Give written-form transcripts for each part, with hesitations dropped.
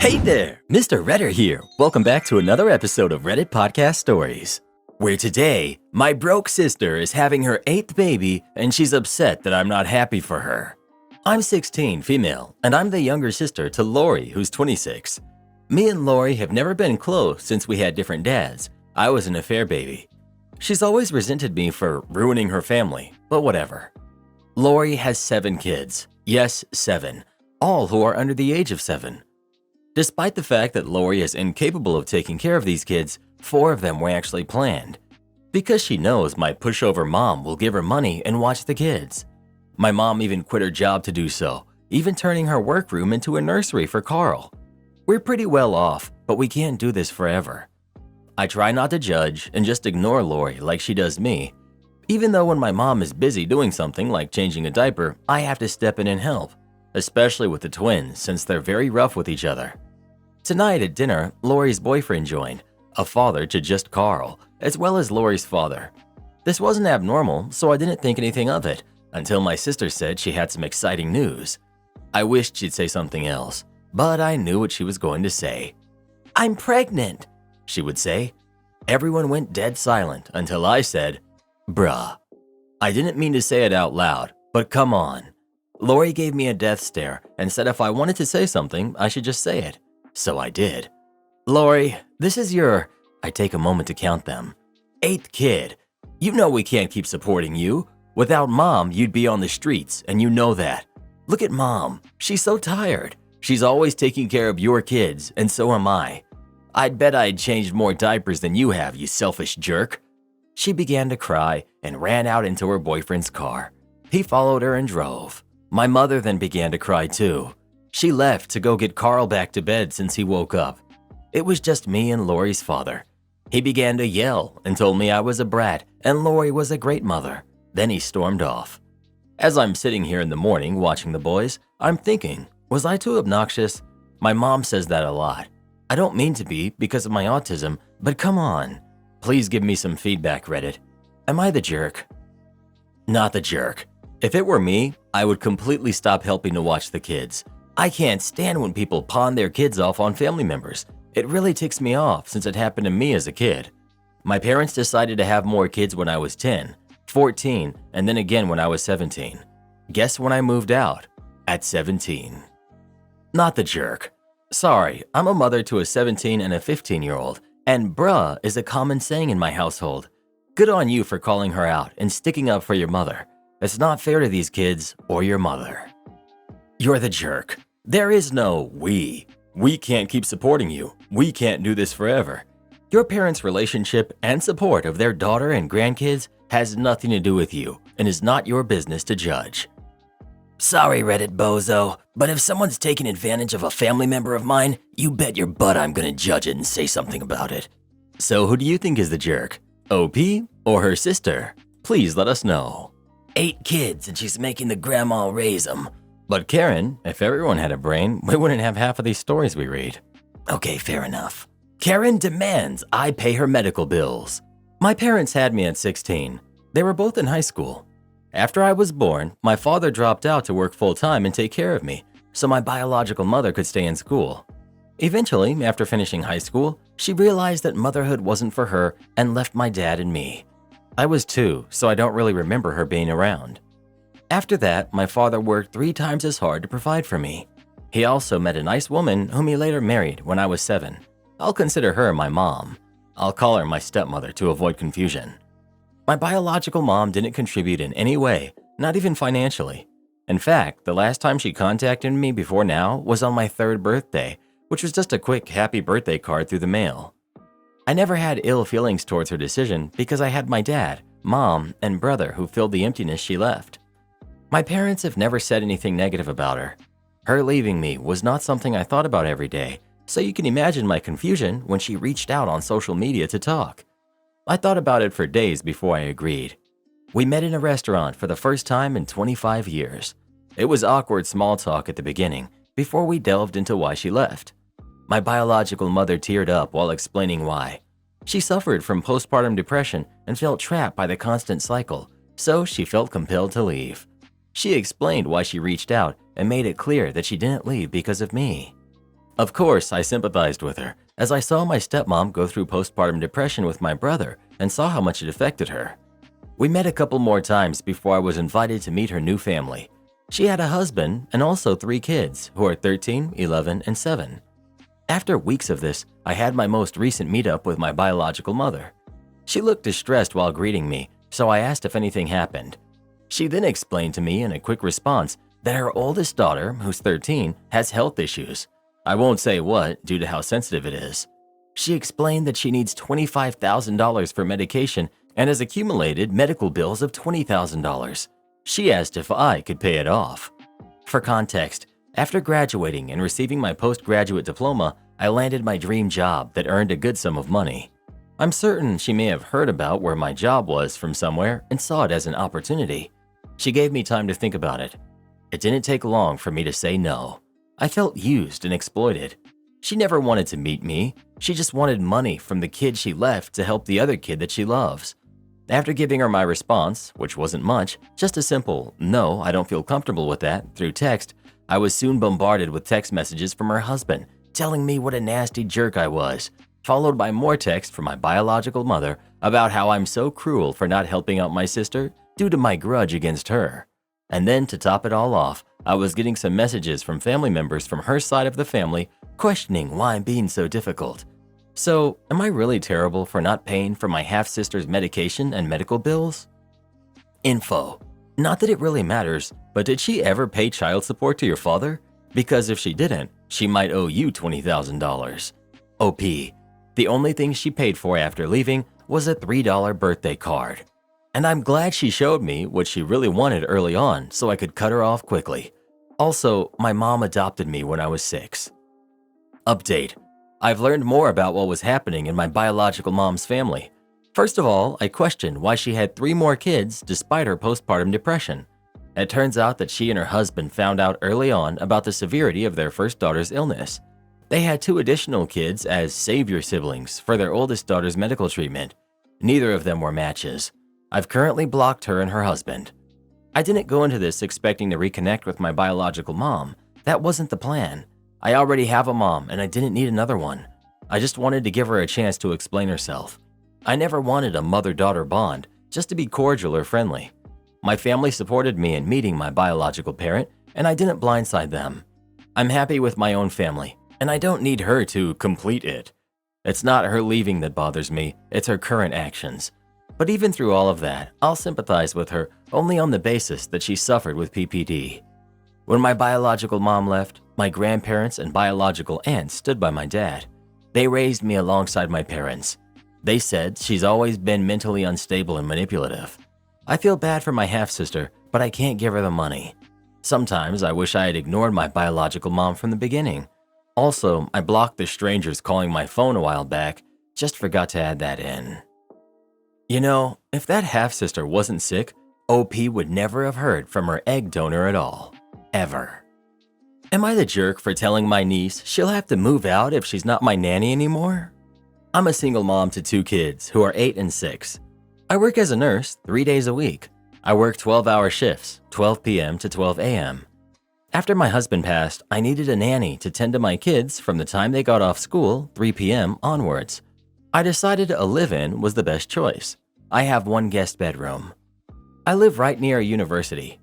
Hey there, Mr. Redder here. Welcome back to another episode of Reddit Podcast Stories, where today, my broke sister is having her 8th baby and she's upset that I'm not happy for her. I'm 16, female, and I'm the younger sister to Lori, who's 26. Me and Lori have never been close since we had different dads. I was an affair baby. She's always resented me for ruining her family, but whatever. Lori has 7 kids. Yes, 7. All who are under the age of 7. Despite the fact that Lori is incapable of taking care of these kids, 4 of them were actually planned. Because she knows my pushover mom will give her money and watch the kids. My mom even quit her job to do so, even turning her workroom into a nursery for Carl. We're pretty well off, but we can't do this forever. I try not to judge and just ignore Lori like she does me. Even though when my mom is busy doing something like changing a diaper, I have to step in and help, especially with the twins since they're very rough with each other. Tonight at dinner, Lori's boyfriend joined, a father to just Carl, as well as Lori's father. This wasn't abnormal, so I didn't think anything of it until my sister said she had some exciting news. I wished she'd say something else, but I knew what she was going to say. "I'm pregnant," she would say. Everyone went dead silent until I said, "Bruh." I didn't mean to say it out loud, but come on. Lori gave me a death stare and said if I wanted to say something, I should just say it. So I did. "Lori, this is your," I take a moment to count them, "8th kid. You know we can't keep supporting you. Without mom, you'd be on the streets, and you know that. Look at mom. She's so tired. She's always taking care of your kids, and so am I. I'd bet I'd changed more diapers than you have, you selfish jerk." She began to cry and ran out into her boyfriend's car. He followed her and drove. My mother then began to cry too. She left to go get Carl back to bed since he woke up. It was just me and Lori's father. He began to yell and told me I was a brat and Lori was a great mother. Then he stormed off. As I'm sitting here in the morning watching the boys, I'm thinking, was I too obnoxious? My mom says that a lot. I don't mean to be because of my autism, but come on. Please give me some feedback, Reddit. Am I the jerk? Not the jerk. If it were me, I would completely stop helping to watch the kids. I can't stand when people pawn their kids off on family members. It really ticks me off since it happened to me as a kid. My parents decided to have more kids when I was 10, 14, and then again when I was 17. Guess when I moved out? At 17. Not the jerk. Sorry, I'm a mother to a 17 and a 15-year-old, and bruh is a common saying in my household. Good on you for calling her out and sticking up for your mother. It's not fair to these kids or your mother. You're the jerk. There is no we. We can't keep supporting you. We can't do this forever. Your parents' relationship and support of their daughter and grandkids has nothing to do with you and is not your business to judge. Sorry, Reddit bozo, but if someone's taking advantage of a family member of mine, you bet your butt I'm gonna judge it and say something about it. So who do you think is the jerk? OP or her sister? Please let us know. 8 kids and she's making the grandma raise them. But Karen, if everyone had a brain, we wouldn't have half of these stories we read. Okay, fair enough. Karen demands I pay her medical bills. My parents had me at 16. They were both in high school. After I was born, my father dropped out to work full-time and take care of me, so my biological mother could stay in school. Eventually, after finishing high school, she realized that motherhood wasn't for her and left my dad and me. I was 2, so I don't really remember her being around. After that, my father worked 3 times as hard to provide for me. He also met a nice woman whom he later married when I was 7. I'll consider her my mom. I'll call her my stepmother to avoid confusion. My biological mom didn't contribute in any way, not even financially. In fact, the last time she contacted me before now was on my 3rd birthday, which was just a quick happy birthday card through the mail. I never had ill feelings towards her decision because I had my dad, mom, and brother who filled the emptiness she left. My parents have never said anything negative about her. Her leaving me was not something I thought about every day, so you can imagine my confusion when she reached out on social media to talk. I thought about it for days before I agreed. We met in a restaurant for the first time in 25 years. It was awkward small talk at the beginning before we delved into why she left. My biological mother teared up while explaining why. She suffered from postpartum depression and felt trapped by the constant cycle, so she felt compelled to leave. She explained why she reached out and made it clear that she didn't leave because of me. Of course, I sympathized with her, as I saw my stepmom go through postpartum depression with my brother and saw how much it affected her. We met a couple more times before I was invited to meet her new family. She had a husband and also 3 kids, who are 13, 11, and 7. After weeks of this, I had my most recent meetup with my biological mother. She looked distressed while greeting me, so I asked if anything happened. She then explained to me in a quick response that her oldest daughter, who's 13, has health issues. I won't say what due to how sensitive it is. She explained that she needs $25,000 for medication and has accumulated medical bills of $20,000. She asked if I could pay it off. For context, after graduating and receiving my postgraduate diploma, I landed my dream job that earned a good sum of money. I'm certain she may have heard about where my job was from somewhere and saw it as an opportunity. She gave me time to think about it. It didn't take long for me to say no. I felt used and exploited. She never wanted to meet me. She just wanted money from the kid she left to help the other kid that she loves. After giving her my response, which wasn't much, just a simple, "No, I don't feel comfortable with that," through text, I was soon bombarded with text messages from her husband telling me what a nasty jerk I was, followed by more text from my biological mother about how I'm so cruel for not helping out my sister due to my grudge against her. And then to top it all off, I was getting some messages from family members from her side of the family questioning why I'm being so difficult. So, am I really terrible for not paying for my half-sister's medication and medical bills? Info. Not that it really matters, but did she ever pay child support to your father? Because if she didn't, she might owe you $20,000. OP. The only thing she paid for after leaving was a $3 birthday card. And I'm glad she showed me what she really wanted early on so I could cut her off quickly. Also, my mom adopted me when I was 6. Update. I've learned more about what was happening in my biological mom's family. First of all, I questioned why she had 3 more kids despite her postpartum depression. It turns out that she and her husband found out early on about the severity of their first daughter's illness. They had 2 additional kids as savior siblings for their oldest daughter's medical treatment. Neither of them were matches. I've currently blocked her and her husband. I didn't go into this expecting to reconnect with my biological mom. That wasn't the plan. I already have a mom and I didn't need another one. I just wanted to give her a chance to explain herself. I never wanted a mother-daughter bond, just to be cordial or friendly. My family supported me in meeting my biological parent, and I didn't blindside them. I'm happy with my own family, and I don't need her to complete it. It's not her leaving that bothers me, it's her current actions. But even through all of that, I'll sympathize with her only on the basis that she suffered with PPD. When my biological mom left, my grandparents and biological aunt stood by my dad. They raised me alongside my parents. They said she's always been mentally unstable and manipulative. I feel bad for my half-sister, but I can't give her the money. Sometimes I wish I had ignored my biological mom from the beginning. Also, I blocked the strangers calling my phone a while back, just forgot to add that in. You know, if that half-sister wasn't sick, OP would never have heard from her egg donor at all. Ever. Am I the jerk for telling my niece she'll have to move out if she's not my nanny anymore? I'm a single mom to 2 kids who are 8 and 6. I work as a nurse 3 days a week. I work 12-hour shifts, 12 p.m. to 12 a.m. After my husband passed, I needed a nanny to tend to my kids from the time they got off school, 3 p.m. onwards. I decided a live-in was the best choice. I have 1 guest bedroom. I live right near a university.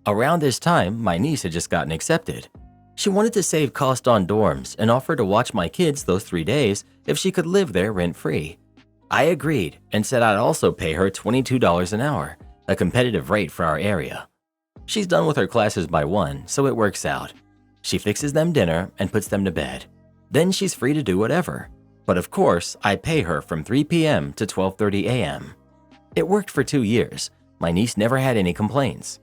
Around this time, my niece had just gotten accepted. She wanted to save cost on dorms and offered to watch my kids those 3 days if she could live there rent-free. I agreed and said I'd also pay her $22 an hour, a competitive rate for our area. She's done with her classes by 1, so it works out. She fixes them dinner and puts them to bed. Then she's free to do whatever. But of course, I pay her from 3 p.m. to 12:30 a.m. It worked for 2 years. My niece never had any complaints.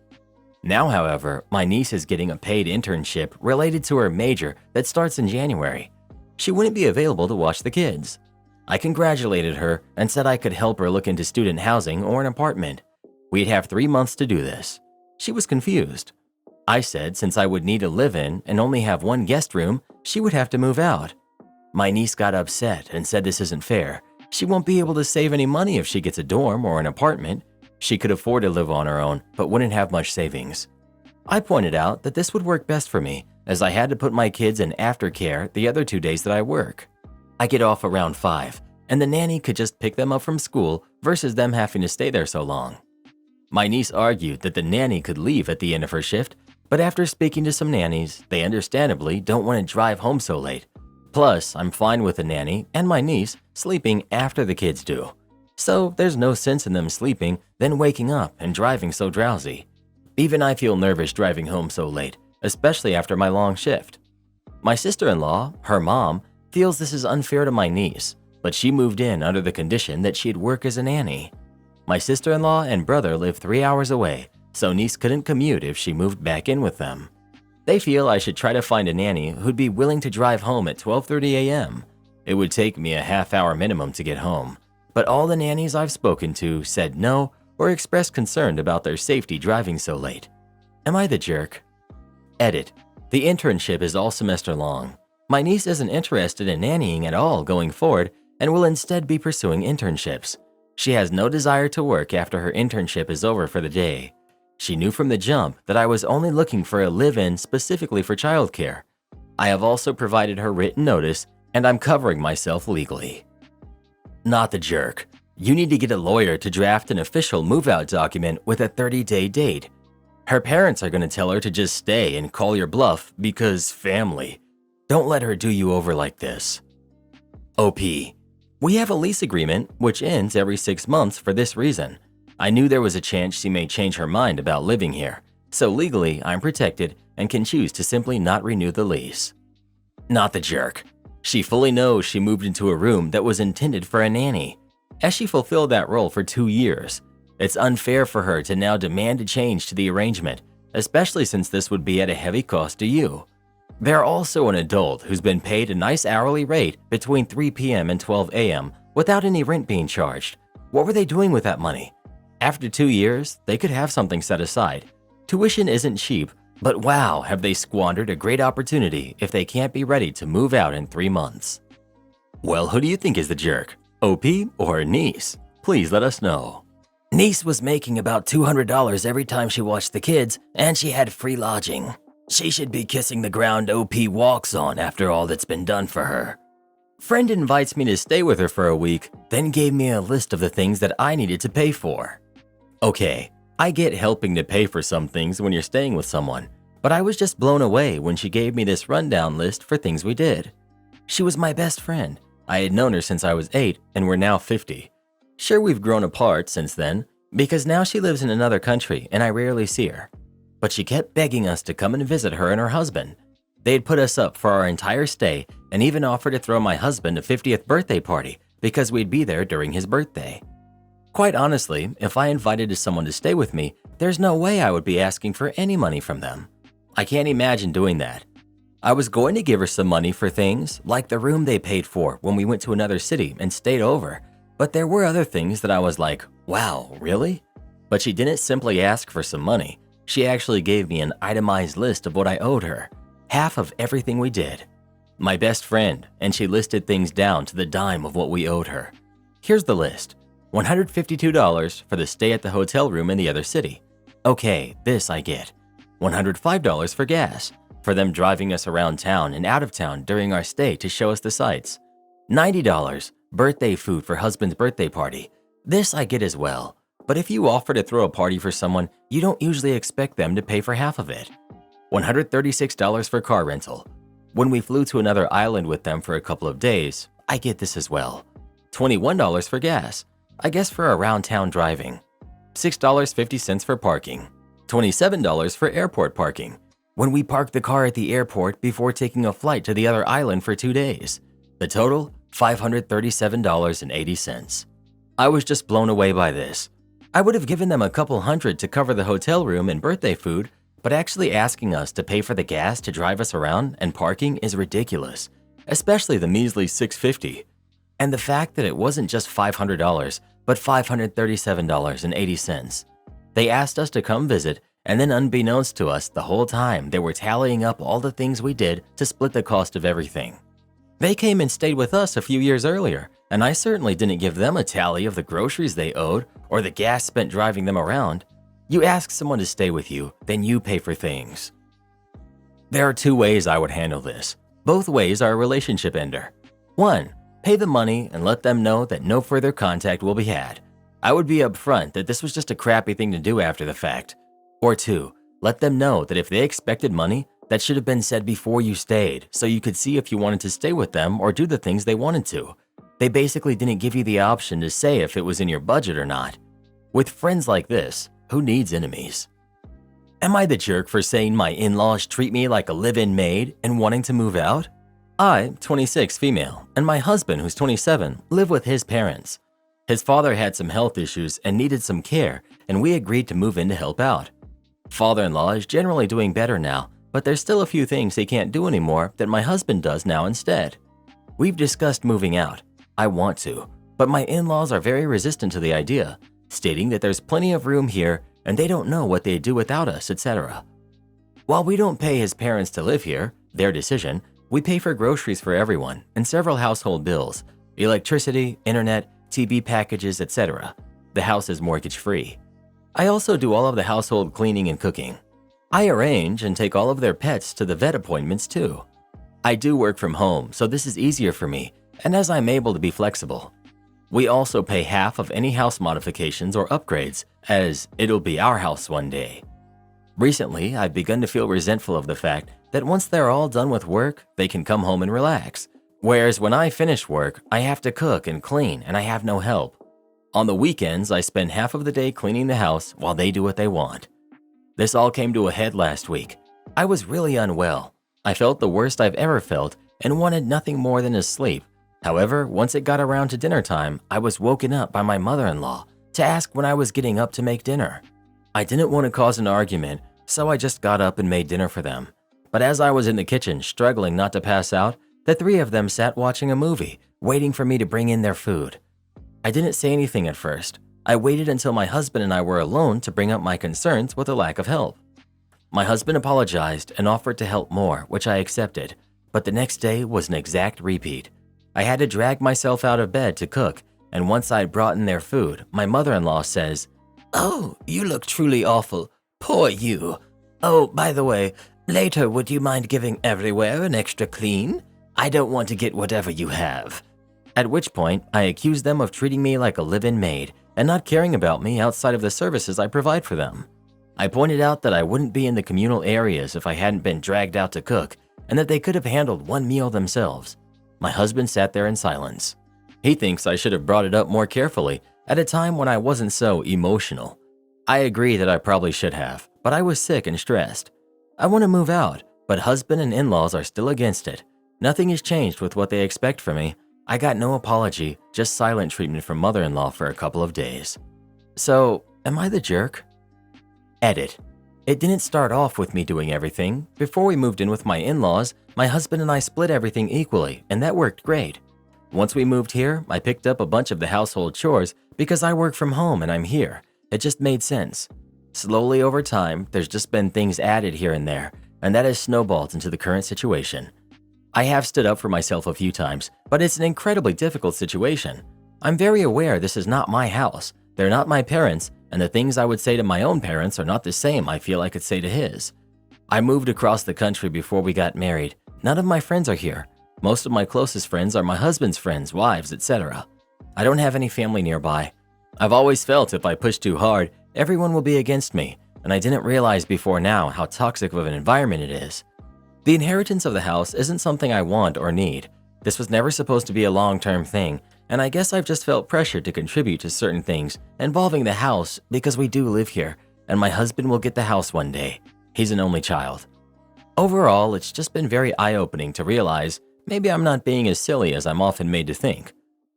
Now, however, my niece is getting a paid internship related to her major that starts in January. She wouldn't be available to watch the kids. I congratulated her and said I could help her look into student housing or an apartment. We'd have 3 months to do this. She was confused. I said since I would need a live-in and only have 1 guest room, she would have to move out. My niece got upset and said this isn't fair. She won't be able to save any money if she gets a dorm or an apartment. She could afford to live on her own, but wouldn't have much savings. I pointed out that this would work best for me, as I had to put my kids in aftercare the other 2 days that I work. I get off around 5, and the nanny could just pick them up from school versus them having to stay there so long. My niece argued that the nanny could leave at the end of her shift, but after speaking to some nannies, they understandably don't want to drive home so late. Plus, I'm fine with the nanny and my niece sleeping after the kids do. So there's no sense in them sleeping, then waking up and driving so drowsy. Even I feel nervous driving home so late, especially after my long shift. My sister-in-law, her mom, feels this is unfair to my niece, but she moved in under the condition that she'd work as a nanny. My sister-in-law and brother live 3 hours away, so niece couldn't commute if she moved back in with them. They feel I should try to find a nanny who'd be willing to drive home at 12:30 a.m. It would take me a half-hour minimum to get home, but all the nannies I've spoken to said no or expressed concern about their safety driving so late. Am I the jerk? Edit. The internship is all semester long. My niece isn't interested in nannying at all going forward and will instead be pursuing internships. She has no desire to work after her internship is over for the day. She knew from the jump that I was only looking for a live-in specifically for childcare. I have also provided her written notice, and I'm covering myself legally. Not the jerk. You need to get a lawyer to draft an official move-out document with a 30-day date. Her parents are going to tell her to just stay and call your bluff because family. Don't let her do you over like this. OP. We have a lease agreement which ends every 6 months for this reason. I knew there was a chance she may change her mind about living here, so legally I'm protected and can choose to simply not renew the lease. Not the jerk. She fully knows she moved into a room that was intended for a nanny, as she fulfilled that role for 2 years. It's unfair for her to now demand a change to the arrangement, especially since this would be at a heavy cost to you. They're also an adult who's been paid a nice hourly rate between 3 p.m. and 12 a.m. without any rent being charged. What were they doing with that money? After 2 years, they could have something set aside. Tuition isn't cheap, but wow, have they squandered a great opportunity if they can't be ready to move out in 3 months. Well, who do you think is the jerk? OP or niece? Please let us know. Niece was making about $200 every time she watched the kids, and she had free lodging. She should be kissing the ground OP walks on after all that's been done for her. Friend invites me to stay with her for a week, then gave me a list of the things that I needed to pay for. Okay, I get helping to pay for some things when you're staying with someone, but I was just blown away when she gave me this rundown list for things we did. She was my best friend. I had known her since I was 8 and we're now 50. Sure, we've grown apart since then, because now she lives in another country and I rarely see her. But she kept begging us to come and visit her and her husband. They'd put us up for our entire stay and even offered to throw my husband a 50th birthday party because we'd be there during his birthday. Quite honestly, if I invited someone to stay with me, there's no way I would be asking for any money from them. I can't imagine doing that. I was going to give her some money for things like the room they paid for when we went to another city and stayed over, but there were other things that I was like, wow, really? But she didn't simply ask for some money. She actually gave me an itemized list of what I owed her, half of everything we did. My best friend, and she listed things down to the dime of what we owed her. Here's the list. $152 for the stay at the hotel room in the other city. Okay, this I get. $105 for gas, for them driving us around town and out of town during our stay to show us the sights. $90, birthday food for husband's birthday party. This I get as well. But if you offer to throw a party for someone, you don't usually expect them to pay for half of it. $136 for car rental. When we flew to another island with them for a couple of days, I get this as well. $21 for gas, I guess for around town driving. $6.50 for parking. $27 for airport parking, when we parked the car at the airport before taking a flight to the other island for 2 days. The total, $537.80. I was just blown away by this. I would have given them a couple hundred to cover the hotel room and birthday food, but actually asking us to pay for the gas to drive us around and parking is ridiculous, especially the measly $650. And the fact that it wasn't just $500, but $537.80. They asked us to come visit, and then unbeknownst to us the whole time they were tallying up all the things we did to split the cost of everything. They came and stayed with us a few years earlier, and I certainly didn't give them a tally of the groceries they owed or the gas spent driving them around. You ask someone to stay with you, then you pay for things. There are two ways I would handle this. Both ways are a relationship ender. 1. Pay the money and let them know that no further contact will be had. I would be upfront that this was just a crappy thing to do after the fact. Or 2. Let them know that if they expected money, that should have been said before you stayed so you could see if you wanted to stay with them or do the things they wanted to. They basically didn't give you the option to say if it was in your budget or not. With friends like this, who needs enemies? Am I the jerk for saying my in-laws treat me like a live-in maid and wanting to move out? I, 26 female, and my husband, who's 27, live with his parents. His father had some health issues and needed some care, and we agreed to move in to help out. Father-in-law is generally doing better now, but there's still a few things he can't do anymore that my husband does now instead. We've discussed moving out. I want to, but my in-laws are very resistant to the idea, stating that there's plenty of room here and they don't know what they'd do without us, etc. While we don't pay his parents to live here, their decision, we pay for groceries for everyone and several household bills, electricity, internet, TV packages, etc. The house is mortgage-free. I also do all of the household cleaning and cooking. I arrange and take all of their pets to the vet appointments too. I do work from home, so this is easier for me, and as I'm able to be flexible. We also pay half of any house modifications or upgrades, as it'll be our house one day. Recently, I've begun to feel resentful of the fact that once they're all done with work, they can come home and relax. Whereas when I finish work, I have to cook and clean and I have no help. On the weekends, I spend half of the day cleaning the house while they do what they want. This all came to a head last week. I was really unwell. I felt the worst I've ever felt and wanted nothing more than to sleep. However, once it got around to dinner time, I was woken up by my mother-in-law to ask when I was getting up to make dinner. I didn't want to cause an argument, so I just got up and made dinner for them. But as I was in the kitchen struggling not to pass out, the three of them sat watching a movie, waiting for me to bring in their food. I didn't say anything at first. I waited until my husband and I were alone to bring up my concerns with a lack of help. My husband apologized and offered to help more, which I accepted, but the next day was an exact repeat. I had to drag myself out of bed to cook, and once I'd brought in their food, my mother-in-law says, "Oh, you look truly awful. Poor you. Oh, by the way, later would you mind giving everywhere an extra clean? I don't want to get whatever you have." At which point, I accused them of treating me like a live-in maid and not caring about me outside of the services I provide for them. I pointed out that I wouldn't be in the communal areas if I hadn't been dragged out to cook, and that they could have handled one meal themselves. My husband sat there in silence. He thinks I should have brought it up more carefully at a time when I wasn't so emotional. I agree that I probably should have, but I was sick and stressed. I want to move out, but husband and in-laws are still against it. Nothing has changed with what they expect from me. I got no apology, just silent treatment from mother-in-law for a couple of days. So, am I the jerk? Edit. It didn't start off with me doing everything. Before we moved in with my in-laws, my husband and I split everything equally, and that worked great. Once we moved here, I picked up a bunch of the household chores because I work from home and I'm here. It just made sense. Slowly over time, there's just been things added here and there, and that has snowballed into the current situation. I have stood up for myself a few times, but it's an incredibly difficult situation. I'm very aware this is not my house, they're not my parents, and the things I would say to my own parents are not the same I feel I could say to his. I moved across the country before we got married. None of my friends are here. Most of my closest friends are my husband's friends, wives, etc. I don't have any family nearby. I've always felt if I push too hard, everyone will be against me, and I didn't realize before now how toxic of an environment it is. The inheritance of the house isn't something I want or need. This was never supposed to be a long-term thing, and I guess I've just felt pressured to contribute to certain things involving the house because we do live here, and my husband will get the house one day. He's an only child. Overall, it's just been very eye-opening to realize maybe I'm not being as silly as I'm often made to think.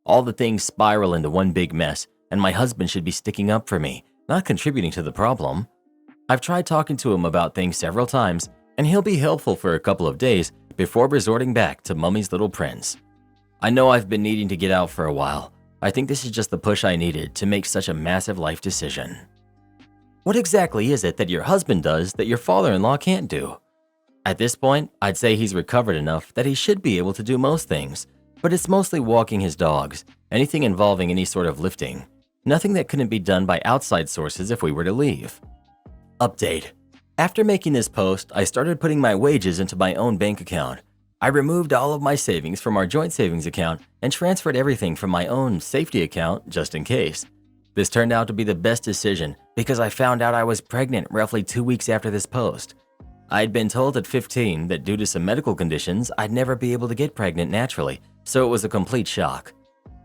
All the things spiral into one big mess, and my husband should be sticking up for me, not contributing to the problem. I've tried talking to him about things several times, and he'll be helpful for a couple of days before resorting back to Mummy's Little Prince. I know I've been needing to get out for a while. I think this is just the push I needed to make such a massive life decision. What exactly is it that your husband does that your father-in-law can't do? At this point, I'd say he's recovered enough that he should be able to do most things, but it's mostly walking his dogs, anything involving any sort of lifting. Nothing that couldn't be done by outside sources if we were to leave. Update. After making this post, I started putting my wages into my own bank account. I removed all of my savings from our joint savings account and transferred everything from my own safety account just in case. This turned out to be the best decision because I found out I was pregnant roughly 2 weeks after this post. I had been told at 15 that due to some medical conditions, I'd never be able to get pregnant naturally, so it was a complete shock.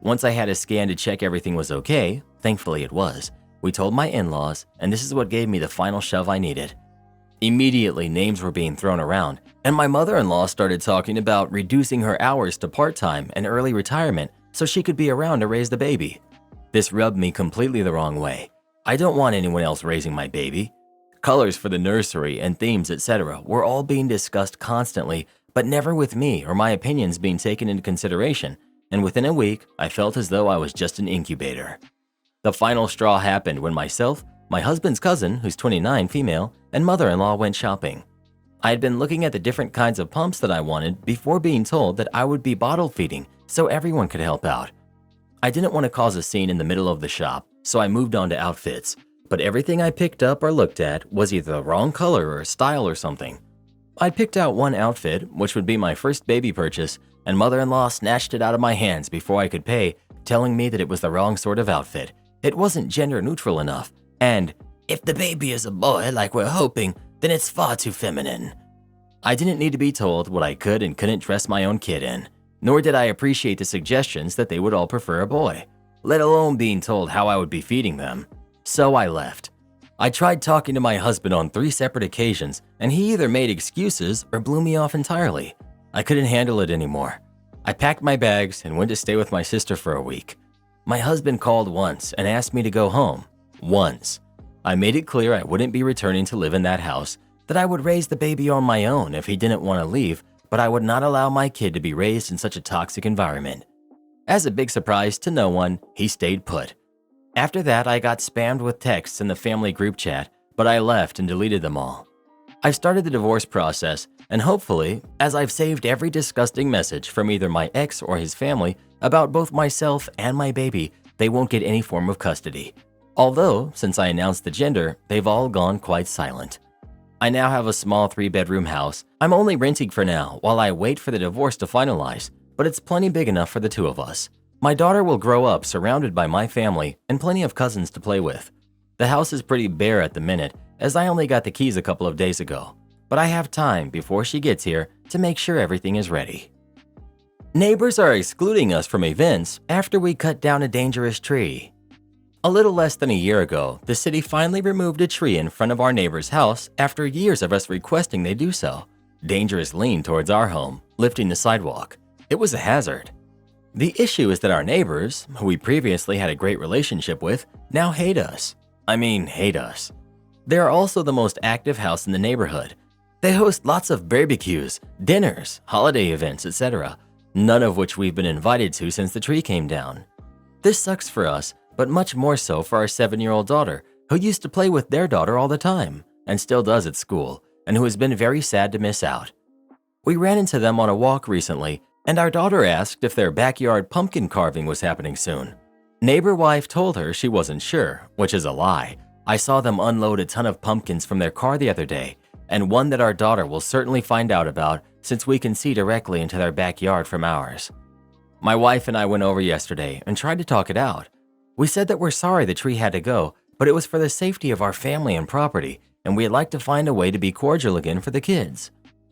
Once I had a scan to check everything was okay, thankfully it was, we told my in-laws, and this is what gave me the final shove I needed. Immediately, names were being thrown around, and my mother-in-law started talking about reducing her hours to part-time and early retirement so she could be around to raise the baby. This rubbed me completely the wrong way. I don't want anyone else raising my baby. Colors for the nursery and themes, etc. were all being discussed constantly, but never with me or my opinions being taken into consideration, and within a week, I felt as though I was just an incubator. The final straw happened when myself, my husband's cousin, who's 29, female, and mother-in-law went shopping. I had been looking at the different kinds of pumps that I wanted before being told that I would be bottle feeding so everyone could help out. I didn't want to cause a scene in the middle of the shop, so I moved on to outfits, but everything I picked up or looked at was either the wrong color or style or something. I picked out one outfit, which would be my first baby purchase, and mother-in-law snatched it out of my hands before I could pay, telling me that it was the wrong sort of outfit. It wasn't gender neutral enough, and if the baby is a boy like we're hoping, then it's far too feminine. I didn't need to be told what I could and couldn't dress my own kid in, nor did I appreciate the suggestions that they would all prefer a boy, let alone being told how I would be feeding them. So I left. I tried talking to my husband on 3 separate occasions, and he either made excuses or blew me off entirely. I couldn't handle it anymore. I packed my bags and went to stay with my sister for a week. My husband called once and asked me to go home. Once. I made it clear I wouldn't be returning to live in that house, that I would raise the baby on my own if he didn't want to leave, but I would not allow my kid to be raised in such a toxic environment. As a big surprise to no one, he stayed put. After that, I got spammed with texts in the family group chat, but I left and deleted them all. I've started the divorce process, and hopefully, as I've saved every disgusting message from either my ex or his family about both myself and my baby, they won't get any form of custody. Although, since I announced the gender, they've all gone quite silent. I now have a small 3-bedroom house. I'm only renting for now while I wait for the divorce to finalize, but it's plenty big enough for the 2 of us. My daughter will grow up surrounded by my family and plenty of cousins to play with. The house is pretty bare at the minute, as I only got the keys a couple of days ago, but I have time before she gets here to make sure everything is ready. Neighbors are excluding us from events after we cut down a dangerous tree. A little less than a year ago, the city finally removed a tree in front of our neighbor's house after years of us requesting they do so. Dangerous lean towards our home, lifting the sidewalk. It was a hazard. The issue is that our neighbors, who we previously had a great relationship with, now hate us. Hate us. They are also the most active house in the neighborhood. They host lots of barbecues, dinners, holiday events, etc., none of which we've been invited to since the tree came down. This sucks for us, but much more so for our 7-year-old daughter, who used to play with their daughter all the time, and still does at school, and who has been very sad to miss out. We ran into them on a walk recently, and our daughter asked if their backyard pumpkin carving was happening soon. Neighbor wife told her she wasn't sure, which is a lie. I saw them unload a ton of pumpkins from their car the other day, and one that our daughter will certainly find out about since we can see directly into their backyard from ours. My wife and I went over yesterday and tried to talk it out. We said that we're sorry the tree had to go, but it was for the safety of our family and property, and we'd like to find a way to be cordial again for the kids.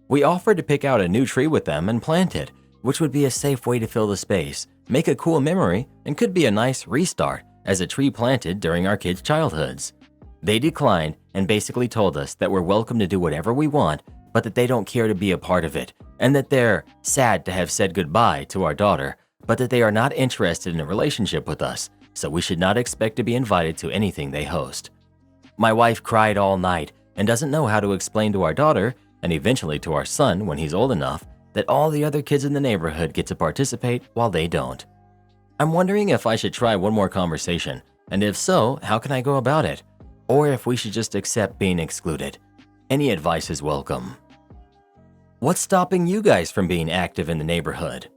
We offered to pick out a new tree with them and plant it, which would be a safe way to fill the space, make a cool memory, and could be a nice restart as a tree planted during our kids' childhoods. They declined and basically told us that we're welcome to do whatever we want, but that they don't care to be a part of it, and that they're sad to have said goodbye to our daughter, but that they are not interested in a relationship with us, so we should not expect to be invited to anything they host. My wife cried all night and doesn't know how to explain to our daughter, and eventually to our son when he's old enough, that all the other kids in the neighborhood get to participate while they don't. I'm wondering if I should try one more conversation, and if so, how can I go about it? Or if we should just accept being excluded. Any advice is welcome. What's stopping you guys from being active in the neighborhood?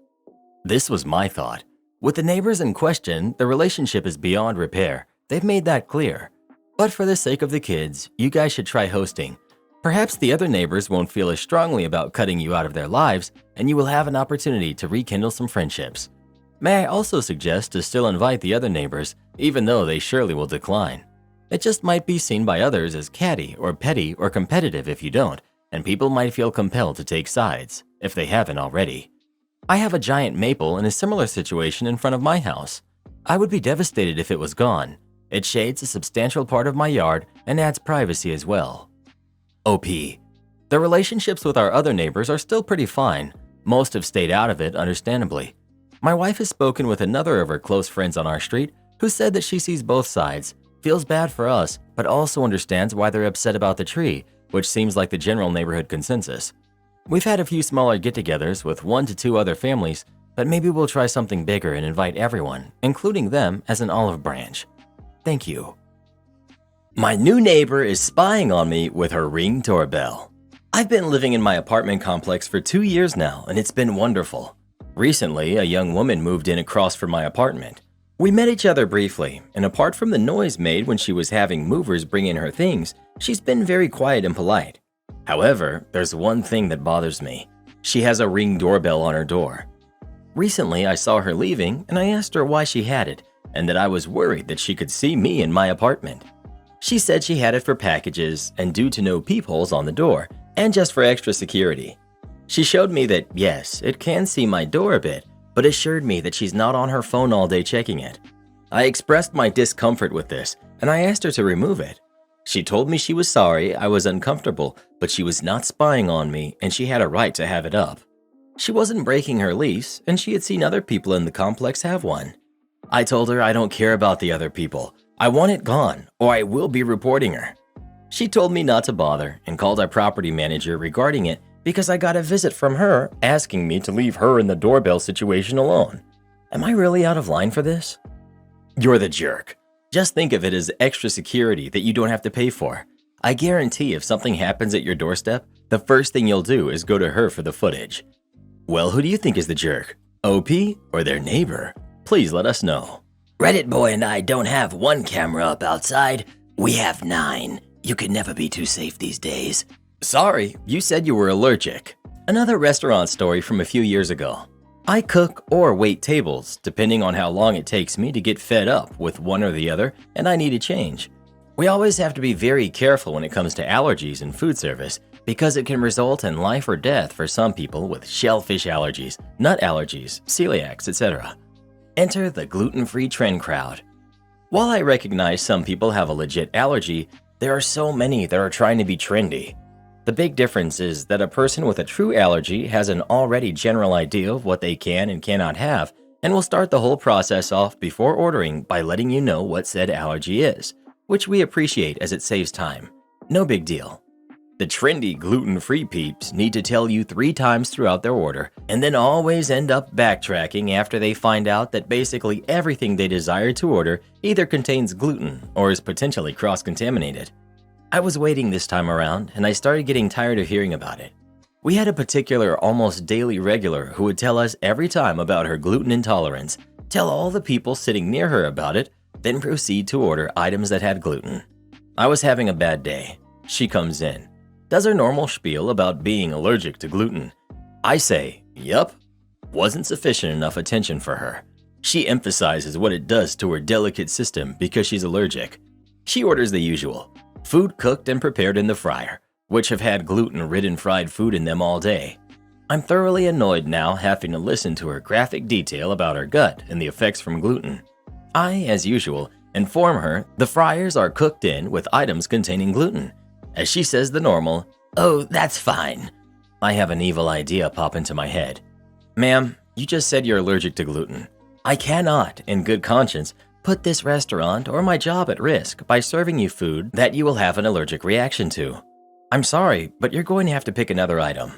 This was my thought. With the neighbors in question, the relationship is beyond repair. They've made that clear. But for the sake of the kids, you guys should try hosting. Perhaps the other neighbors won't feel as strongly about cutting you out of their lives, and you will have an opportunity to rekindle some friendships. May I also suggest to still invite the other neighbors, even though they surely will decline. It just might be seen by others as catty or petty or competitive if you don't, and people might feel compelled to take sides, if they haven't already. I have a giant maple in a similar situation in front of my house. I would be devastated if it was gone. It shades a substantial part of my yard and adds privacy as well. OP. The relationships with our other neighbors are still pretty fine. Most have stayed out of it, understandably. My wife has spoken with another of her close friends on our street who said that she sees both sides, feels bad for us, but also understands why they're upset about the tree, which seems like the general neighborhood consensus. We've had a few smaller get-togethers with 1 to 2 other families, but maybe we'll try something bigger and invite everyone, including them, as an olive branch. Thank you. My new neighbor is spying on me with her Ring doorbell. I've been living in my apartment complex for 2 years now, and it's been wonderful. Recently, a young woman moved in across from my apartment. We met each other briefly, and apart from the noise made when she was having movers bring in her things, she's been very quiet and polite. However, there's one thing that bothers me. She has a Ring doorbell on her door. Recently, I saw her leaving, and I asked her why she had it, and that I was worried that she could see me in my apartment. She said she had it for packages and due to no peepholes on the door, and just for extra security. She showed me that, yes, it can see my door a bit, but assured me that she's not on her phone all day checking it. I expressed my discomfort with this, and I asked her to remove it. She told me she was sorry, I was uncomfortable, but she was not spying on me and she had a right to have it up. She wasn't breaking her lease, and she had seen other people in the complex have one. I told her I don't care about the other people. I want it gone, or I will be reporting her. She told me not to bother and called our property manager regarding it because I got a visit from her asking me to leave her in the doorbell situation alone. Am I really out of line for this? You're the jerk. Just think of it as extra security that you don't have to pay for. I guarantee if something happens at your doorstep, the first thing you'll do is go to her for the footage. Well, who do you think is the jerk? OP or their neighbor? Please let us know. Reddit boy and I don't have 1 camera up outside. We have 9. You can never be too safe these days. Sorry, you said you were allergic. Another restaurant story from a few years ago. I cook or wait tables, depending on how long it takes me to get fed up with one or the other, and I need a change. We always have to be very careful when it comes to allergies in food service, because it can result in life or death for some people with shellfish allergies, nut allergies, celiacs, etc. Enter the gluten-free trend crowd. While I recognize some people have a legit allergy, there are so many that are trying to be trendy. The big difference is that a person with a true allergy has an already general idea of what they can and cannot have, and will start the whole process off before ordering by letting you know what said allergy is, which we appreciate as it saves time. No big deal. The trendy gluten-free peeps need to tell you 3 times throughout their order, and then always end up backtracking after they find out that basically everything they desire to order either contains gluten or is potentially cross-contaminated. I was waiting this time around, and I started getting tired of hearing about it. We had a particular almost daily regular who would tell us every time about her gluten intolerance, tell all the people sitting near her about it, then proceed to order items that had gluten. I was having a bad day. She comes in, does her normal spiel about being allergic to gluten. I say, yup. Wasn't sufficient enough attention for her. She emphasizes what it does to her delicate system because she's allergic. She orders the usual. Food cooked and prepared in the fryer, which have had gluten-ridden fried food in them all day. I'm thoroughly annoyed now having to listen to her graphic detail about her gut and the effects from gluten. I, as usual, inform her the fryers are cooked in with items containing gluten. As she says the normal, "Oh, that's fine." I have an evil idea pop into my head. Ma'am, you just said you're allergic to gluten. I cannot, in good conscience, put this restaurant or my job at risk by serving you food that you will have an allergic reaction to. I'm sorry, but you're going to have to pick another item.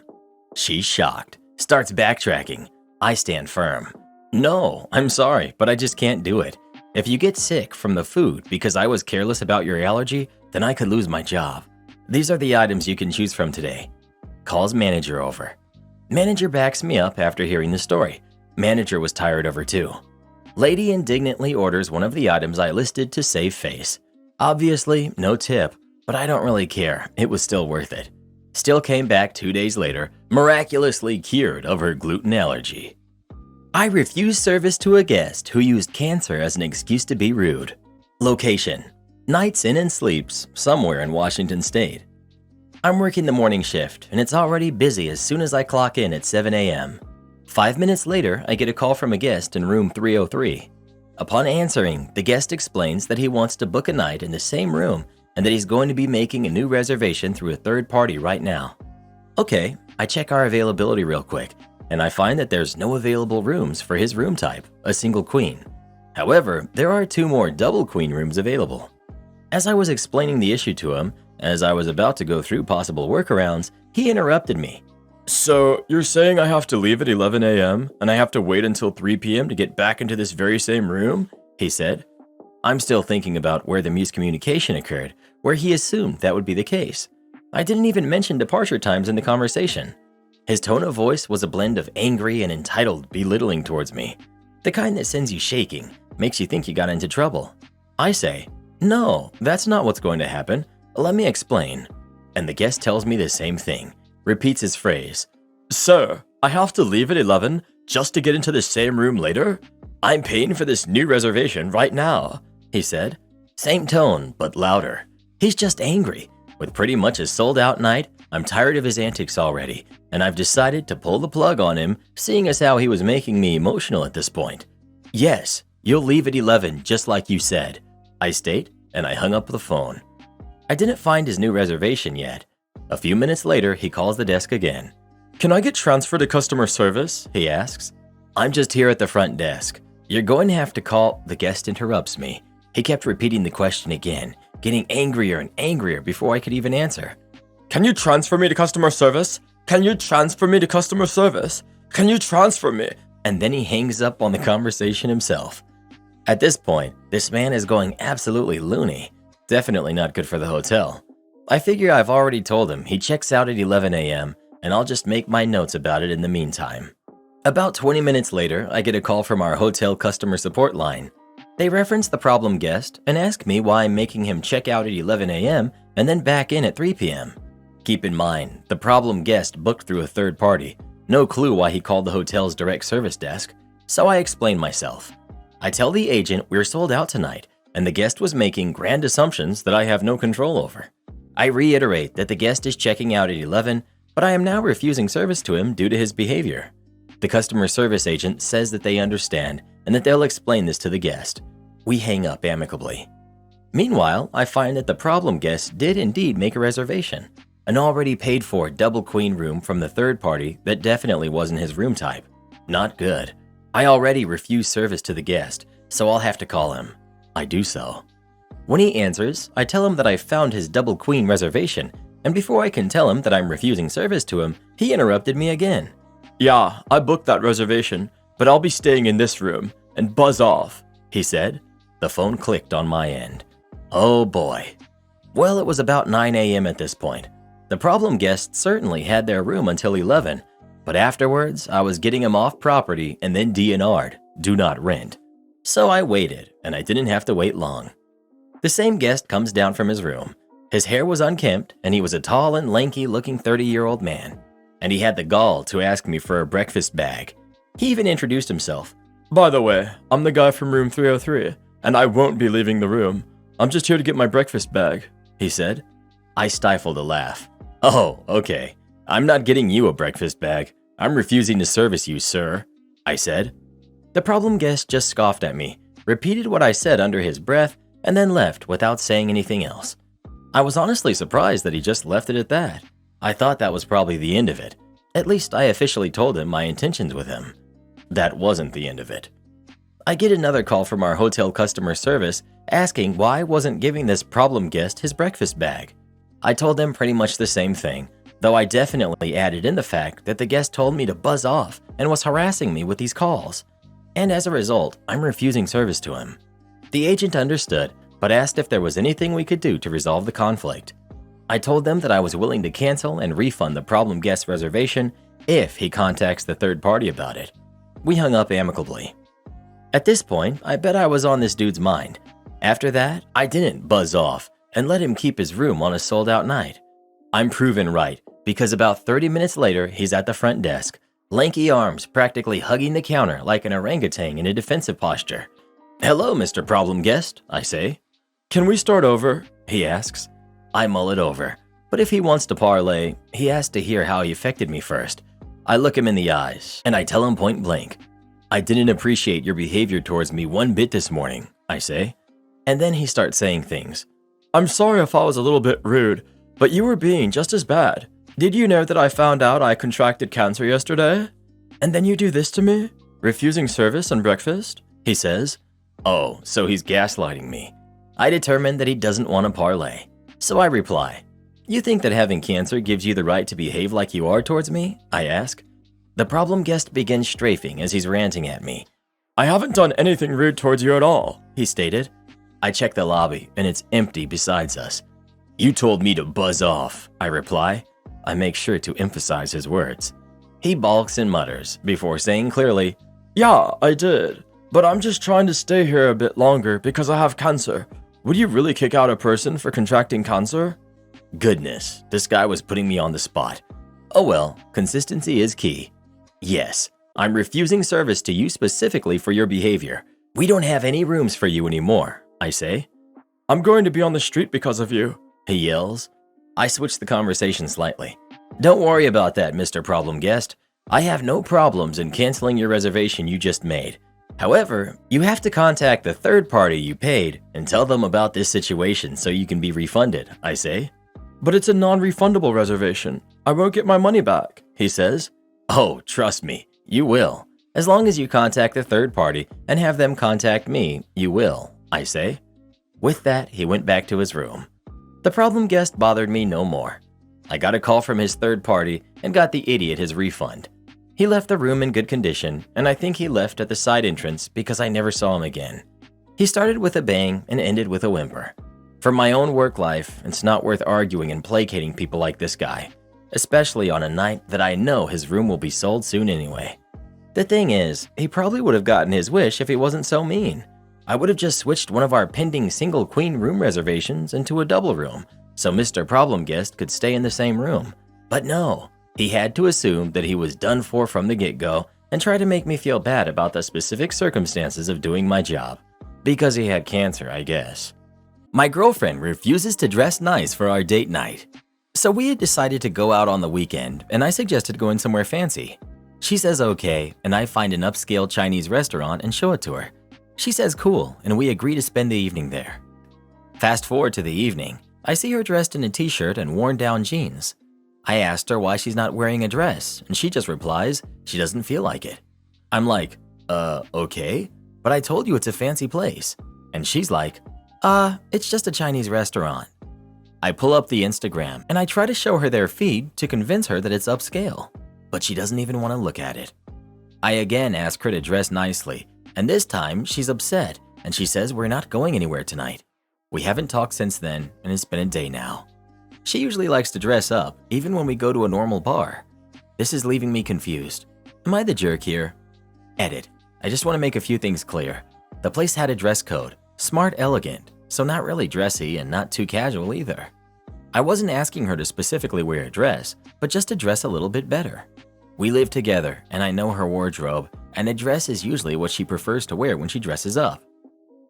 She's shocked, starts backtracking. I stand firm. No, I'm sorry, but I just can't do it. If you get sick from the food because I was careless about your allergy, then I could lose my job. These are the items you can choose from today. Calls manager over. Manager backs me up after hearing the story. Manager was tired of her too. Lady indignantly orders one of the items I listed to save face. Obviously, no tip, but I don't really care. It was still worth it. Still came back 2 days later, miraculously cured of her gluten allergy. I refused service to a guest who used cancer as an excuse to be rude. Location: Nights Inn and Sleeps, somewhere in Washington State. I'm working the morning shift, and it's already busy as soon as I clock in at 7 a.m. 5 minutes later, I get a call from a guest in room 303. Upon answering, the guest explains that he wants to book a night in the same room and that he's going to be making a new reservation through a third party right now. Okay, I check our availability real quick, and I find that there's no available rooms for his room type, a single queen. However, there are 2 more double queen rooms available. As I was explaining the issue to him, as I was about to go through possible workarounds, he interrupted me. So, you're saying I have to leave at 11 a.m. and I have to wait until 3 p.m. to get back into this very same room? He said. I'm still thinking about where the miscommunication occurred, where he assumed that would be the case. I didn't even mention departure times in the conversation. His tone of voice was a blend of angry and entitled belittling towards me. The kind that sends you shaking, makes you think you got into trouble. I say, no, that's not what's going to happen. Let me explain. And the guest tells me the same thing, repeats his phrase. Sir, I have to leave at 11 just to get into the same room later? I'm paying for this new reservation right now, he said. Same tone, but louder. He's just angry. With pretty much a sold-out night, I'm tired of his antics already, and I've decided to pull the plug on him, seeing as how he was making me emotional at this point. Yes, you'll leave at 11 just like you said, I state, and I hung up the phone. I didn't find his new reservation yet. A few minutes later, he calls the desk again. Can I get transferred to customer service? He asks. I'm just here at the front desk. You're going to have to call. The guest interrupts me. He kept repeating the question again, getting angrier and angrier before I could even answer. Can you transfer me to customer service? Can you transfer me to customer service? Can you transfer me? And then he hangs up on the conversation himself. At this point, this man is going absolutely loony. Definitely not good for the hotel. I figure I've already told him he checks out at 11 a.m. and I'll just make my notes about it in the meantime. About 20 minutes later, I get a call from our hotel customer support line. They reference the problem guest and ask me why I'm making him check out at 11 a.m. and then back in at 3 p.m. Keep in mind, the problem guest booked through a third party. No clue why he called the hotel's direct service desk, so I explain myself. I tell the agent we're sold out tonight, and the guest was making grand assumptions that I have no control over. I reiterate that the guest is checking out at 11, but I am now refusing service to him due to his behavior. The customer service agent says that they understand and that they'll explain this to the guest. We hang up amicably. Meanwhile, I find that the problem guest did indeed make a reservation, an already paid for double queen room from the third party that definitely wasn't his room type. Not good. I already refused service to the guest, so I'll have to call him. I do so. When he answers, I tell him that I found his double queen reservation, and before I can tell him that I'm refusing service to him, he interrupted me again. Yeah, I booked that reservation, but I'll be staying in this room, and buzz off, he said. The phone clicked on my end. Oh boy. Well, it was about 9 a.m. at this point. The problem guest certainly had their room until 11, but afterwards, I was getting him off property and then DNR'd, do not rent. So I waited, and I didn't have to wait long. The same guest comes down from his room. His hair was unkempt, and he was a tall and lanky-looking 30-year-old man. And he had the gall to ask me for a breakfast bag. He even introduced himself. By the way, I'm the guy from room 303, and I won't be leaving the room. I'm just here to get my breakfast bag, he said. I stifled a laugh. Oh, okay. I'm not getting you a breakfast bag. I'm refusing to service you, sir, I said. The problem guest just scoffed at me, repeated what I said under his breath, and then left without saying anything else. I was honestly surprised that he just left it at that. I thought that was probably the end of it. At least I officially told him my intentions with him. That wasn't the end of it. I get another call from our hotel customer service asking why I wasn't giving this problem guest his breakfast bag. I told them pretty much the same thing, though I definitely added in the fact that the guest told me to buzz off and was harassing me with these calls. And as a result, I'm refusing service to him. The agent understood, but asked if there was anything we could do to resolve the conflict. I told them that I was willing to cancel and refund the problem guest's reservation if he contacts the third party about it. We hung up amicably. At this point, I bet I was on this dude's mind. After that, I didn't buzz off and let him keep his room on a sold-out night. I'm proven right because about 30 minutes later, he's at the front desk, lanky arms practically hugging the counter like an orangutan in a defensive posture. "Hello, Mr. Problem Guest," I say. "Can we start over?" he asks. I mull it over, but if he wants to parlay, he has to hear how he affected me first. I look him in the eyes, and I tell him point blank, "I didn't appreciate your behavior towards me one bit this morning," I say. And then he starts saying things. "I'm sorry if I was a little bit rude, but you were being just as bad. Did you know that I found out I contracted cancer yesterday? And then you do this to me? Refusing service and breakfast?" he says. Oh, so he's gaslighting me. I determine that he doesn't want to parlay. So I reply, "You think that having cancer gives you the right to behave like you are towards me?" I ask. The problem guest begins strafing as he's ranting at me. "I haven't done anything rude towards you at all," he stated. I check the lobby and it's empty besides us. "You told me to buzz off," I reply. I make sure to emphasize his words. He balks and mutters before saying clearly, "Yeah, I did, but I'm just trying to stay here a bit longer because I have cancer. Would you really kick out a person for contracting cancer?" Goodness, this guy was putting me on the spot. Oh well, consistency is key. "Yes, I'm refusing service to you specifically for your behavior. We don't have any rooms for you anymore," I say. "I'm going to be on the street because of you," he yells. I switch the conversation slightly. "Don't worry about that, Mr. Problem Guest. I have no problems in canceling your reservation you just made. However, you have to contact the third party you paid and tell them about this situation so you can be refunded," I say. "But it's a non-refundable reservation. I won't get my money back," he says. "Oh, trust me, you will. As long as you contact the third party and have them contact me, you will," I say. With that, he went back to his room. The problem guest bothered me no more. I got a call from his third party and got the idiot his refund. He left the room in good condition, and I think he left at the side entrance because I never saw him again. He started with a bang and ended with a whimper. For my own work life, it's not worth arguing and placating people like this guy, especially on a night that I know his room will be sold soon anyway. The thing is, he probably would have gotten his wish if he wasn't so mean. I would have just switched one of our pending single queen room reservations into a double room, so Mr. Problem Guest could stay in the same room. But no, he had to assume that he was done for from the get-go and try to make me feel bad about the specific circumstances of doing my job. Because he had cancer, I guess. My girlfriend refuses to dress nice for our date night. So we had decided to go out on the weekend, and I suggested going somewhere fancy. She says okay, and I find an upscale Chinese restaurant and show it to her. She says cool, and we agree to spend the evening there. Fast forward to the evening, I see her dressed in a t-shirt and worn-down jeans. I asked her why she's not wearing a dress, and she just replies she doesn't feel like it. I'm like, okay, but I told you it's a fancy place. And she's like, it's just a Chinese restaurant. I pull up the Instagram, and I try to show her their feed to convince her that it's upscale, but she doesn't even want to look at it. I again ask her to dress nicely, and this time she's upset, and she says we're not going anywhere tonight. We haven't talked since then, and it's been a day now. She usually likes to dress up, even when we go to a normal bar. This is leaving me confused. Am I the jerk here? Edit. I just want to make a few things clear. The place had a dress code, smart elegant, so not really dressy and not too casual either. I wasn't asking her to specifically wear a dress, but just to dress a little bit better. We live together, and I know her wardrobe, and a dress is usually what she prefers to wear when she dresses up.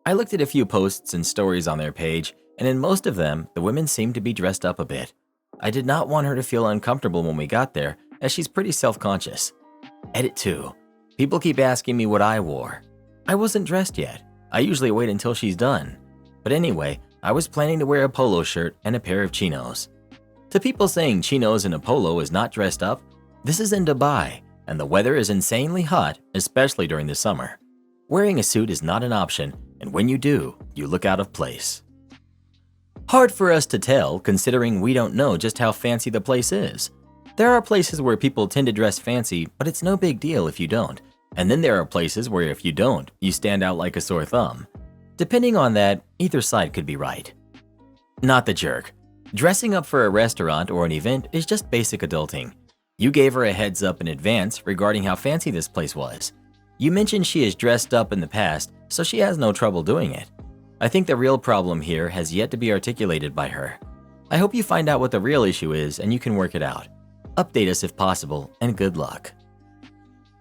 I looked at a few posts and stories on their page, and in most of them, the women seemed to be dressed up a bit. I did not want her to feel uncomfortable when we got there, as she's pretty self-conscious. Edit 2. People keep asking me what I wore. I wasn't dressed yet. I usually wait until she's done. But anyway, I was planning to wear a polo shirt and a pair of chinos. To people saying chinos and a polo is not dressed up, this is in Dubai, and the weather is insanely hot, especially during the summer. Wearing a suit is not an option, and when you do, you look out of place. Hard for us to tell, considering we don't know just how fancy the place is. There are places where people tend to dress fancy, but it's no big deal if you don't. And then there are places where if you don't, you stand out like a sore thumb. Depending on that, either side could be right. Not the jerk. Dressing up for a restaurant or an event is just basic adulting. You gave her a heads up in advance regarding how fancy this place was. You mentioned she has dressed up in the past, so she has no trouble doing it. I think the real problem here has yet to be articulated by her. I hope you find out what the real issue is and you can work it out. Update us if possible, and good luck.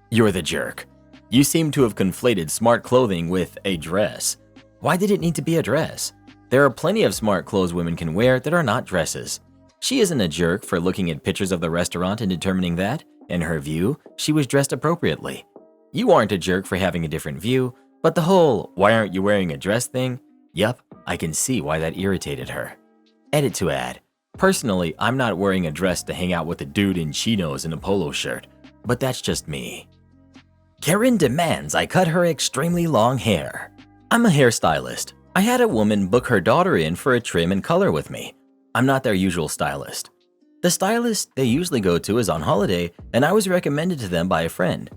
You're the jerk. You seem to have conflated smart clothing with a dress. Why did it need to be a dress? There are plenty of smart clothes women can wear that are not dresses. She isn't a jerk for looking at pictures of the restaurant and determining that, in her view, she was dressed appropriately. You aren't a jerk for having a different view, but the whole "why aren't you wearing a dress" thing? Yup, I can see why that irritated her. Edit to add. Personally, I'm not wearing a dress to hang out with a dude in chinos and a polo shirt, but that's just me. Karen demands I cut her extremely long hair. I'm a hairstylist. I had a woman book her daughter in for a trim and color with me. I'm not their usual stylist. The stylist they usually go to is on holiday, and I was recommended to them by a friend.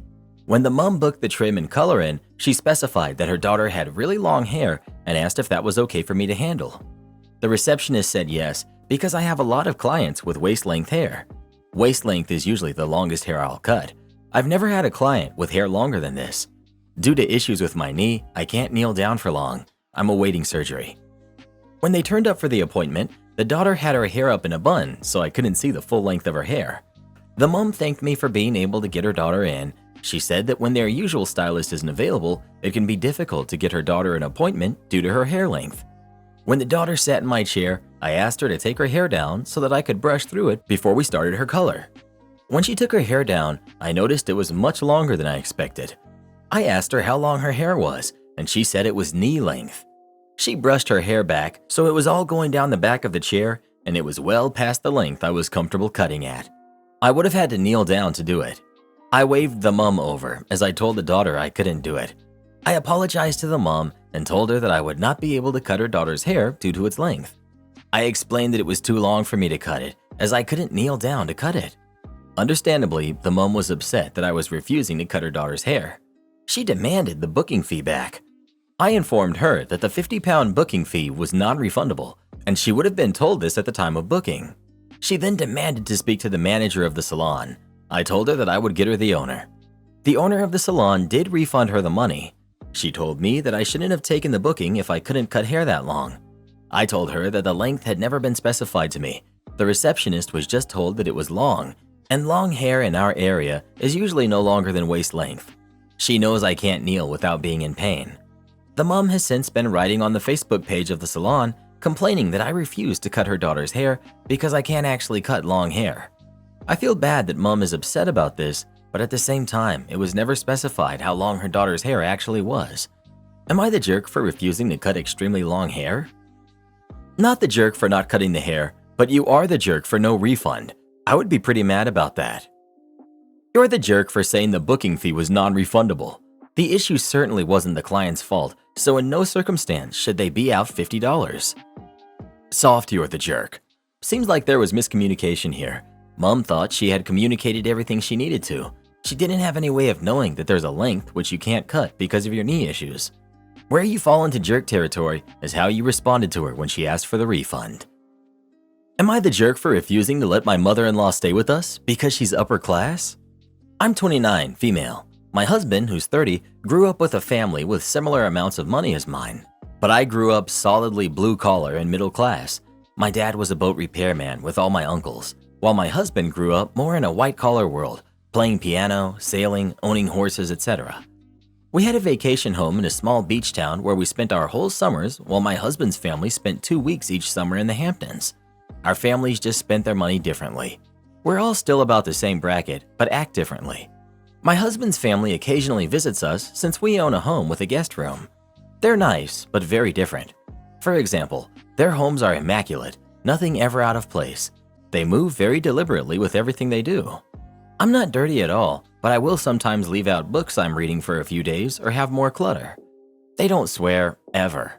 When the mom booked the trim and color in, she specified that her daughter had really long hair and asked if that was okay for me to handle. The receptionist said yes, because I have a lot of clients with waist-length hair. Waist length is usually the longest hair I'll cut. I've never had a client with hair longer than this. Due to issues with my knee, I can't kneel down for long. I'm awaiting surgery. When they turned up for the appointment, the daughter had her hair up in a bun, so I couldn't see the full length of her hair. The mom thanked me for being able to get her daughter in. She said that when their usual stylist isn't available, it can be difficult to get her daughter an appointment due to her hair length. When the daughter sat in my chair, I asked her to take her hair down so that I could brush through it before we started her color. When she took her hair down, I noticed it was much longer than I expected. I asked her how long her hair was, and she said it was knee length. She brushed her hair back, so it was all going down the back of the chair, and it was well past the length I was comfortable cutting at. I would have had to kneel down to do it. I waved the mom over as I told the daughter I couldn't do it. I apologized to the mom and told her that I would not be able to cut her daughter's hair due to its length. I explained that it was too long for me to cut it, as I couldn't kneel down to cut it. Understandably, the mom was upset that I was refusing to cut her daughter's hair. She demanded the booking fee back. I informed her that the £50 booking fee was non-refundable, and she would have been told this at the time of booking. She then demanded to speak to the manager of the salon. I told her that I would get her the owner. The owner of the salon did refund her the money. She told me that I shouldn't have taken the booking if I couldn't cut hair that long. I told her that the length had never been specified to me. The receptionist was just told that it was long, and long hair in our area is usually no longer than waist length. She knows I can't kneel without being in pain. The mom has since been writing on the Facebook page of the salon, complaining that I refuse to cut her daughter's hair because I can't actually cut long hair. I feel bad that mom is upset about this, but at the same time, it was never specified how long her daughter's hair actually was. Am I the jerk for refusing to cut extremely long hair? Not the jerk for not cutting the hair, but you are the jerk for no refund. I would be pretty mad about that. You're the jerk for saying the booking fee was non-refundable. The issue certainly wasn't the client's fault, so in no circumstance should they be out $50. Soft, you're the jerk. Seems like there was miscommunication here. Mom thought she had communicated everything she needed to. She didn't have any way of knowing that there's a length which you can't cut because of your knee issues. Where you fall into jerk territory is how you responded to her when she asked for the refund. Am I the jerk for refusing to let my mother-in-law stay with us because she's upper class? I'm 29, female. My husband, who's 30, grew up with a family with similar amounts of money as mine. But I grew up solidly blue-collar and middle class. My dad was a boat repairman with all my uncles, while my husband grew up more in a white-collar world, playing piano, sailing, owning horses, etc. We had a vacation home in a small beach town where we spent our whole summers, while my husband's family spent 2 weeks each summer in the Hamptons. Our families just spent their money differently. We're all still about the same bracket, but act differently. My husband's family occasionally visits us since we own a home with a guest room. They're nice, but very different. For example, their homes are immaculate, nothing ever out of place. They move very deliberately with everything they do. I'm not dirty at all, but I will sometimes leave out books I'm reading for a few days or have more clutter. They don't swear, ever.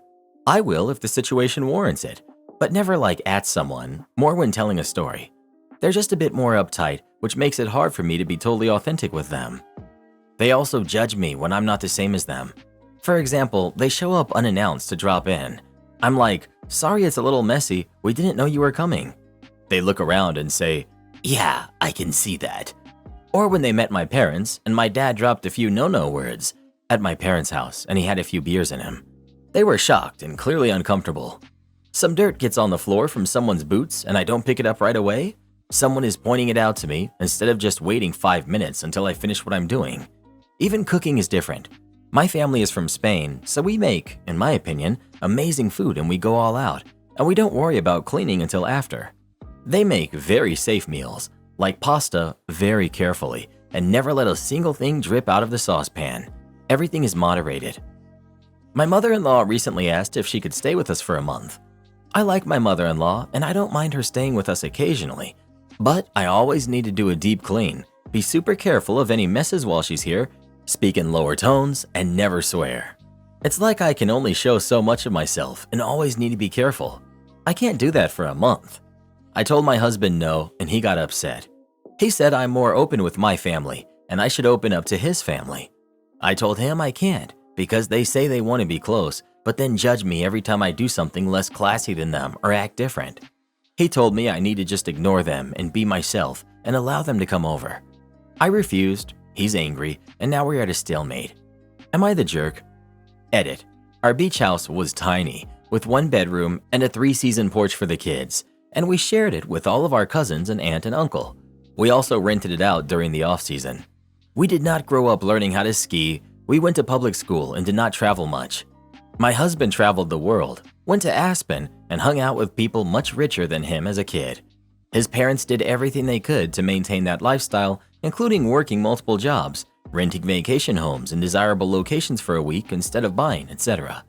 I will if the situation warrants it, but never like at someone, more when telling a story. They're just a bit more uptight, which makes it hard for me to be totally authentic with them. They also judge me when I'm not the same as them. For example, they show up unannounced to drop in. I'm like, sorry it's a little messy, we didn't know you were coming. They look around and say, yeah, I can see that. Or when they met my parents and my dad dropped a few no-no words at my parents' house and he had a few beers in him. They were shocked and clearly uncomfortable. Some dirt gets on the floor from someone's boots and I don't pick it up right away. Someone is pointing it out to me instead of just waiting 5 minutes until I finish what I'm doing. Even cooking is different. My family is from Spain, so we make, in my opinion, amazing food and we go all out, and we don't worry about cleaning until after. They make very safe meals, like pasta, very carefully, and never let a single thing drip out of the saucepan. Everything is moderated. My mother-in-law recently asked if she could stay with us for a month. I like my mother-in-law and I don't mind her staying with us occasionally, but I always need to do a deep clean, be super careful of any messes while she's here, speak in lower tones, and never swear. It's like I can only show so much of myself and always need to be careful. I can't do that for a month. I told my husband no and he got upset. He said I'm more open with my family and I should open up to his family. I told him I can't because they say they want to be close, but then judge me every time I do something less classy than them or act different. He told me I need to just ignore them and be myself and allow them to come over. I refused, he's angry, and now we're at a stalemate. Am I the jerk? Edit. Our beach house was tiny, with 1 bedroom and a 3-season porch for the kids, and we shared it with all of our cousins and aunt and uncle. We also rented it out during the off-season. We did not grow up learning how to ski, we went to public school and did not travel much. My husband traveled the world, went to Aspen, and hung out with people much richer than him as a kid. His parents did everything they could to maintain that lifestyle, including working multiple jobs, renting vacation homes in desirable locations for a week instead of buying, etc.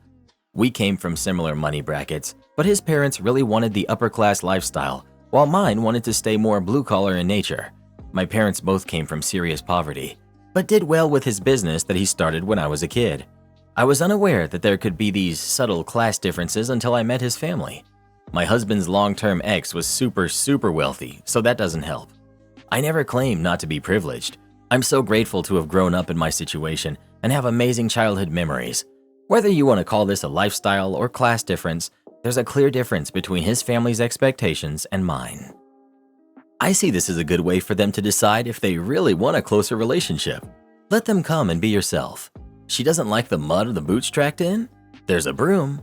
We came from similar money brackets, but his parents really wanted the upper-class lifestyle, while mine wanted to stay more blue-collar in nature. My parents both came from serious poverty, but did well with his business that he started when I was a kid. I was unaware that there could be these subtle class differences until I met his family. My husband's long-term ex was super wealthy, so that doesn't help. I never claimed not to be privileged. I'm so grateful to have grown up in my situation and have amazing childhood memories. Whether you want to call this a lifestyle or class difference, there's a clear difference between his family's expectations and mine. I see this as a good way for them to decide if they really want a closer relationship. Let them come and be yourself. She doesn't like the mud or the boots tracked in? There's a broom.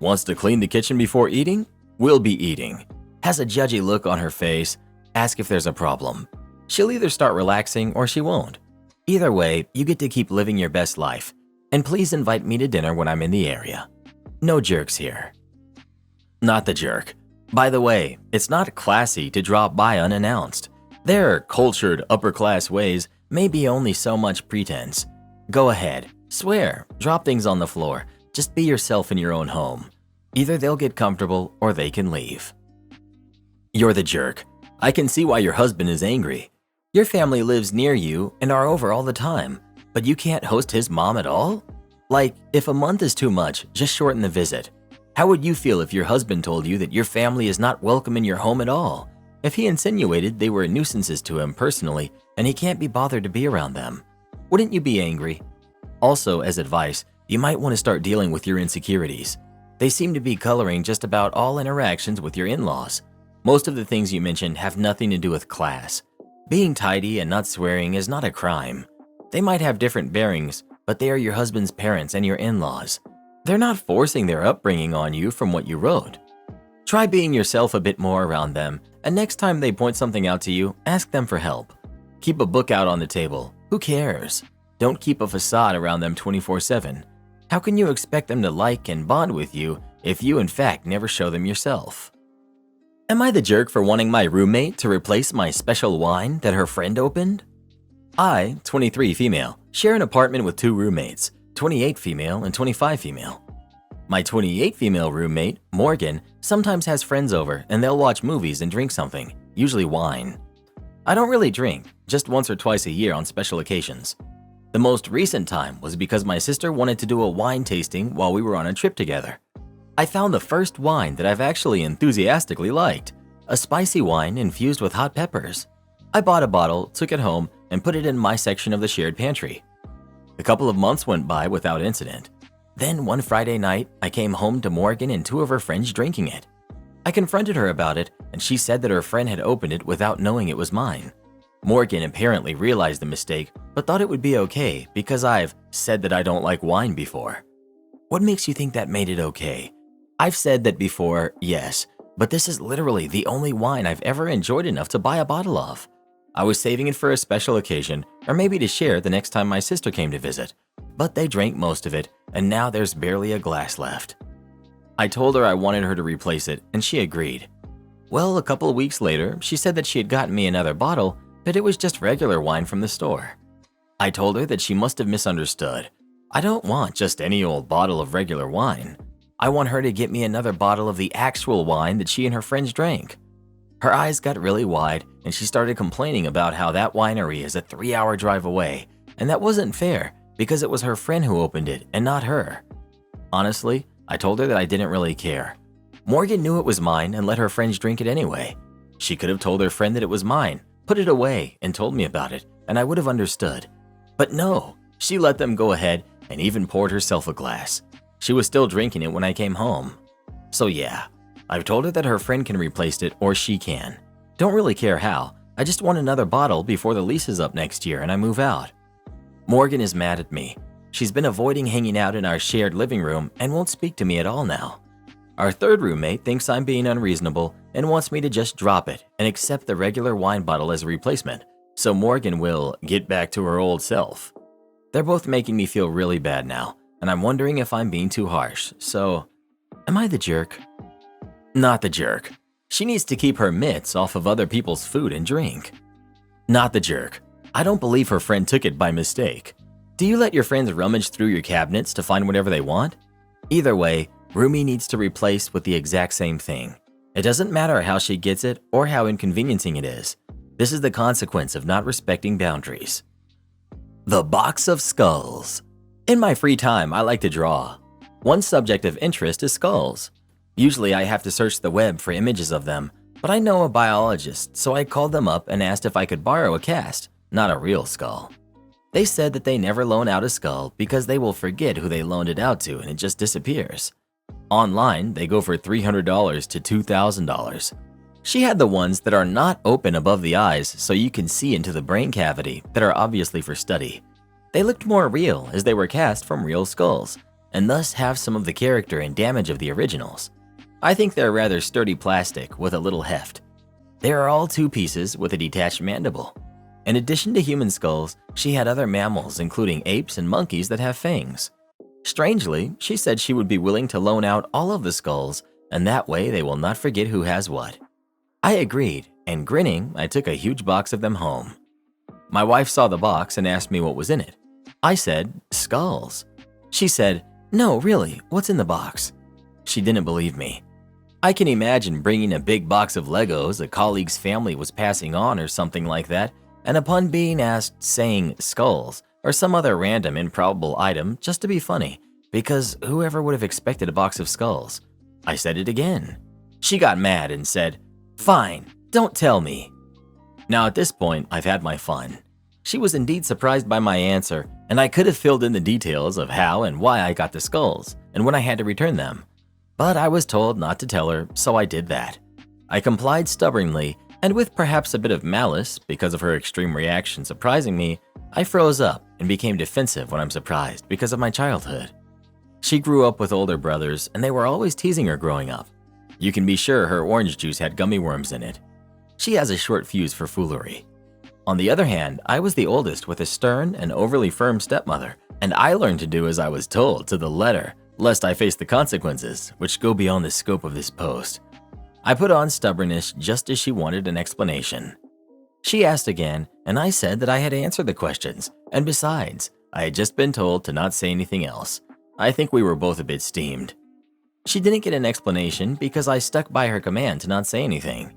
Wants to clean the kitchen before eating? We'll be eating. Has a judgy look on her face? Ask if there's a problem. She'll either start relaxing or she won't. Either way, you get to keep living your best life. And please invite me to dinner when I'm in the area. No jerks here. Not the jerk. By the way, it's not classy to drop by unannounced. Their cultured upper-class ways may be only so much pretense. Go ahead, swear, drop things on the floor. Just be yourself in your own home. Either they'll get comfortable or they can leave. You're the jerk. I can see why your husband is angry. Your family lives near you and are over all the time, but you can't host his mom at all? Like, if a month is too much, just shorten the visit. How would you feel if your husband told you that your family is not welcome in your home at all? If he insinuated they were nuisances to him personally and he can't be bothered to be around them? Wouldn't you be angry? Also, as advice, you might want to start dealing with your insecurities. They seem to be coloring just about all interactions with your in-laws. Most of the things you mentioned have nothing to do with class. Being tidy and not swearing is not a crime. They might have different bearings, but they are your husband's parents and your in-laws. They're not forcing their upbringing on you from what you wrote. Try being yourself a bit more around them, and next time they point something out to you, ask them for help. Keep a book out on the table. Who cares? Don't keep a facade around them 24/7. How can you expect them to like and bond with you if you in fact never show them yourself? Am I the jerk for wanting my roommate to replace my special wine that her friend opened? I, 23 female, share an apartment with 2 roommates, 28 female and 25 female. My 28 female roommate, Morgan, sometimes has friends over and they'll watch movies and drink something, usually wine. I don't really drink, just once or twice a year on special occasions. The most recent time was because my sister wanted to do a wine tasting while we were on a trip together. I found the first wine that I've actually enthusiastically liked, a spicy wine infused with hot peppers. I bought a bottle, took it home, and put it in my section of the shared pantry. A couple of months went by without incident. Then one Friday night, I came home to Morgan and 2 of her friends drinking it. I confronted her about it, and she said that her friend had opened it without knowing it was mine. Morgan apparently realized the mistake, but thought it would be okay because I've said that I don't like wine before. What makes you think that made it okay? I've said that before, yes, but this is literally the only wine I've ever enjoyed enough to buy a bottle of. I was saving it for a special occasion, or maybe to share the next time my sister came to visit, but they drank most of it, and now there's barely a glass left. I told her I wanted her to replace it, and she agreed. Well, a couple of weeks later, she said that she had gotten me another bottle, but it was just regular wine from the store. I told her that she must have misunderstood. I don't want just any old bottle of regular wine. I want her to get me another bottle of the actual wine that she and her friends drank. Her eyes got really wide, and she started complaining about how that winery is a 3-hour drive away, and that wasn't fair because it was her friend who opened it and not her. Honestly, I told her that I didn't really care. Morgan knew it was mine and let her friends drink it anyway. She could have told her friend that it was mine, put it away, and told me about it, and I would have understood. But no, she let them go ahead and even poured herself a glass. She was still drinking it when I came home. So yeah, I've told her that her friend can replace it or she can. Don't really care how, I just want another bottle before the lease is up next year and I move out. Morgan is mad at me. She's been avoiding hanging out in our shared living room and won't speak to me at all now. Our third roommate thinks I'm being unreasonable and wants me to just drop it and accept the regular wine bottle as a replacement, so Morgan will get back to her old self. They're both making me feel really bad now, and I'm wondering if I'm being too harsh, so am I the jerk? Not the jerk. She needs to keep her mitts off of other people's food and drink. Not the jerk. I don't believe her friend took it by mistake. Do you let your friends rummage through your cabinets to find whatever they want? Either way, Roomie needs to replace with the exact same thing. It doesn't matter how she gets it or how inconveniencing it is. This is the consequence of not respecting boundaries. The box of skulls. In my free time, I like to draw. One subject of interest is skulls. Usually I have to search the web for images of them, but I know a biologist, so I called them up and asked if I could borrow a cast, not a real skull. They said that they never loan out a skull because they will forget who they loaned it out to and it just disappears. Online, they go for $300 to $2,000. She had the ones that are not open above the eyes so you can see into the brain cavity that are obviously for study. They looked more real as they were cast from real skulls, and thus have some of the character and damage of the originals. I think they're rather sturdy plastic with a little heft. They are all two pieces with a detached mandible. In addition to human skulls, she had other mammals including apes and monkeys that have fangs. Strangely, she said she would be willing to loan out all of the skulls, and that way they will not forget who has what. I agreed, and grinning, I took a huge box of them home. My wife saw the box and asked me what was in it. I said, skulls. She said, no, really, what's in the box? She didn't believe me. I can imagine bringing a big box of Legos a colleague's family was passing on or something like that, and upon being asked, saying skulls or some other random improbable item just to be funny, because whoever would have expected a box of skulls? I said it again. She got mad and said, fine, don't tell me. Now at this point, I've had my fun. She was indeed surprised by my answer, and I could have filled in the details of how and why I got the skulls and when I had to return them. But I was told not to tell her, so I did that. I complied stubbornly, and with perhaps a bit of malice because of her extreme reaction surprising me, I froze up and became defensive when I'm surprised because of my childhood. She grew up with older brothers, and they were always teasing her growing up. You can be sure her orange juice had gummy worms in it. She has a short fuse for foolery. On the other hand, I was the oldest with a stern and overly firm stepmother, and I learned to do as I was told to the letter, lest I face the consequences, which go beyond the scope of this post. I put on stubbornness just as she wanted an explanation. She asked again, and I said that I had answered the questions, and besides, I had just been told to not say anything else. I think we were both a bit steamed. She didn't get an explanation because I stuck by her command to not say anything.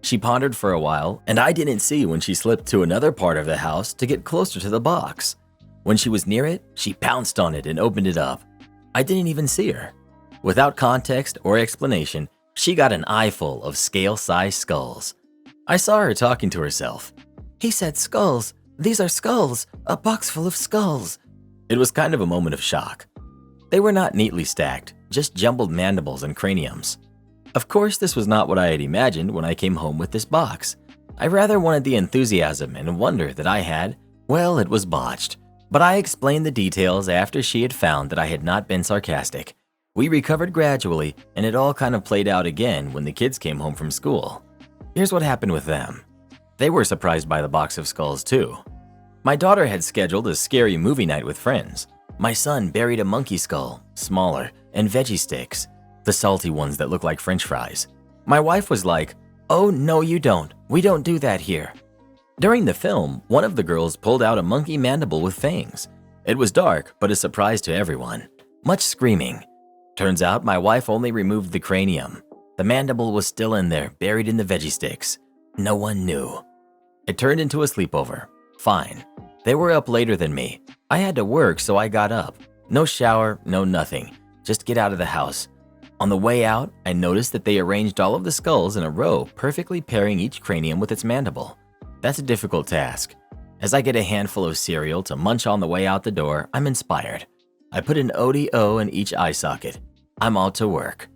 She pondered for a while, and I didn't see when she slipped to another part of the house to get closer to the box. When she was near it, she pounced on it and opened it up. I didn't even see her. Without context or explanation, she got an eyeful of scale-sized skulls. I saw her talking to herself. He said skulls. These are skulls. A box full of skulls. It was kind of a moment of shock. They were not neatly stacked, just jumbled mandibles and craniums. Of course, this was not what I had imagined when I came home with this box. I rather wanted the enthusiasm and wonder that I had. Well, it was botched. But I explained the details after she had found that I had not been sarcastic. We recovered gradually, and it all kind of played out again when the kids came home from school. Here's what happened with them. They were surprised by the box of skulls too. My daughter had scheduled a scary movie night with friends. My son buried a monkey skull, smaller, and veggie sticks, the salty ones that look like French fries. My wife was like, "Oh, no you don't. We don't do that here." During the film, one of the girls pulled out a monkey mandible with fangs. It was dark, but a surprise to everyone. Much screaming. Turns out my wife only removed the cranium. The mandible was still in there, buried in the veggie sticks. No one knew. It turned into a sleepover. Fine. They were up later than me. I had to work, so I got up. No shower, no nothing. Just get out of the house. On the way out, I noticed that they arranged all of the skulls in a row, perfectly pairing each cranium with its mandible. That's a difficult task. As I get a handful of cereal to munch on the way out the door, I'm inspired. I put an ODO in each eye socket. I'm all to work.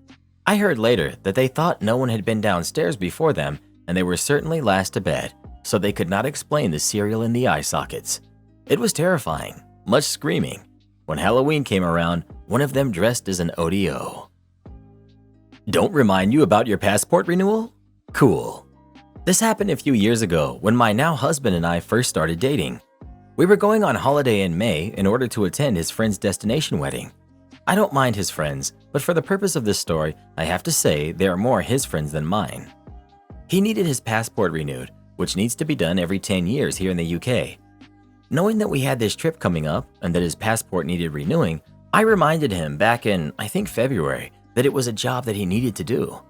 I heard later that they thought no one had been downstairs before them, and they were certainly last to bed, so they could not explain the cereal in the eye sockets. It was terrifying, much screaming. When Halloween came around, one of them dressed as an ODO. Don't remind you about your passport renewal? Cool. This happened a few years ago when my now husband and I first started dating. We were going on holiday in May in order to attend his friend's destination wedding. I don't mind his friends, but for the purpose of this story, I have to say they are more his friends than mine. He needed his passport renewed, which needs to be done every 10 years here in the UK. Knowing that we had this trip coming up and that his passport needed renewing, I reminded him back in, I think February, that it was a job that he needed to do.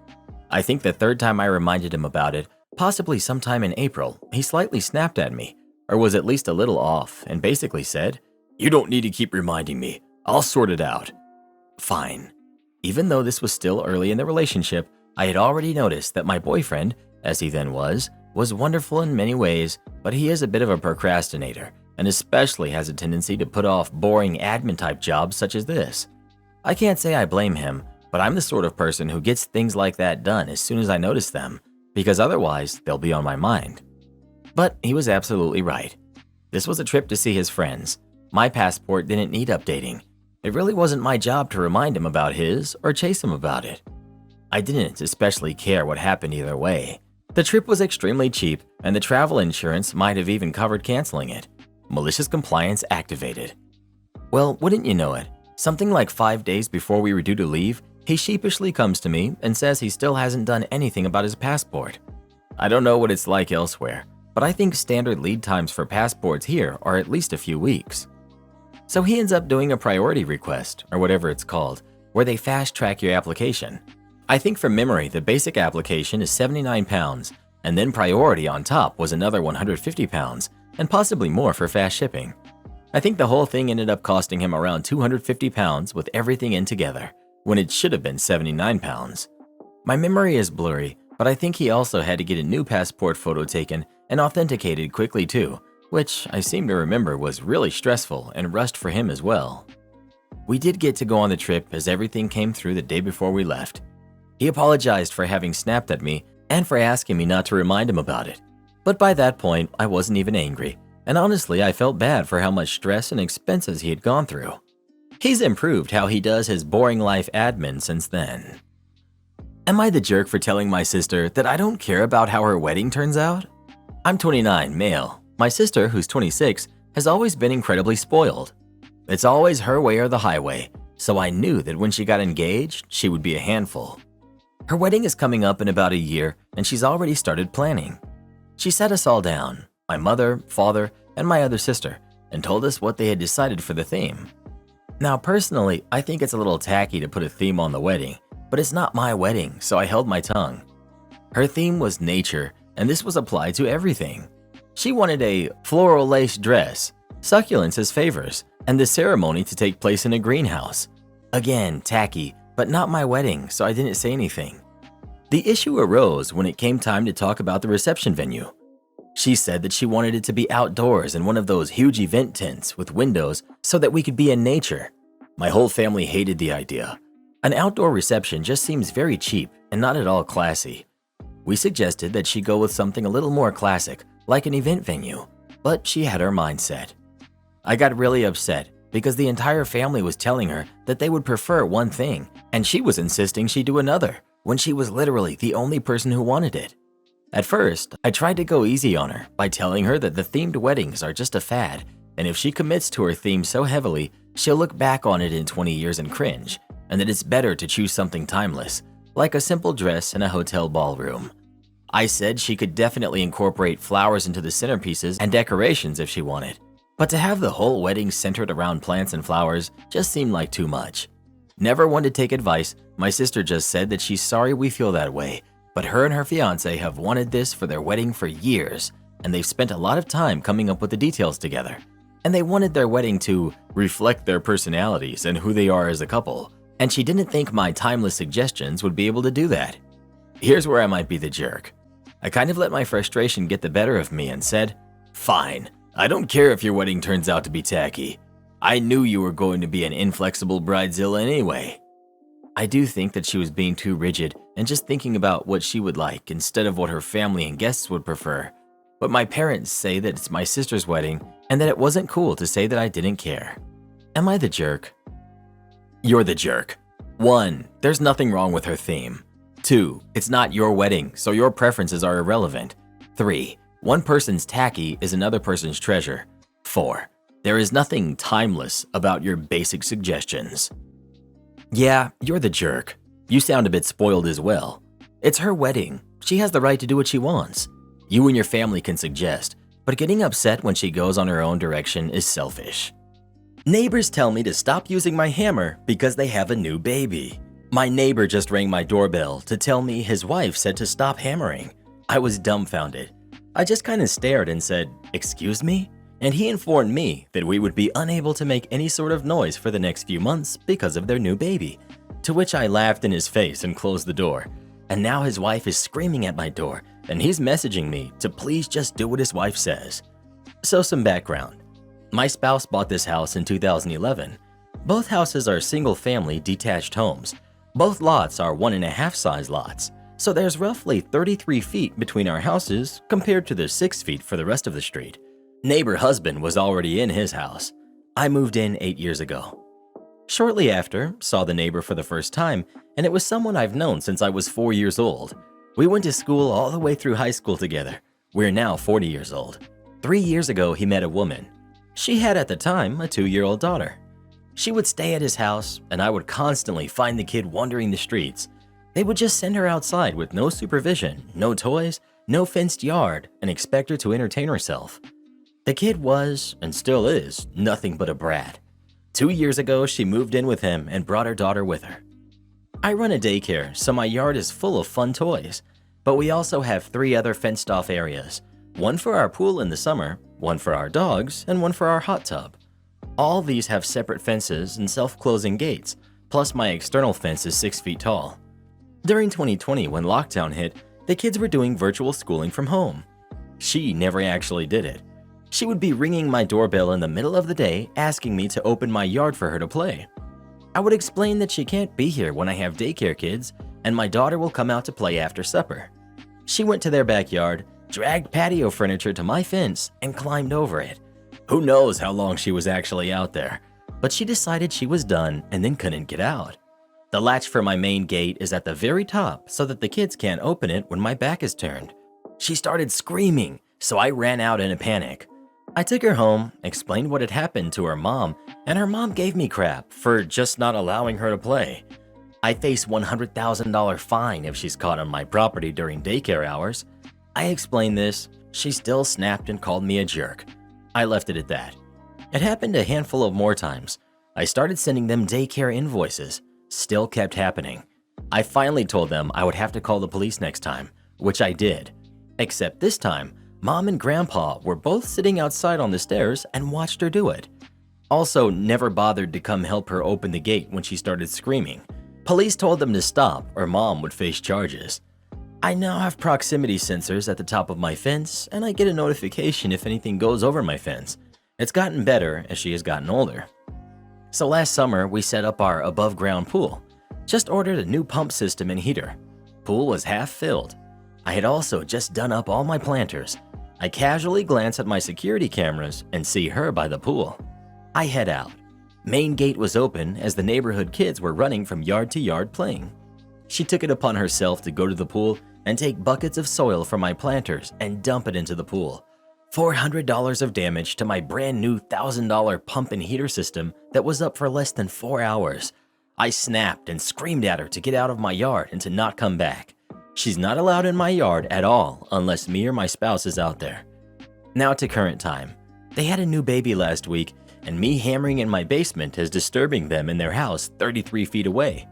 I think the third time I reminded him about it, possibly sometime in April, he slightly snapped at me, or was at least a little off, and basically said, "You don't need to keep reminding me. I'll sort it out." Fine. Even though this was still early in the relationship, I had already noticed that my boyfriend, as he then was wonderful in many ways, but he is a bit of a procrastinator, and especially has a tendency to put off boring admin-type jobs such as this. I can't say I blame him, but I'm the sort of person who gets things like that done as soon as I notice them, because otherwise they'll be on my mind. But he was absolutely right. This was a trip to see his friends. My passport didn't need updating. It really wasn't my job to remind him about his or chase him about it. I didn't especially care what happened either way. The trip was extremely cheap, and the travel insurance might have even covered canceling it. Malicious compliance activated. Well, wouldn't you know it, something like 5 days before we were due to leave, he sheepishly comes to me and says he still hasn't done anything about his passport. I don't know what it's like elsewhere, but I think standard lead times for passports here are at least a few weeks. So he ends up doing a priority request, or whatever it's called, where they fast-track your application. I think from memory the basic application is £79, and then priority on top was another £150, and possibly more for fast shipping. I think the whole thing ended up costing him around £250 with everything in together, when it should have been £79. My memory is blurry, but I think he also had to get a new passport photo taken and authenticated quickly too, which I seem to remember was really stressful and rushed for him as well. We did get to go on the trip as everything came through the day before we left. He apologized for having snapped at me and for asking me not to remind him about it. But by that point, I wasn't even angry, and honestly, I felt bad for how much stress and expenses he had gone through. He's improved how he does his boring life admin since then. Am I the jerk for telling my sister that I don't care about how her wedding turns out? I'm 29, male. My sister, who's 26, has always been incredibly spoiled. It's always her way or the highway, so I knew that when she got engaged, she would be a handful. Her wedding is coming up in about a year, and she's already started planning. She sat us all down, my mother, father, and my other sister, and told us what they had decided for the theme. Now, personally, I think it's a little tacky to put a theme on the wedding, but it's not my wedding, so I held my tongue. Her theme was nature, and this was applied to everything. She wanted a floral lace dress, succulents as favors, and the ceremony to take place in a greenhouse. Again, tacky, but not my wedding, so I didn't say anything. The issue arose when it came time to talk about the reception venue. She said that she wanted it to be outdoors in one of those huge event tents with windows so that we could be in nature. My whole family hated the idea. An outdoor reception just seems very cheap and not at all classy. We suggested that she go with something a little more classic, like an event venue, but she had her mind set. I got really upset because the entire family was telling her that they would prefer one thing and she was insisting she do another when she was literally the only person who wanted it. At first, I tried to go easy on her by telling her that the themed weddings are just a fad, and if she commits to her theme so heavily, she'll look back on it in 20 years and cringe, and that it's better to choose something timeless, like a simple dress in a hotel ballroom. I said she could definitely incorporate flowers into the centerpieces and decorations if she wanted, but to have the whole wedding centered around plants and flowers just seemed like too much. Never one to take advice, my sister just said that she's sorry we feel that way, but her and her fiancé have wanted this for their wedding for years, and they've spent a lot of time coming up with the details together. And they wanted their wedding to reflect their personalities and who they are as a couple, and she didn't think my timeless suggestions would be able to do that. Here's where I might be the jerk. I kind of let my frustration get the better of me and said, "Fine, I don't care if your wedding turns out to be tacky. I knew you were going to be an inflexible bridezilla anyway." I do think that she was being too rigid and just thinking about what she would like instead of what her family and guests would prefer. But my parents say that it's my sister's wedding and that it wasn't cool to say that I didn't care. Am I the jerk? You're the jerk. 1. There's nothing wrong with her theme. 2. It's not your wedding, so your preferences are irrelevant. 3. One person's tacky is another person's treasure. 4. There is nothing timeless about your basic suggestions. Yeah, you're the jerk. You sound a bit spoiled as well. It's her wedding. She has the right to do what she wants. You and your family can suggest, but getting upset when she goes on her own direction is selfish. Neighbors tell me to stop using my hammer because they have a new baby. My neighbor just rang my doorbell to tell me his wife said to stop hammering. I was dumbfounded. I just kind of stared and said, "Excuse me?" And he informed me that we would be unable to make any sort of noise for the next few months because of their new baby. To which I laughed in his face and closed the door. And now his wife is screaming at my door, and he's messaging me to please just do what his wife says. So some background. My spouse bought this house in 2011. Both houses are single-family detached homes. Both lots are 1.5 size lots, so there's roughly 33 feet between our houses compared to the 6 feet for the rest of the street. Neighbor husband was already in his house. I moved in 8 years ago. Shortly after, saw the neighbor for the first time, and it was someone I've known since I was 4 years old. We went to school all the way through high school together. We're now 40 years old. 3 years ago, he met a woman. She had at the time a 2-year-old daughter. She would stay at his house, and I would constantly find the kid wandering the streets. They would just send her outside with no supervision, no toys, no fenced yard, and expect her to entertain herself. The kid was, and still is, nothing but a brat. 2 years ago, she moved in with him and brought her daughter with her. I run a daycare, so my yard is full of fun toys, but we also have 3 other fenced-off areas, one for our pool in the summer, one for our dogs, and one for our hot tub. All these have separate fences and self-closing gates, plus my external fence is 6 feet tall. During 2020, when lockdown hit, the kids were doing virtual schooling from home. She never actually did it. She would be ringing my doorbell in the middle of the day asking me to open my yard for her to play. I would explain that she can't be here when I have daycare kids and my daughter will come out to play after supper. She went to their backyard, dragged patio furniture to my fence, and climbed over it. Who knows how long she was actually out there, but she decided she was done and then couldn't get out. The latch for my main gate is at the very top so that the kids can't open it when my back is turned. She started screaming, so I ran out in a panic. I took her home, explained what had happened to her mom, and her mom gave me crap for just not allowing her to play. I face $100,000 fine if she's caught on my property during daycare hours. I explained this. She still snapped and called me a jerk. I left it at that. It happened a handful of more times. I started sending them daycare invoices. Still kept happening. I finally told them I would have to call the police next time, which I did. Except this time, Mom and Grandpa were both sitting outside on the stairs and watched her do it. Also, never bothered to come help her open the gate when she started screaming. Police told them to stop or Mom would face charges. I now have proximity sensors at the top of my fence, and I get a notification if anything goes over my fence. It's gotten better as she has gotten older. So last summer, we set up our above-ground pool. Just ordered a new pump system and heater. Pool was half filled. I had also just done up all my planters. I casually glance at my security cameras and see her by the pool. I head out. Main gate was open as the neighborhood kids were running from yard to yard playing. She took it upon herself to go to the pool and take buckets of soil from my planters and dump it into the pool. $400 of damage to my brand new $1,000 pump and heater system that was up for less than 4 hours. I snapped and screamed at her to get out of my yard and to not come back. She's not allowed in my yard at all unless me or my spouse is out there. Now to current time. They had a new baby last week, and me hammering in my basement is disturbing them in their house 33 feet away.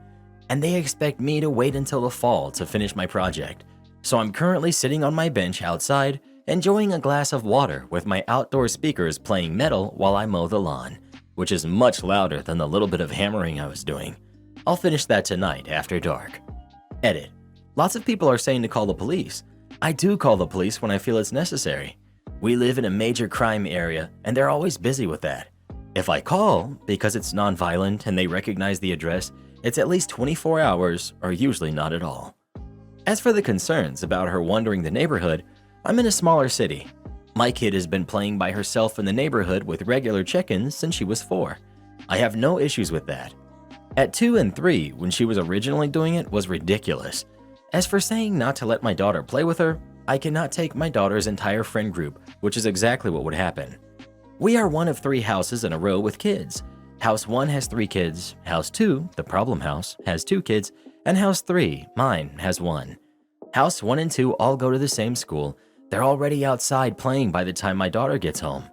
And they expect me to wait until the fall to finish my project. So I'm currently sitting on my bench outside, enjoying a glass of water with my outdoor speakers playing metal while I mow the lawn, which is much louder than the little bit of hammering I was doing. I'll finish that tonight after dark. Edit. Lots of people are saying to call the police. I do call the police when I feel it's necessary. We live in a major crime area and they're always busy with that. If I call, because it's nonviolent and they recognize the address, it's at least 24 hours or usually not at all. As for the concerns about her wandering the neighborhood, I'm in a smaller city. My kid has been playing by herself in the neighborhood with regular check-ins since she was 4. I have no issues with that. At 2 and 3, when she was originally doing it, was ridiculous. As for saying not to let my daughter play with her, I cannot take my daughter's entire friend group, which is exactly what would happen. We are one of 3 houses in a row with kids. House 1 has 3 kids, House 2, the problem house, has 2 kids, and House 3, mine, has 1. House 1 and 2 all go to the same school. They're already outside playing by the time my daughter gets home.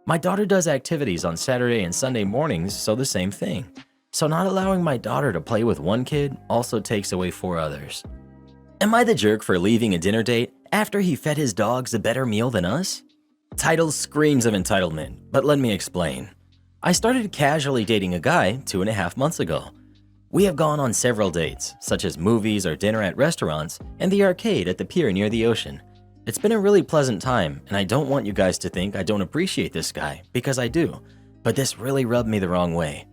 My daughter does activities on Saturday and Sunday mornings, so the same thing. So not allowing my daughter to play with one kid also takes away 4 others. Am I the jerk for leaving a dinner date after he fed his dogs a better meal than us? Title screams of entitlement, but let me explain. I started casually dating a guy 2.5 months ago. We have gone on several dates, such as movies or dinner at restaurants and the arcade at the pier near the ocean. It's been a really pleasant time, and I don't want you guys to think I don't appreciate this guy, because I do, but this really rubbed me the wrong way.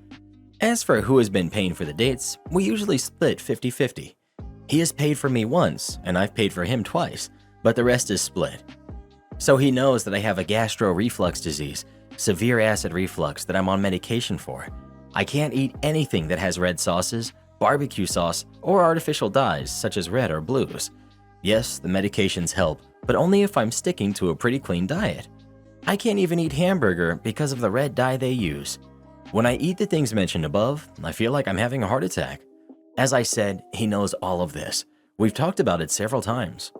As for who has been paying for the dates, we usually split 50-50. He has paid for me once, and I've paid for him twice, but the rest is split. So he knows that I have a gastro-reflux disease, severe acid reflux that I'm on medication for. I can't eat anything that has red sauces, barbecue sauce, or artificial dyes such as red or blues. Yes, the medications help, but only if I'm sticking to a pretty clean diet. I can't even eat hamburger because of the red dye they use. When I eat the things mentioned above, I feel like I'm having a heart attack. As I said, he knows all of this. We've talked about it several times.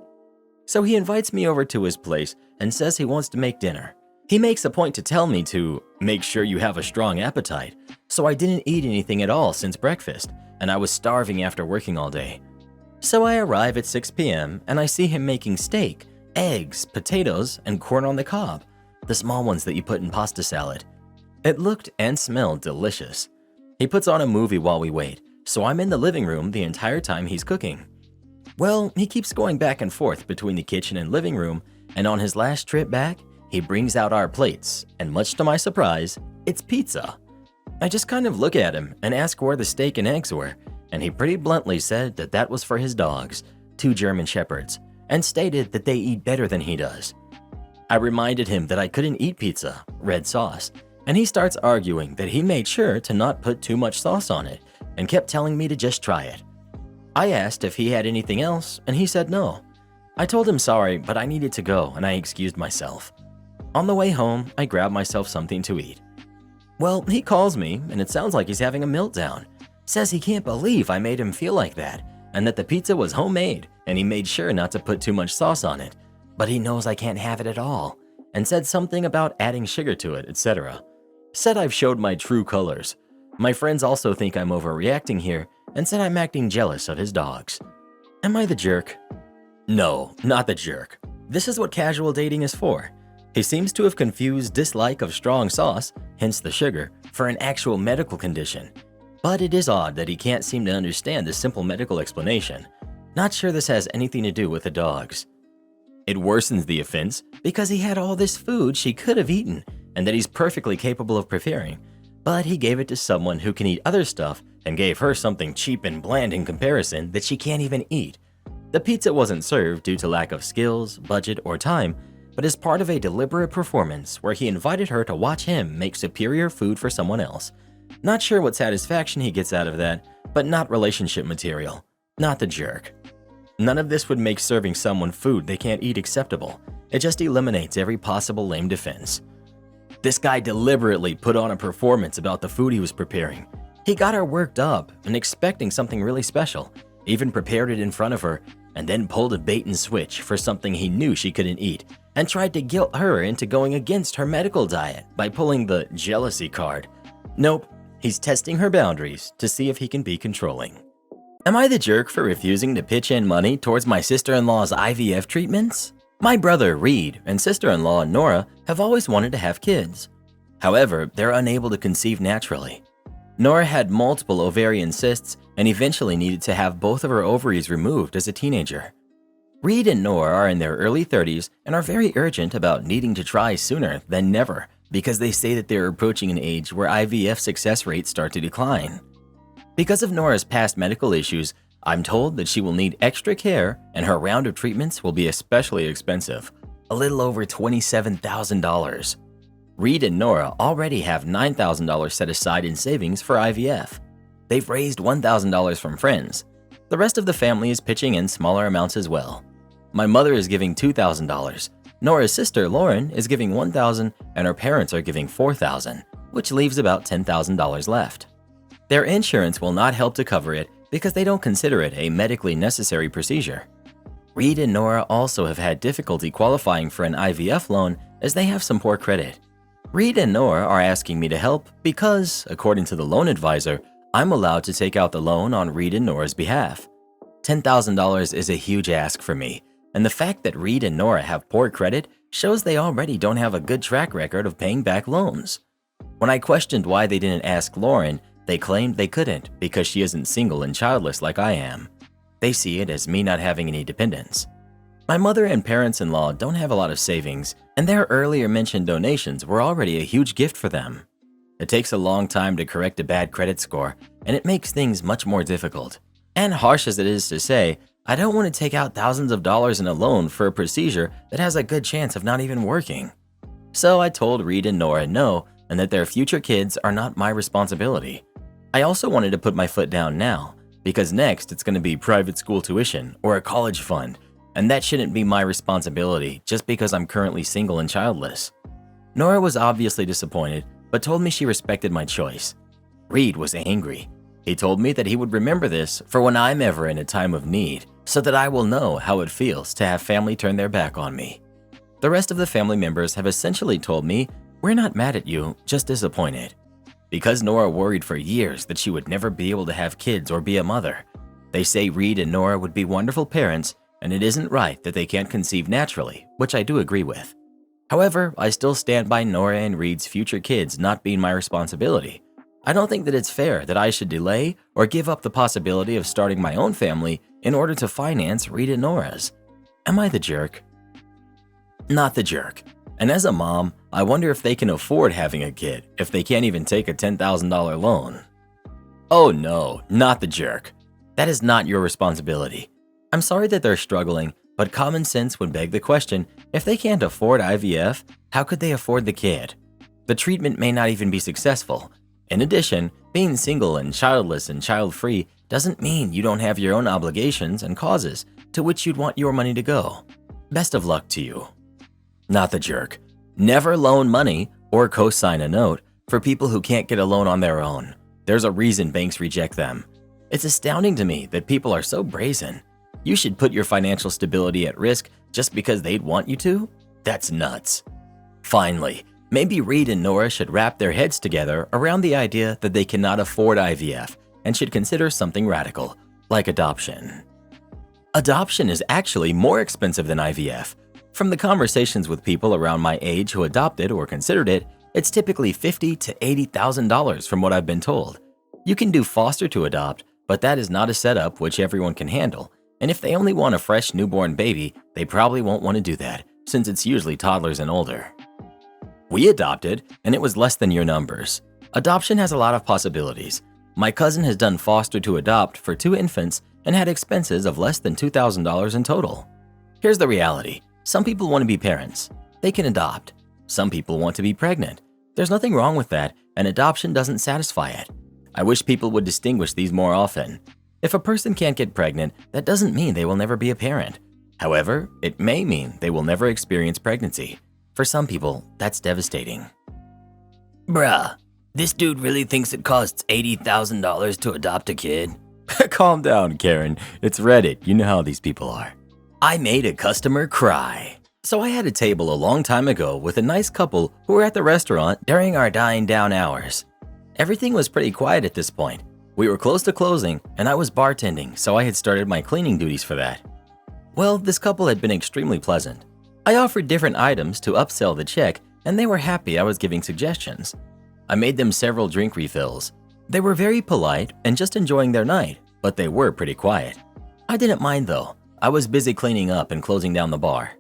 So he invites me over to his place and says he wants to make dinner. He makes a point to tell me to make sure you have a strong appetite, so I didn't eat anything at all since breakfast, and I was starving after working all day. So I arrive at 6 p.m. and I see him making steak, eggs, potatoes, and corn on the cob, the small ones that you put in pasta salad. It looked and smelled delicious. He puts on a movie while we wait, so I'm in the living room the entire time he's cooking. Well, he keeps going back and forth between the kitchen and living room, and on his last trip back, he brings out our plates, and much to my surprise, it's pizza. I just kind of look at him and ask where the steak and eggs were, and he pretty bluntly said that that was for his dogs, 2 German Shepherds, and stated that they eat better than he does. I reminded him that I couldn't eat pizza, red sauce, and he starts arguing that he made sure to not put too much sauce on it and kept telling me to just try it. I asked if he had anything else, and he said no. I told him sorry, but I needed to go, and I excused myself. On the way home, I grabbed myself something to eat. Well, he calls me, and it sounds like he's having a meltdown. Says he can't believe I made him feel like that, and that the pizza was homemade, and he made sure not to put too much sauce on it. But he knows I can't have it at all, and said something about adding sugar to it, etc. Said I've showed my true colors. My friends also think I'm overreacting here, and said I'm acting jealous of his dogs. Am I the jerk? No, not the jerk. This is what casual dating is for. He seems to have confused dislike of strong sauce, hence the sugar, for an actual medical condition. But it is odd that he can't seem to understand the simple medical explanation. Not sure this has anything to do with the dogs. It worsens the offense because he had all this food she could have eaten and that he's perfectly capable of preparing, but he gave it to someone who can eat other stuff and gave her something cheap and bland in comparison that she can't even eat. The pizza wasn't served due to lack of skills, budget, or time, but as part of a deliberate performance where he invited her to watch him make superior food for someone else. Not sure what satisfaction he gets out of that, but not relationship material. Not the jerk. None of this would make serving someone food they can't eat acceptable. It just eliminates every possible lame defense. This guy deliberately put on a performance about the food he was preparing. He got her worked up and expecting something really special, even prepared it in front of her, and then pulled a bait and switch for something he knew she couldn't eat, and tried to guilt her into going against her medical diet by pulling the jealousy card. Nope, he's testing her boundaries to see if he can be controlling. Am I the jerk for refusing to pitch in money towards my sister-in-law's IVF treatments? My brother Reed and sister-in-law Nora have always wanted to have kids. However, they're unable to conceive naturally. Nora had multiple ovarian cysts and eventually needed to have both of her ovaries removed as a teenager. Reed and Nora are in their early 30s and are very urgent about needing to try sooner than never because they say that they're approaching an age where IVF success rates start to decline. Because of Nora's past medical issues, I'm told that she will need extra care and her round of treatments will be especially expensive, a little over $27,000. Reed and Nora already have $9,000 set aside in savings for IVF. They've raised $1,000 from friends. The rest of the family is pitching in smaller amounts as well. My mother is giving $2,000. Nora's sister Lauren is giving $1,000 and her parents are giving $4,000, which leaves about $10,000 left. Their insurance will not help to cover it because they don't consider it a medically necessary procedure. Reed and Nora also have had difficulty qualifying for an IVF loan as they have some poor credit. Reed and Nora are asking me to help because, according to the loan advisor, I'm allowed to take out the loan on Reed and Nora's behalf. $10,000 is a huge ask for me, and the fact that Reed and Nora have poor credit shows they already don't have a good track record of paying back loans. When I questioned why they didn't ask Lauren, they claimed they couldn't because she isn't single and childless like I am. They see it as me not having any dependents. My mother and parents-in-law don't have a lot of savings, and their earlier mentioned donations were already a huge gift for them. It takes a long time to correct a bad credit score, and it makes things much more difficult. And harsh as it is to say, I don't want to take out thousands of dollars in a loan for a procedure that has a good chance of not even working. So I told Reed and Nora no, and that their future kids are not my responsibility. I also wanted to put my foot down now, because next it's going to be private school tuition or a college fund, and that shouldn't be my responsibility just because I'm currently single and childless. Nora was obviously disappointed, but told me she respected my choice. Reed was angry. He told me that he would remember this for when I'm ever in a time of need, so that I will know how it feels to have family turn their back on me. The rest of the family members have essentially told me, "We're not mad at you, just disappointed." Because Nora worried for years that she would never be able to have kids or be a mother. They say Reed and Nora would be wonderful parents, and it isn't right that they can't conceive naturally, which I do agree with. However, I still stand by Nora and Reed's future kids not being my responsibility. I don't think that it's fair that I should delay or give up the possibility of starting my own family in order to finance Reed and Nora's. Am I the jerk? Not the jerk. And as a mom, I wonder if they can afford having a kid if they can't even take a $10,000 loan. Oh no, not the jerk. That is not your responsibility. I'm sorry that they're struggling, but common sense would beg the question, if they can't afford IVF, how could they afford the kid? The treatment may not even be successful. In addition, being single and childless and child-free doesn't mean you don't have your own obligations and causes to which you'd want your money to go. Best of luck to you. Not the jerk. Never loan money or co-sign a note for people who can't get a loan on their own. There's a reason banks reject them. It's astounding to me that people are so brazen. You should put your financial stability at risk just because they'd want you to? That's nuts. Finally, maybe Reed and Nora should wrap their heads together around the idea that they cannot afford IVF and should consider something radical, like adoption. Adoption is actually more expensive than IVF. From the conversations with people around my age who adopted or considered it, it's typically $50,000 to $80,000 from what I've been told. You can do foster to adopt, but that is not a setup which everyone can handle. And if they only want a fresh newborn baby, they probably won't want to do that, since it's usually toddlers and older. We adopted, and it was less than your numbers. Adoption has a lot of possibilities. My cousin has done foster to adopt for 2 infants and had expenses of less than $2,000 in total. Here's the reality. Some people want to be parents. They can adopt. Some people want to be pregnant. There's nothing wrong with that, and adoption doesn't satisfy it. I wish people would distinguish these more often. If a person can't get pregnant, that doesn't mean they will never be a parent. However, it may mean they will never experience pregnancy. For some people, that's devastating. Bruh, this dude really thinks it costs $80,000 to adopt a kid? Calm down, Karen. It's Reddit. You know how these people are. I made a customer cry. So I had a table a long time ago with a nice couple who were at the restaurant during our dying down hours. Everything was pretty quiet at this point. We were close to closing, and I was bartending, so I had started my cleaning duties for that. Well, this couple had been extremely pleasant. I offered different items to upsell the check, and they were happy I was giving suggestions. I made them several drink refills. They were very polite and just enjoying their night, but they were pretty quiet. I didn't mind though. I was busy cleaning up and closing down the bar.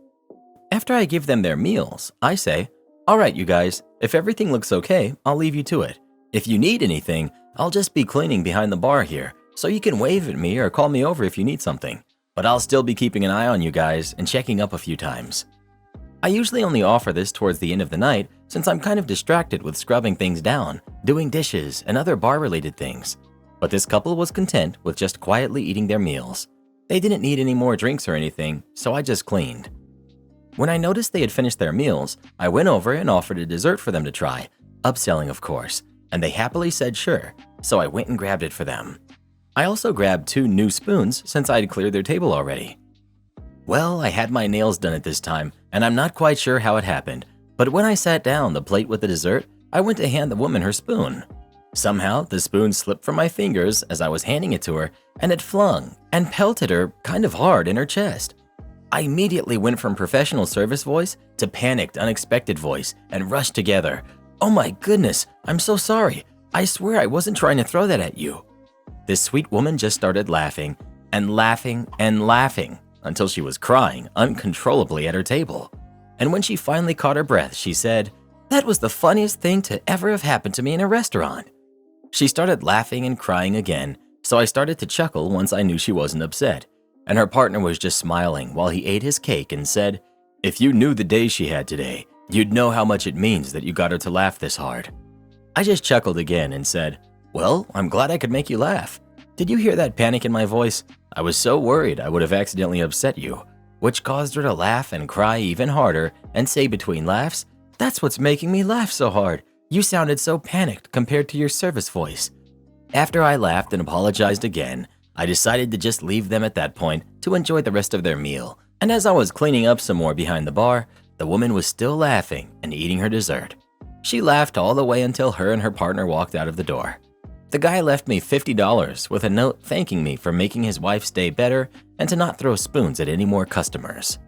After I give them their meals, I say, "All right, you guys, if everything looks okay, I'll leave you to it. If you need anything, I'll just be cleaning behind the bar here, so you can wave at me or call me over if you need something. But I'll still be keeping an eye on you guys and checking up a few times." I usually only offer this towards the end of the night since I'm kind of distracted with scrubbing things down, doing dishes, and other bar-related things. But this couple was content with just quietly eating their meals. They didn't need any more drinks or anything, so I just cleaned. When I noticed they had finished their meals, I went over and offered a dessert for them to try, upselling of course, and they happily said sure, so I went and grabbed it for them. I also grabbed 2 new spoons since I had cleared their table already. Well, I had my nails done at this time, and I'm not quite sure how it happened, but when I sat down the plate with the dessert, I went to hand the woman her spoon. Somehow, the spoon slipped from my fingers as I was handing it to her, and it flung and pelted her kind of hard in her chest. I immediately went from professional service voice to panicked, unexpected voice and rushed together. "Oh my goodness, I'm so sorry. I swear I wasn't trying to throw that at you." This sweet woman just started laughing and laughing and laughing until she was crying uncontrollably at her table. And when she finally caught her breath, she said, "That was the funniest thing to ever have happened to me in a restaurant." She started laughing and crying again, so I started to chuckle once I knew she wasn't upset. And her partner was just smiling while he ate his cake and said, "If you knew the day she had today, you'd know how much it means that you got her to laugh this hard." I just chuckled again and said, "Well, I'm glad I could make you laugh. Did you hear that panic in my voice? I was so worried I would have accidentally upset you," which caused her to laugh and cry even harder and say between laughs, "That's what's making me laugh so hard. You sounded so panicked compared to your service voice." After I laughed and apologized again, I decided to just leave them at that point to enjoy the rest of their meal. And as I was cleaning up some more behind the bar, the woman was still laughing and eating her dessert. She laughed all the way until her and her partner walked out of the door. The guy left me $50 with a note thanking me for making his wife's day better and to not throw spoons at any more customers.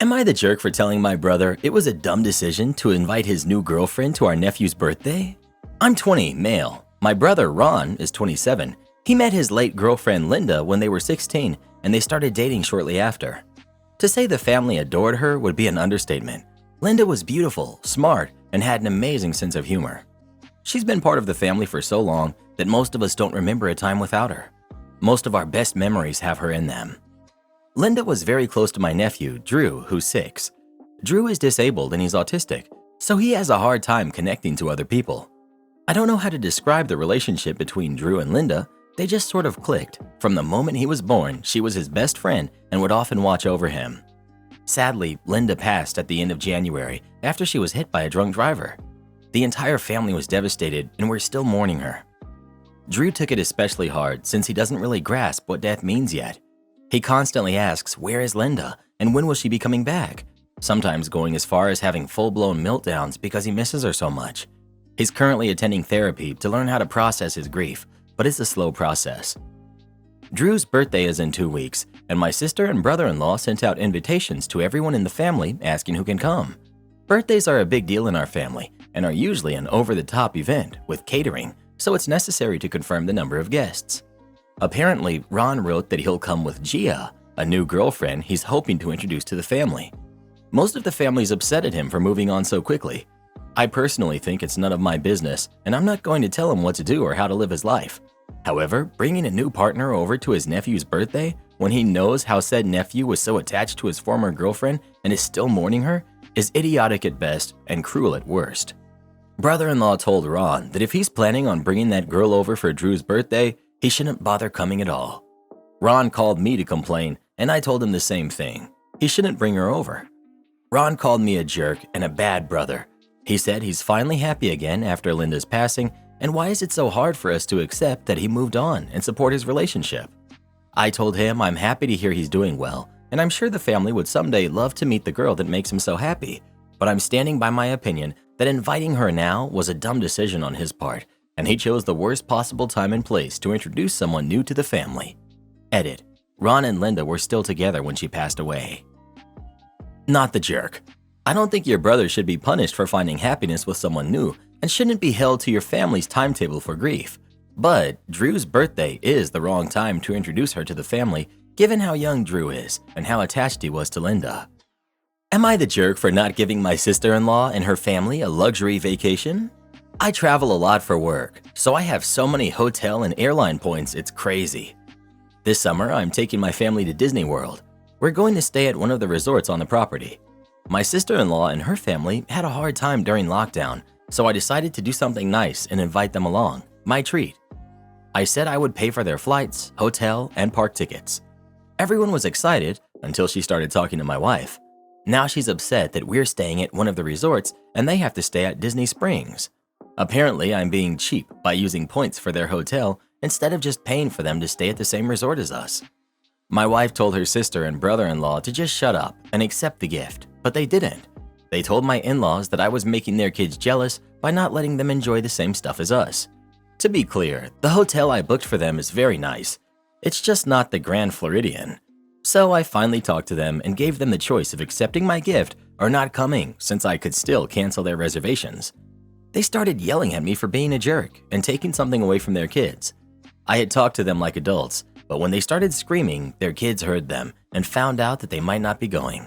Am I the jerk for telling my brother it was a dumb decision to invite his new girlfriend to our nephew's birthday? I'm 20, male. My brother Ron is 27. He met his late girlfriend Linda when they were 16, and they started dating shortly after. To say the family adored her would be an understatement. Linda was beautiful, smart, and had an amazing sense of humor. She's been part of the family for so long that most of us don't remember a time without her. Most of our best memories have her in them. Linda was very close to my nephew, Drew, who's 6. Drew is disabled and he's autistic, so he has a hard time connecting to other people. I don't know how to describe the relationship between Drew and Linda. They just sort of clicked. From the moment he was born, she was his best friend and would often watch over him. Sadly, Linda passed at the end of January after she was hit by a drunk driver. The entire family was devastated and we're still mourning her. Drew took it especially hard since he doesn't really grasp what death means yet. He constantly asks, "Where is Linda? And when will she be coming back?" Sometimes going as far as having full-blown meltdowns because he misses her so much. He's currently attending therapy to learn how to process his grief, but it's a slow process. Drew's birthday is in 2 weeks, and my sister and brother-in-law sent out invitations to everyone in the family asking who can come. Birthdays are a big deal in our family and are usually an over-the-top event with catering, so it's necessary to confirm the number of guests. Apparently, Ron wrote that he'll come with Gia, a new girlfriend he's hoping to introduce to the family. Most of the family's upset at him for moving on so quickly. I personally think it's none of my business, and I'm not going to tell him what to do or how to live his life. However, bringing a new partner over to his nephew's birthday when he knows how said nephew was so attached to his former girlfriend and is still mourning her is idiotic at best and cruel at worst. Brother-in-law told Ron that if he's planning on bringing that girl over for Drew's birthday, he shouldn't bother coming at all. Ron called me to complain, and I told him the same thing. He shouldn't bring her over. Ron called me a jerk and a bad brother. He said he's finally happy again after Linda's passing, and why is it so hard for us to accept that he moved on and support his relationship? I told him I'm happy to hear he's doing well, and I'm sure the family would someday love to meet the girl that makes him so happy, but I'm standing by my opinion that inviting her now was a dumb decision on his part, and he chose the worst possible time and place to introduce someone new to the family. Edit. Ron and Linda were still together when she passed away. Not the jerk. I don't think your brother should be punished for finding happiness with someone new and shouldn't be held to your family's timetable for grief. But Drew's birthday is the wrong time to introduce her to the family, given how young Drew is and how attached he was to Linda. Am I the jerk for not giving my sister-in-law and her family a luxury vacation? I travel a lot for work, so I have so many hotel and airline points it's crazy. This summer, I'm taking my family to Disney World. We're going to stay at one of the resorts on the property. My sister-in-law and her family had a hard time during lockdown, so I decided to do something nice and invite them along, my treat. I said I would pay for their flights, hotel, and park tickets. Everyone was excited until she started talking to my wife. Now she's upset that we're staying at one of the resorts and they have to stay at Disney Springs. Apparently, I'm being cheap by using points for their hotel instead of just paying for them to stay at the same resort as us. My wife told her sister and brother-in-law to just shut up and accept the gift, but they didn't. They told my in-laws that I was making their kids jealous by not letting them enjoy the same stuff as us. To be clear, the hotel I booked for them is very nice. It's just not the Grand Floridian. So I finally talked to them and gave them the choice of accepting my gift or not coming, since I could still cancel their reservations. They started yelling at me for being a jerk and taking something away from their kids. I had talked to them like adults, but when they started screaming, their kids heard them and found out that they might not be going.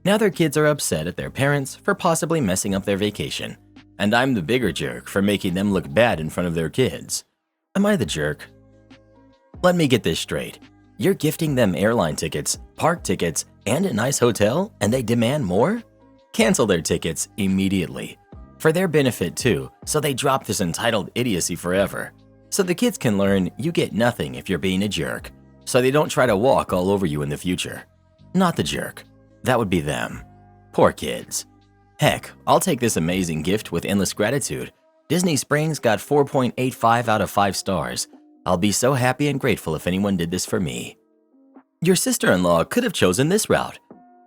Now their kids are upset at their parents for possibly messing up their vacation, and I'm the bigger jerk for making them look bad in front of their kids. Am I the jerk? Let me get this straight. You're gifting them airline tickets, park tickets, and a nice hotel, and they demand more? Cancel their tickets immediately. For their benefit too, so they drop this entitled idiocy forever. So the kids can learn you get nothing if you're being a jerk, so they don't try to walk all over you in the future. Not the jerk. That would be them. Poor kids. Heck, I'll take this amazing gift with endless gratitude. Disney Springs got 4.85 out of 5 stars. I'll be so happy and grateful if anyone did this for me. Your sister-in-law could have chosen this route.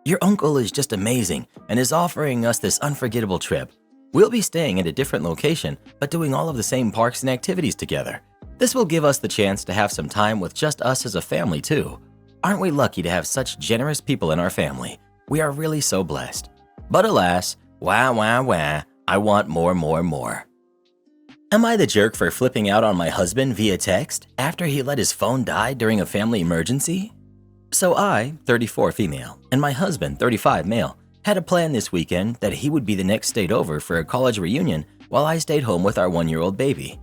Your uncle is just amazing and is offering us this unforgettable trip. We'll be staying at a different location, but doing all of the same parks and activities together. This will give us the chance to have some time with just us as a family too. Aren't we lucky to have such generous people in our family? We are really so blessed. But alas, wah, I want more. Am I the jerk for flipping out on my husband via text after he let his phone die during a family emergency? So I, 34 female, and my husband, 35 male, had a plan this weekend that he would be the next state over for a college reunion while I stayed home with our 1-year-old baby.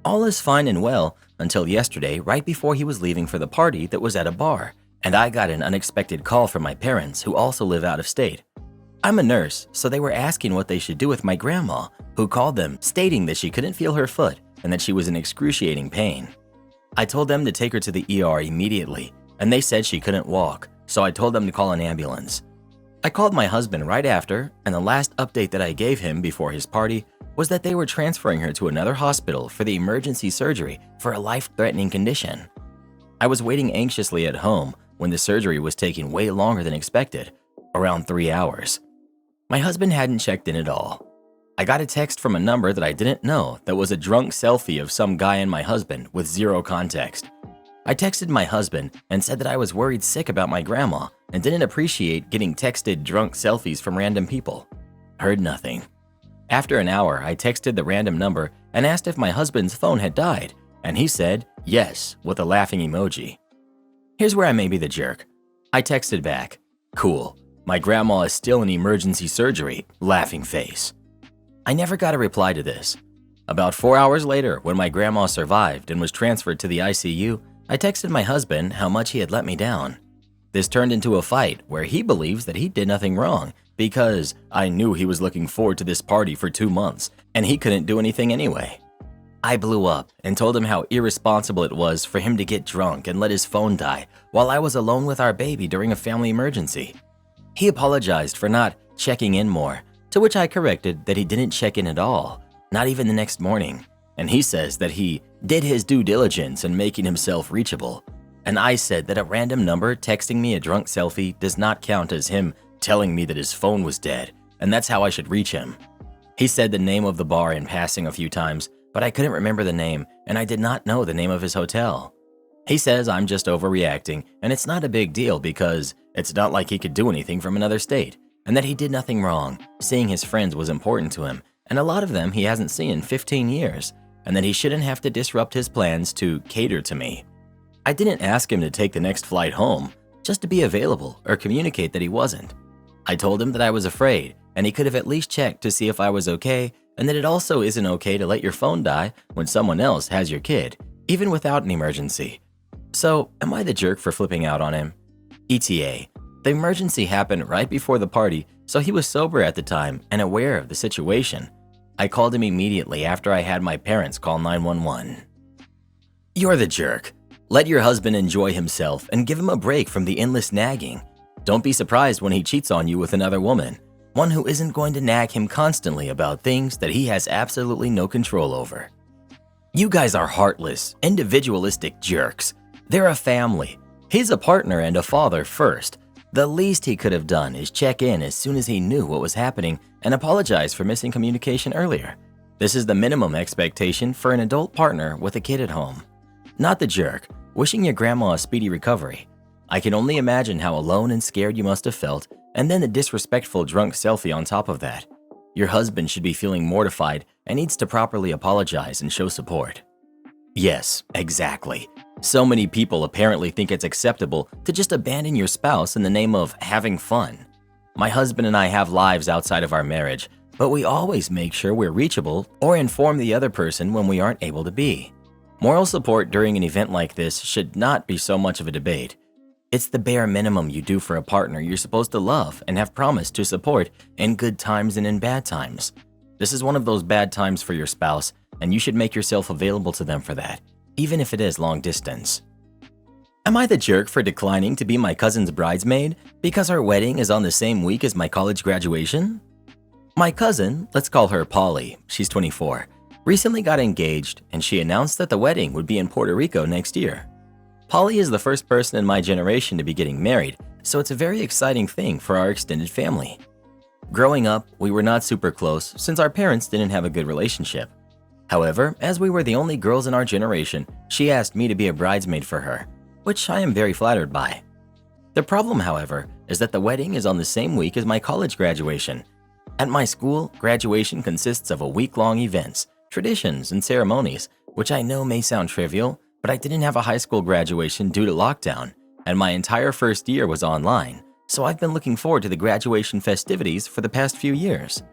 All is fine and well until yesterday, right before he was leaving for the party that was at a bar, and I got an unexpected call from my parents who also live out of state. I'm a nurse, so they were asking what they should do with my grandma, who called them stating that she couldn't feel her foot and that she was in excruciating pain. I told them to take her to the ER immediately, and they said she couldn't walk, so I told them to call an ambulance. I called my husband right after, and the last update that I gave him before his party was that they were transferring her to another hospital for the emergency surgery for a life-threatening condition. I was waiting anxiously at home when the surgery was taking way longer than expected, around 3 hours. My husband hadn't checked in at all. I got a text from a number that I didn't know that was a drunk selfie of some guy and my husband with zero context. I texted my husband and said that I was worried sick about my grandma and didn't appreciate getting texted drunk selfies from random people. Heard nothing. After an hour, I texted the random number and asked if my husband's phone had died, and he said yes with a laughing emoji. Here's where I may be the jerk. I texted back, "Cool, my grandma is still in emergency surgery, laughing face." I never got a reply to this. About 4 hours later, when my grandma survived and was transferred to the ICU, I texted my husband how much he had let me down. This turned into a fight where he believes that he did nothing wrong because I knew he was looking forward to this party for 2 months and he couldn't do anything anyway. I blew up and told him how irresponsible it was for him to get drunk and let his phone die while I was alone with our baby during a family emergency. He apologized for not checking in more, to which I corrected that he didn't check in at all, not even the next morning, and he says that he did his due diligence in making himself reachable, and I said that a random number texting me a drunk selfie does not count as him telling me that his phone was dead, and that's how I should reach him. He said the name of the bar in passing a few times, but I couldn't remember the name, and I did not know the name of his hotel. He says I'm just overreacting, and it's not a big deal because it's not like he could do anything from another state, and that he did nothing wrong. Seeing his friends was important to him, and a lot of them he hasn't seen in 15 years, and that he shouldn't have to disrupt his plans to cater to me. I didn't ask him to take the next flight home, just to be available or communicate that he wasn't. I told him that I was afraid, and he could have at least checked to see if I was okay, and that it also isn't okay to let your phone die when someone else has your kid, even without an emergency. So, am I the jerk for flipping out on him? ETA. The emergency happened right before the party, so he was sober at the time and aware of the situation. I called him immediately after I had my parents call 911. You're the jerk. Let your husband enjoy himself and give him a break from the endless nagging. Don't be surprised when he cheats on you with another woman, one who isn't going to nag him constantly about things that he has absolutely no control over. You guys are heartless, individualistic jerks. They're a family. He's a partner and a father first. The least he could have done is check in as soon as he knew what was happening and apologize for missing communication earlier. This is the minimum expectation for an adult partner with a kid at home. Not the jerk, wishing your grandma a speedy recovery. I can only imagine how alone and scared you must have felt, and then the disrespectful drunk selfie on top of that. Your husband should be feeling mortified and needs to properly apologize and show support. Yes, exactly. So many people apparently think it's acceptable to just abandon your spouse in the name of having fun. My husband and I have lives outside of our marriage, but we always make sure we're reachable or inform the other person when we aren't able to be. Moral support during an event like this should not be so much of a debate. It's the bare minimum you do for a partner you're supposed to love and have promised to support in good times and in bad times. This is one of those bad times for your spouse, and you should make yourself available to them for that, even if it is long distance. Am I the jerk for declining to be my cousin's bridesmaid because our wedding is on the same week as my college graduation? My cousin, let's call her Polly, she's 24, recently got engaged, and she announced that the wedding would be in Puerto Rico next year. Polly is the first person in my generation to be getting married, so it's a very exciting thing for our extended family. Growing up, we were not super close since our parents didn't have a good relationship. However, as we were the only girls in our generation, she asked me to be a bridesmaid for her, which I am very flattered by. The problem, however, is that the wedding is on the same week as my college graduation. At my school, graduation consists of a week-long events, traditions, and ceremonies, which I know may sound trivial, but I didn't have a high school graduation due to lockdown, and my entire first year was online, so I've been looking forward to the graduation festivities for the past few years.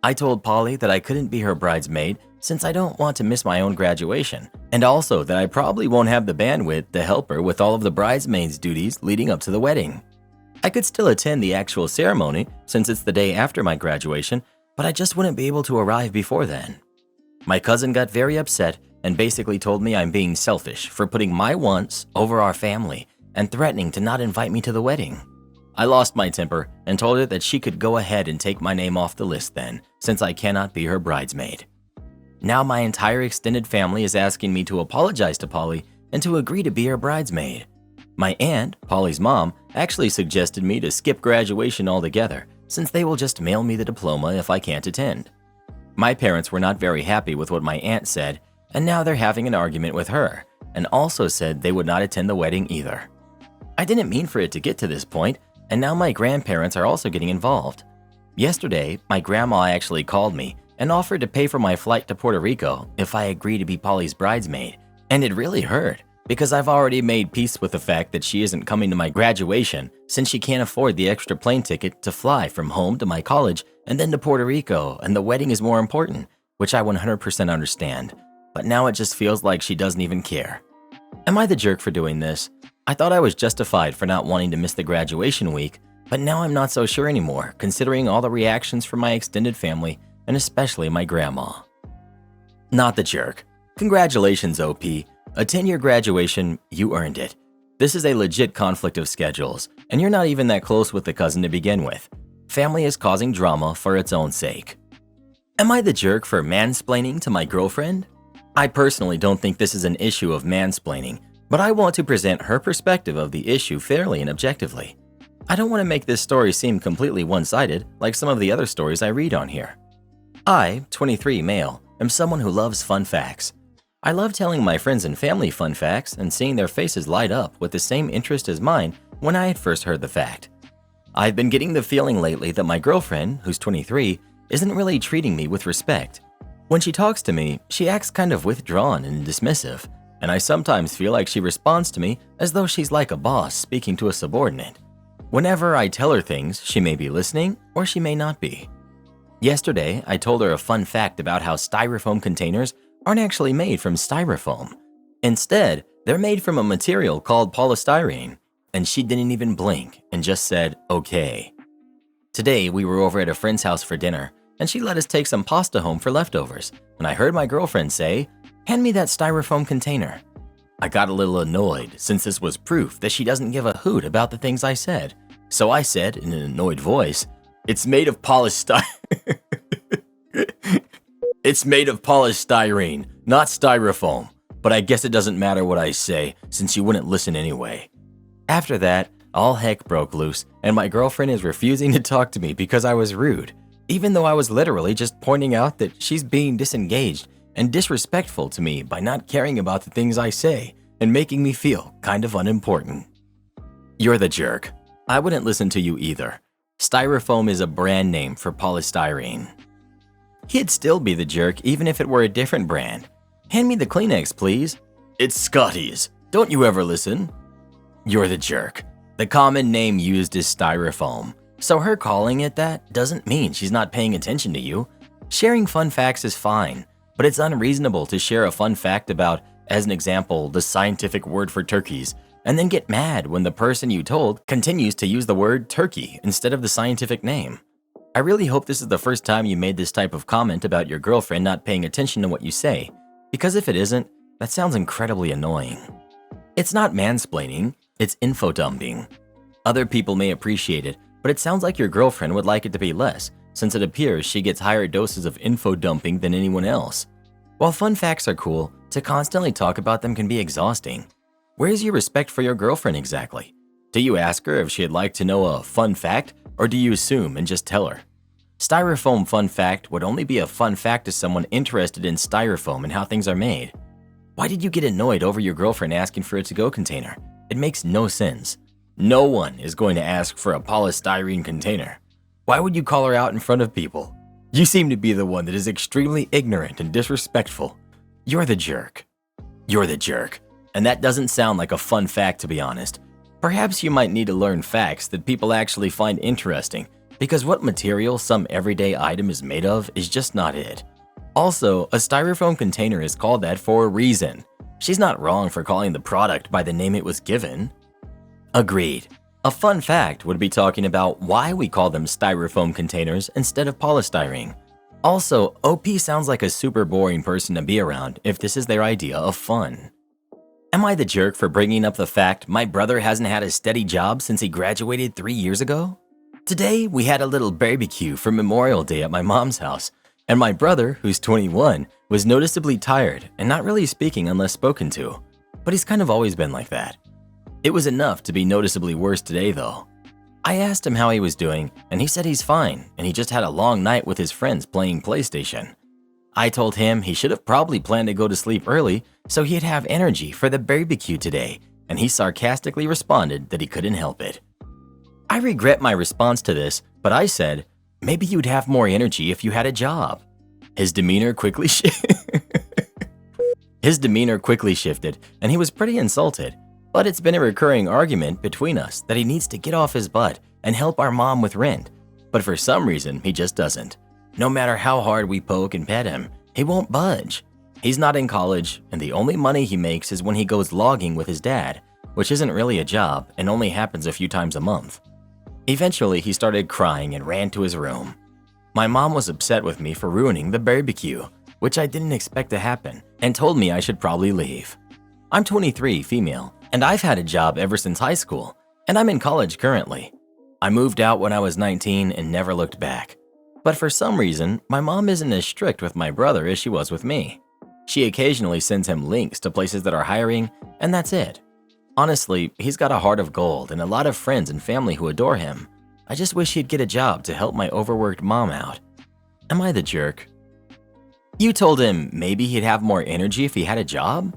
I told Polly that I couldn't be her bridesmaid since I don't want to miss my own graduation, and also that I probably won't have the bandwidth to help her with all of the bridesmaids' duties leading up to the wedding. I could still attend the actual ceremony since it's the day after my graduation, but I just wouldn't be able to arrive before then. My cousin got very upset and basically told me I'm being selfish for putting my wants over our family and threatening to not invite me to the wedding. I lost my temper and told her that she could go ahead and take my name off the list then, since I cannot be her bridesmaid. Now my entire extended family is asking me to apologize to Polly and to agree to be her bridesmaid. My aunt, Polly's mom, actually suggested me to skip graduation altogether since they will just mail me the diploma if I can't attend. My parents were not very happy with what my aunt said, and now they're having an argument with her, and also said they would not attend the wedding either. I didn't mean for it to get to this point, and now my grandparents are also getting involved. Yesterday, my grandma actually called me and offered to pay for my flight to Puerto Rico if I agree to be Polly's bridesmaid, and it really hurt because I've already made peace with the fact that she isn't coming to my graduation since she can't afford the extra plane ticket to fly from home to my college and then to Puerto Rico, and the wedding is more important, which I 100% understand. But now it just feels like she doesn't even care. Am I the jerk for doing this? I thought I was justified for not wanting to miss the graduation week, but now I'm not so sure anymore, considering all the reactions from my extended family and especially my grandma. Not the jerk. Congratulations, OP. A 10-year graduation, you earned it. This is a legit conflict of schedules, and you're not even that close with the cousin to begin with. Family is causing drama for its own sake. Am I the jerk for mansplaining to my girlfriend? I personally don't think this is an issue of mansplaining, but I want to present her perspective of the issue fairly and objectively. I don't want to make this story seem completely one-sided like some of the other stories I read on here. I, 23 male, am someone who loves fun facts. I love telling my friends and family fun facts and seeing their faces light up with the same interest as mine when I had first heard the fact. I've been getting the feeling lately that my girlfriend, who's 23, isn't really treating me with respect. When she talks to me, she acts kind of withdrawn and dismissive, and I sometimes feel like she responds to me as though she's like a boss speaking to a subordinate. Whenever I tell her things, she may be listening or she may not be. Yesterday, I told her a fun fact about how styrofoam containers aren't actually made from styrofoam. Instead, they're made from a material called polystyrene, and she didn't even blink and just said, okay. Today, we were over at a friend's house for dinner, and she let us take some pasta home for leftovers, and I heard my girlfriend say, "Hand me that styrofoam container." I got a little annoyed since this was proof that she doesn't give a hoot about the things I said. So I said in an annoyed voice, It's made of polystyrene, not styrofoam, but I guess it doesn't matter what I say since you wouldn't listen anyway." After that, all heck broke loose, and my girlfriend is refusing to talk to me because I was rude, even though I was literally just pointing out that she's being disengaged and disrespectful to me by not caring about the things I say and making me feel kind of unimportant. You're the jerk. I wouldn't listen to you either. Styrofoam is a brand name for polystyrene. He'd still be the jerk even if it were a different brand. Hand me the Kleenex, please. It's Scotty's. Don't you ever listen? You're the jerk. The common name used is styrofoam, so her calling it that doesn't mean she's not paying attention to you. Sharing fun facts is fine, but it's unreasonable to share a fun fact about, as an example, the scientific word for turkeys, and then get mad when the person you told continues to use the word turkey instead of the scientific name. I really hope this is the first time you made this type of comment about your girlfriend not paying attention to what you say, because if it isn't, that sounds incredibly annoying. It's not mansplaining, it's info dumping. Other people may appreciate it, but it sounds like your girlfriend would like it to be less, since it appears she gets higher doses of info dumping than anyone else. While fun facts are cool, to constantly talk about them can be exhausting. Where's your respect for your girlfriend exactly? Do you ask her if she'd like to know a fun fact, or do you assume and just tell her? Styrofoam fun fact would only be a fun fact to someone interested in styrofoam and how things are made. Why did you get annoyed over your girlfriend asking for a to-go container? It makes no sense. No one is going to ask for a polystyrene container. Why would you call her out in front of people? You seem to be the one that is extremely ignorant and disrespectful. You're the jerk. You're the jerk. And that doesn't sound like a fun fact, to be honest. Perhaps you might need to learn facts that people actually find interesting, because what material some everyday item is made of is just not it. Also, a styrofoam container is called that for a reason. She's not wrong for calling the product by the name it was given. Agreed. A fun fact would be talking about why we call them styrofoam containers instead of polystyrene. Also, OP sounds like a super boring person to be around if this is their idea of fun. Am I the jerk for bringing up the fact my brother hasn't had a steady job since he graduated 3 years ago? Today, we had a little barbecue for Memorial Day at my mom's house, and my brother, who's 21, was noticeably tired and not really speaking unless spoken to, but he's kind of always been like that. It was enough to be noticeably worse today, though. I asked him how he was doing, and he said he's fine, and he just had a long night with his friends playing PlayStation. I told him he should have probably planned to go to sleep early so he'd have energy for the barbecue today, and he sarcastically responded that he couldn't help it. I regret my response to this, but I said, maybe you'd have more energy if you had a job. His demeanor quickly shifted, and he was pretty insulted. But it's been a recurring argument between us that he needs to get off his butt and help our mom with rent. But for some reason, he just doesn't. No matter how hard we poke and pet him, he won't budge. He's not in college, and the only money he makes is when he goes logging with his dad, which isn't really a job and only happens a few times a month. Eventually, he started crying and ran to his room. My mom was upset with me for ruining the barbecue, which I didn't expect to happen, and told me I should probably leave. I'm 23, female, and I've had a job ever since high school, and I'm in college currently. I moved out when I was 19 and never looked back. But for some reason, my mom isn't as strict with my brother as she was with me. She occasionally sends him links to places that are hiring, and that's it. Honestly, he's got a heart of gold and a lot of friends and family who adore him. I just wish he'd get a job to help my overworked mom out. Am I the jerk? You told him maybe he'd have more energy if he had a job?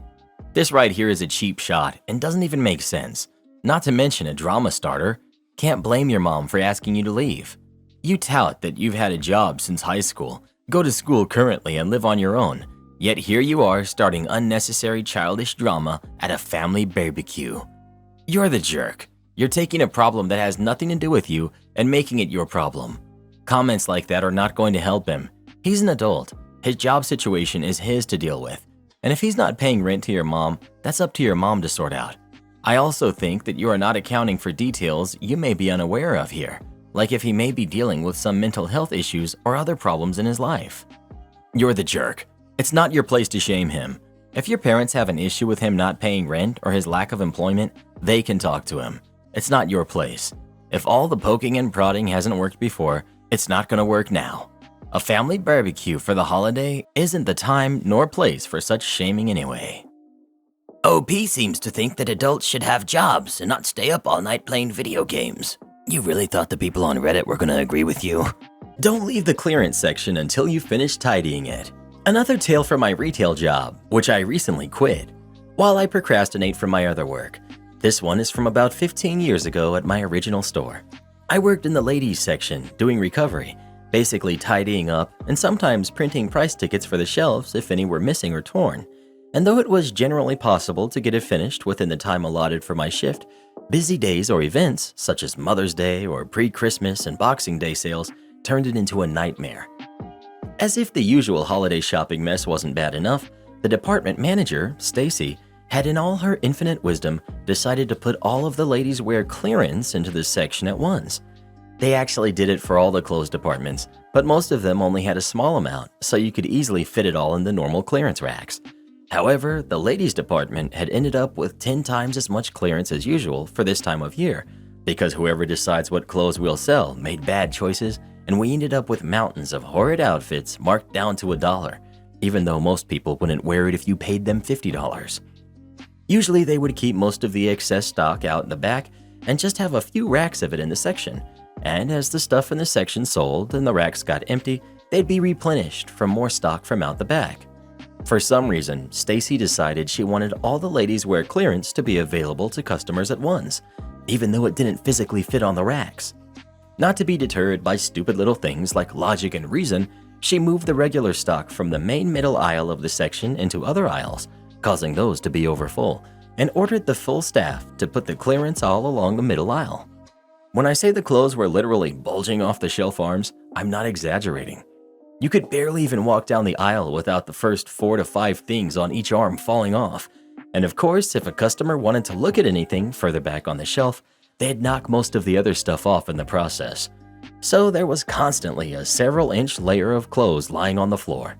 This right here is a cheap shot and doesn't even make sense. Not to mention a drama starter. Can't blame your mom for asking you to leave. You tout that you've had a job since high school, go to school currently and live on your own. Yet here you are starting unnecessary childish drama at a family barbecue. You're the jerk. You're taking a problem that has nothing to do with you and making it your problem. Comments like that are not going to help him. He's an adult. His job situation is his to deal with. And if he's not paying rent to your mom, that's up to your mom to sort out. I also think that you are not accounting for details you may be unaware of here, like if he may be dealing with some mental health issues or other problems in his life. You're the jerk. It's not your place to shame him. If your parents have an issue with him not paying rent or his lack of employment, they can talk to him. It's not your place. If all the poking and prodding hasn't worked before, it's not going to work now. A family barbecue for the holiday isn't the time nor place for such shaming anyway. OP seems to think that adults should have jobs and not stay up all night playing video games. You really thought the people on Reddit were gonna agree with you? Don't leave the clearance section until you finish tidying it. Another tale from my retail job, which I recently quit, while I procrastinate from my other work. This one is from about 15 years ago at my original store. I worked in the ladies section doing recovery, basically tidying up and sometimes printing price tickets for the shelves if any were missing or torn. And though it was generally possible to get it finished within the time allotted for my shift, busy days or events such as Mother's Day or pre-Christmas and Boxing Day sales turned it into a nightmare. As if the usual holiday shopping mess wasn't bad enough, the department manager, Stacy, had in all her infinite wisdom decided to put all of the ladies' wear clearance into this section at once. They actually did it for all the clothes departments, but most of them only had a small amount, so you could easily fit it all in the normal clearance racks. However, the ladies department had ended up with 10 times as much clearance as usual for this time of year, because whoever decides what clothes we'll sell made bad choices, and we ended up with mountains of horrid outfits marked down to $1, even though most people wouldn't wear it if you paid them $50. Usually they would keep most of the excess stock out in the back and just have a few racks of it in the section, and as the stuff in the section sold and the racks got empty, they'd be replenished from more stock from out the back. For some reason, Stacy decided she wanted all the ladies' wear clearance to be available to customers at once, even though it didn't physically fit on the racks. Not to be deterred by stupid little things like logic and reason, she moved the regular stock from the main middle aisle of the section into other aisles, causing those to be overfull, and ordered the full staff to put the clearance all along the middle aisle. When I say the clothes were literally bulging off the shelf arms, I'm not exaggerating. You could barely even walk down the aisle without the first 4 to 5 things on each arm falling off. And of course, if a customer wanted to look at anything further back on the shelf, they'd knock most of the other stuff off in the process. So there was constantly a several-inch layer of clothes lying on the floor.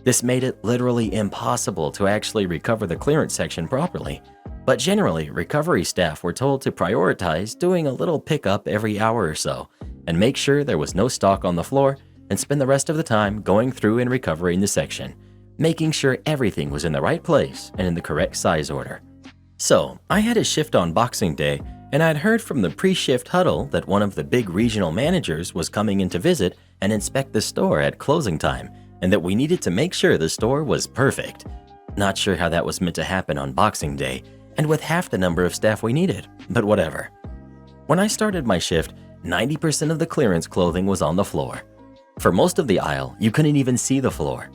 This made it literally impossible to actually recover the clearance section properly. But generally, recovery staff were told to prioritize doing a little pickup every hour or so and make sure there was no stock on the floor and spend the rest of the time going through and recovering the section, making sure everything was in the right place and in the correct size order. So, I had a shift on Boxing Day, and I'd heard from the pre-shift huddle that one of the big regional managers was coming in to visit and inspect the store at closing time, and that we needed to make sure the store was perfect. Not sure how that was meant to happen on Boxing Day, and with half the number of staff we needed, but whatever. When I started my shift, 90% of the clearance clothing was on the floor. For most of the aisle, you couldn't even see the floor.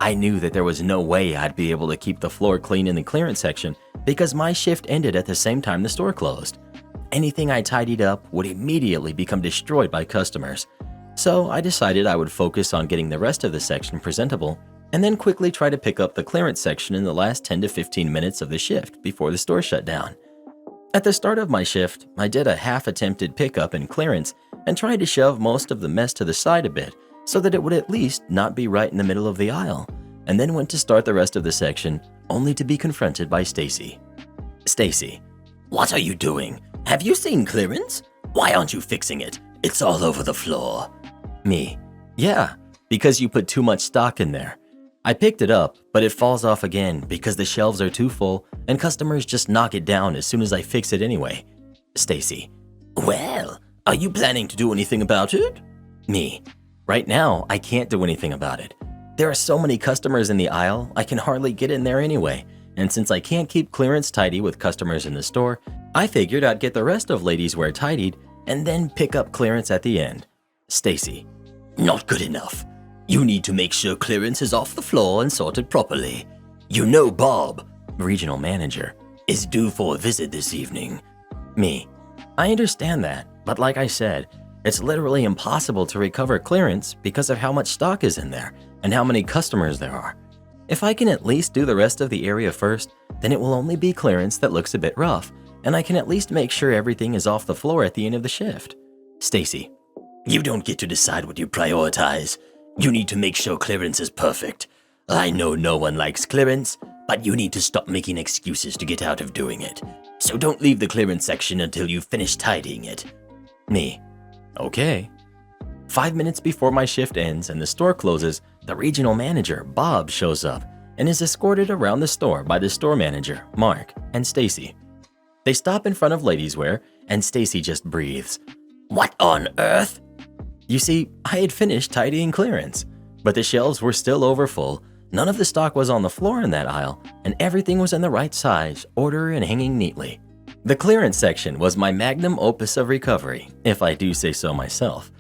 I knew that there was no way I'd be able to keep the floor clean in the clearance section because my shift ended at the same time the store closed. Anything I tidied up would immediately become destroyed by customers. So I decided I would focus on getting the rest of the section presentable and then quickly try to pick up the clearance section in the last 10 to 15 minutes of the shift before the store shut down. At the start of my shift, I did a half-attempted pickup and clearance and tried to shove most of the mess to the side a bit so that it would at least not be right in the middle of the aisle, and then went to start the rest of the section only to be confronted by Stacy. Stacy: What are you doing? Have you seen clearance? Why aren't you fixing it? It's all over the floor. Me: Yeah, because you put too much stock in there. I picked it up, but it falls off again because the shelves are too full and customers just knock it down as soon as I fix it anyway. Stacy: Well, are you planning to do anything about it? Me: Right now, I can't do anything about it. There are so many customers in the aisle, I can hardly get in there anyway. And since I can't keep clearance tidy with customers in the store, I figured I'd get the rest of ladies' wear tidied and then pick up clearance at the end. Stacy: Not good enough. You need to make sure clearance is off the floor and sorted properly. You know Bob, Regional Manager, is due for a visit this evening. Me: I understand that, but like I said, it's literally impossible to recover clearance because of how much stock is in there and how many customers there are. If I can at least do the rest of the area first, then it will only be clearance that looks a bit rough, and I can at least make sure everything is off the floor at the end of the shift. Stacy: You don't get to decide what you prioritize. You need to make sure clearance is perfect. I know no one likes clearance, but you need to stop making excuses to get out of doing it. So don't leave the clearance section until you finish tidying it. Me: Okay. 5 minutes before my shift ends and the store closes, the regional manager, Bob, shows up and is escorted around the store by the store manager, Mark, and Stacy. They stop in front of ladies' wear, and Stacy just breathes. What on earth? You see, I had finished tidying clearance, but the shelves were still overfull, none of the stock was on the floor in that aisle, and everything was in the right size, order, and hanging neatly. The clearance section was my magnum opus of recovery, if I do say so myself.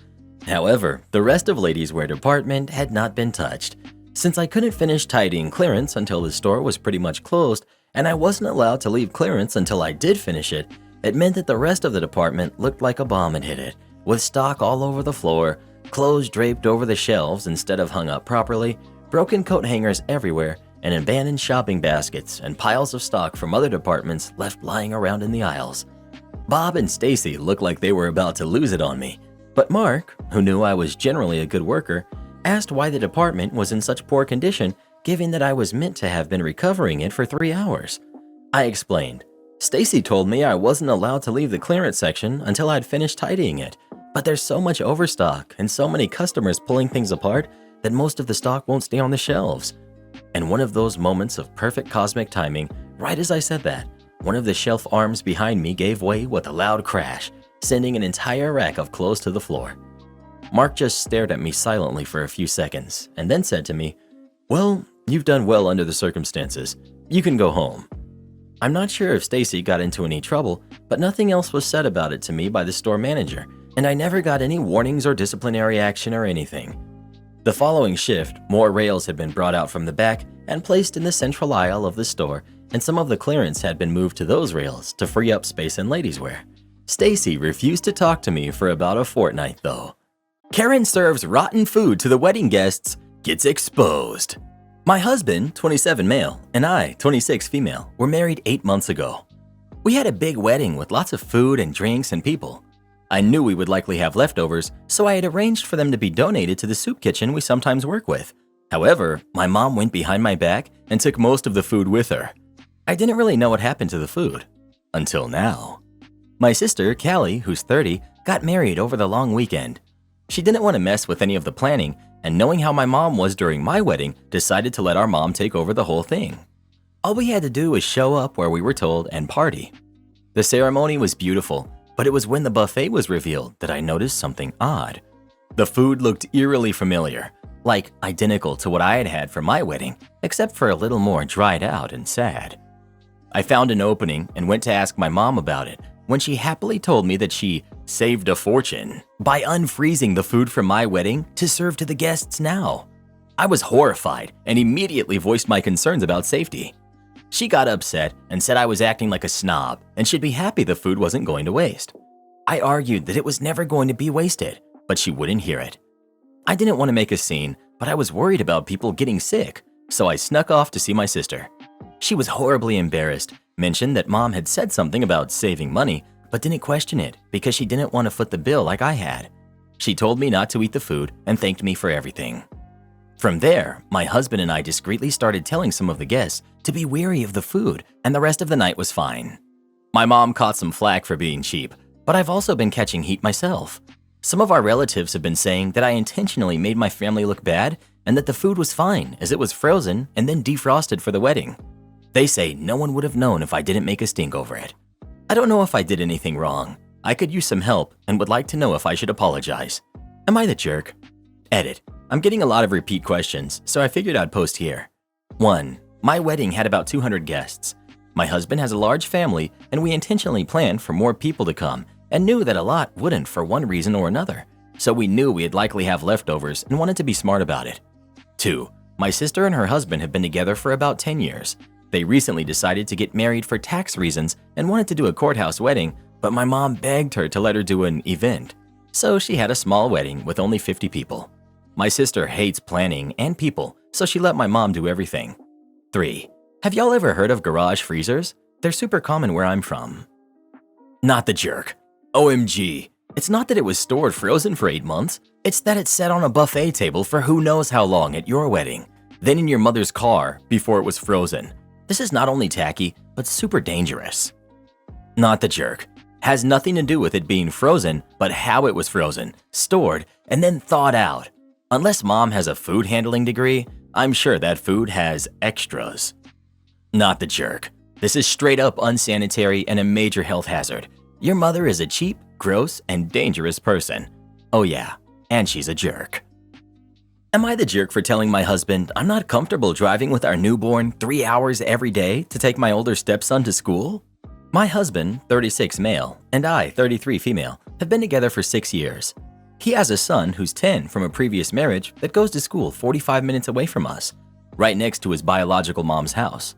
However, the rest of ladies' wear department had not been touched. Since I couldn't finish tidying clearance until the store was pretty much closed, and I wasn't allowed to leave clearance until I did finish it, it meant that the rest of the department looked like a bomb had hit it, with stock all over the floor, clothes draped over the shelves instead of hung up properly, broken coat hangers everywhere, and abandoned shopping baskets and piles of stock from other departments left lying around in the aisles. Bob and Stacy looked like they were about to lose it on me, but Mark, who knew I was generally a good worker, asked why the department was in such poor condition given that I was meant to have been recovering it for 3 hours. I explained. Stacy told me I wasn't allowed to leave the clearance section until I'd finished tidying it, but there's so much overstock and so many customers pulling things apart that most of the stock won't stay on the shelves. And one of those moments of perfect cosmic timing, right as I said that, one of the shelf arms behind me gave way with a loud crash, sending an entire rack of clothes to the floor. Mark just stared at me silently for a few seconds and then said to me, "Well, you've done well under the circumstances. You can go home." I'm not sure if Stacy got into any trouble, but nothing else was said about it to me by the store manager, and I never got any warnings or disciplinary action or anything. The following shift, more rails had been brought out from the back and placed in the central aisle of the store, and some of the clearance had been moved to those rails to free up space in ladies' wear. Stacy refused to talk to me for about a fortnight though. Karen serves rotten food to the wedding guests, gets exposed. My husband, 27 male, and I, 26 female, were married 8 months ago. We had a big wedding with lots of food and drinks and people. I knew we would likely have leftovers, so I had arranged for them to be donated to the soup kitchen we sometimes work with. However, my mom went behind my back and took most of the food with her. I didn't really know what happened to the food. Until now. My sister, Callie, who's 30, got married over the long weekend. She didn't want to mess with any of the planning, and knowing how my mom was during my wedding, decided to let our mom take over the whole thing. All we had to do was show up where we were told and party. The ceremony was beautiful, but it was when the buffet was revealed that I noticed something odd. The food looked eerily familiar, like identical to what I had had for my wedding, except for a little more dried out and sad. I found an opening and went to ask my mom about it, when she happily told me that she saved a fortune by unfreezing the food from my wedding to serve to the guests now. I was horrified and immediately voiced my concerns about safety. She got upset and said I was acting like a snob and should be happy the food wasn't going to waste. I argued that it was never going to be wasted, but she wouldn't hear it. I didn't want to make a scene, but I was worried about people getting sick, so I snuck off to see my sister. She was horribly embarrassed mentioned that mom had said something about saving money, but didn't question it because she didn't want to foot the bill like I had. She told me not to eat the food and thanked me for everything. From there, my husband and I discreetly started telling some of the guests to be wary of the food, and the rest of the night was fine. My mom caught some flack for being cheap, but I've also been catching heat myself. Some of our relatives have been saying that I intentionally made my family look bad and that the food was fine as it was frozen and then defrosted for the wedding. They say no one would have known if I didn't make a stink over it. I don't know if I did anything wrong. I could use some help and would like to know if I should apologize. Am I the jerk? Edit. I'm getting a lot of repeat questions, so I figured I'd post here. 1. My wedding had about 200 guests. My husband has a large family, and we intentionally planned for more people to come and knew that a lot wouldn't for one reason or another. So we knew we'd likely have leftovers and wanted to be smart about it. 2. My sister and her husband have been together for about 10 years. They recently decided to get married for tax reasons and wanted to do a courthouse wedding, but my mom begged her to let her do an event. So she had a small wedding with only 50 people. My sister hates planning and people, so she let my mom do everything. 3. Have y'all ever heard of garage freezers? They're super common where I'm from. Not the jerk. OMG. It's not that it was stored frozen for 8 months. It's that it sat on a buffet table for who knows how long at your wedding, then in your mother's car before it was frozen. This is not only tacky, but super dangerous. Not the jerk. Has nothing to do with it being frozen, but how it was frozen, stored, and then thawed out. Unless mom has a food handling degree, I'm sure that food has extras. Not the jerk. This is straight up unsanitary and a major health hazard. Your mother is a cheap, gross, and dangerous person. Oh yeah, and she's a jerk. Am I the jerk for telling my husband I'm not comfortable driving with our newborn 3 hours every day to take my older stepson to school? My husband, 36 male, and I, 33 female, have been together for 6 years. He has a son who's 10 from a previous marriage that goes to school 45 minutes away from us, right next to his biological mom's house.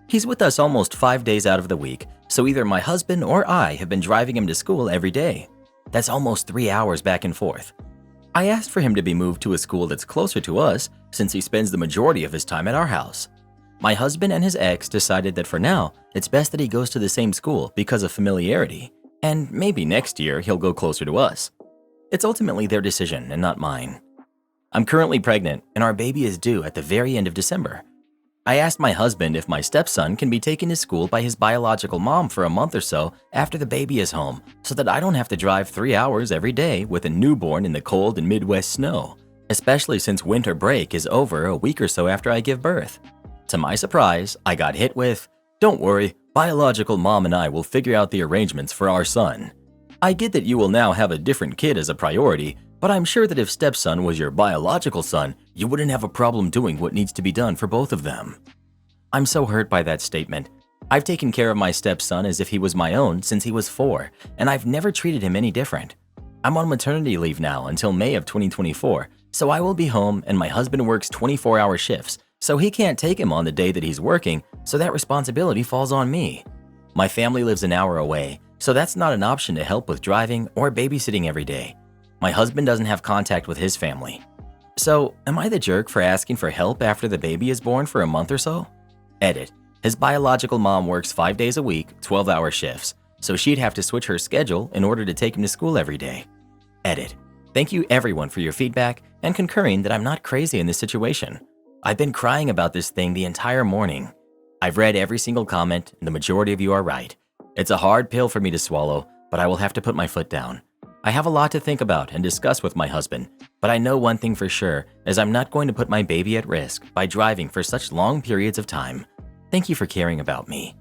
He's with us almost 5 days out of the week, so either my husband or I have been driving him to school every day. That's almost 3 hours back and forth. I asked for him to be moved to a school that's closer to us since he spends the majority of his time at our house. My husband and his ex decided that for now, it's best that he goes to the same school because of familiarity, and maybe next year he'll go closer to us. It's ultimately their decision and not mine. I'm currently pregnant and our baby is due at the very end of December. I asked my husband if my stepson can be taken to school by his biological mom for a month or so after the baby is home so that I don't have to drive 3 hours every day with a newborn in the cold and Midwest snow, especially since winter break is over a week or so after I give birth. To my surprise, I got hit with, "Don't worry, biological mom and I will figure out the arrangements for our son. I get that you will now have a different kid as a priority, but I'm sure that if stepson was your biological son, you wouldn't have a problem doing what needs to be done for both of them." I'm so hurt by that statement. I've taken care of my stepson as if he was my own since he was 4, and I've never treated him any different. I'm on maternity leave now until May of 2024, so I will be home and my husband works 24-hour shifts, so he can't take him on the day that he's working, so that responsibility falls on me. My family lives an hour away, so that's not an option to help with driving or babysitting every day. My husband doesn't have contact with his family. So, am I the jerk for asking for help after the baby is born for a month or so? Edit. His biological mom works 5 days a week, 12-hour shifts, so she'd have to switch her schedule in order to take him to school every day. Edit. Thank you everyone for your feedback and concurring that I'm not crazy in this situation. I've been crying about this thing the entire morning. I've read every single comment and the majority of you are right. It's a hard pill for me to swallow, but I will have to put my foot down. I have a lot to think about and discuss with my husband, but I know one thing for sure is I'm not going to put my baby at risk by driving for such long periods of time. Thank you for caring about me.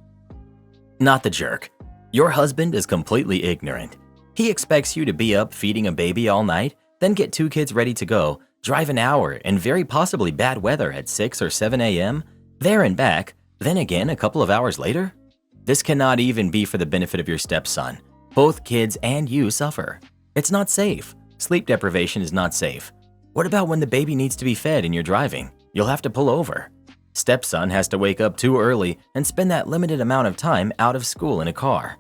Not the jerk. Your husband is completely ignorant. He expects you to be up feeding a baby all night, then get 2 kids ready to go, drive an hour in very possibly bad weather at 6 or 7 a.m., there and back, then again a couple of hours later? This cannot even be for the benefit of your stepson. Both kids and you suffer. It's not safe. Sleep deprivation is not safe. What about when the baby needs to be fed and you're driving? You'll have to pull over. Stepson has to wake up too early and spend that limited amount of time out of school in a car.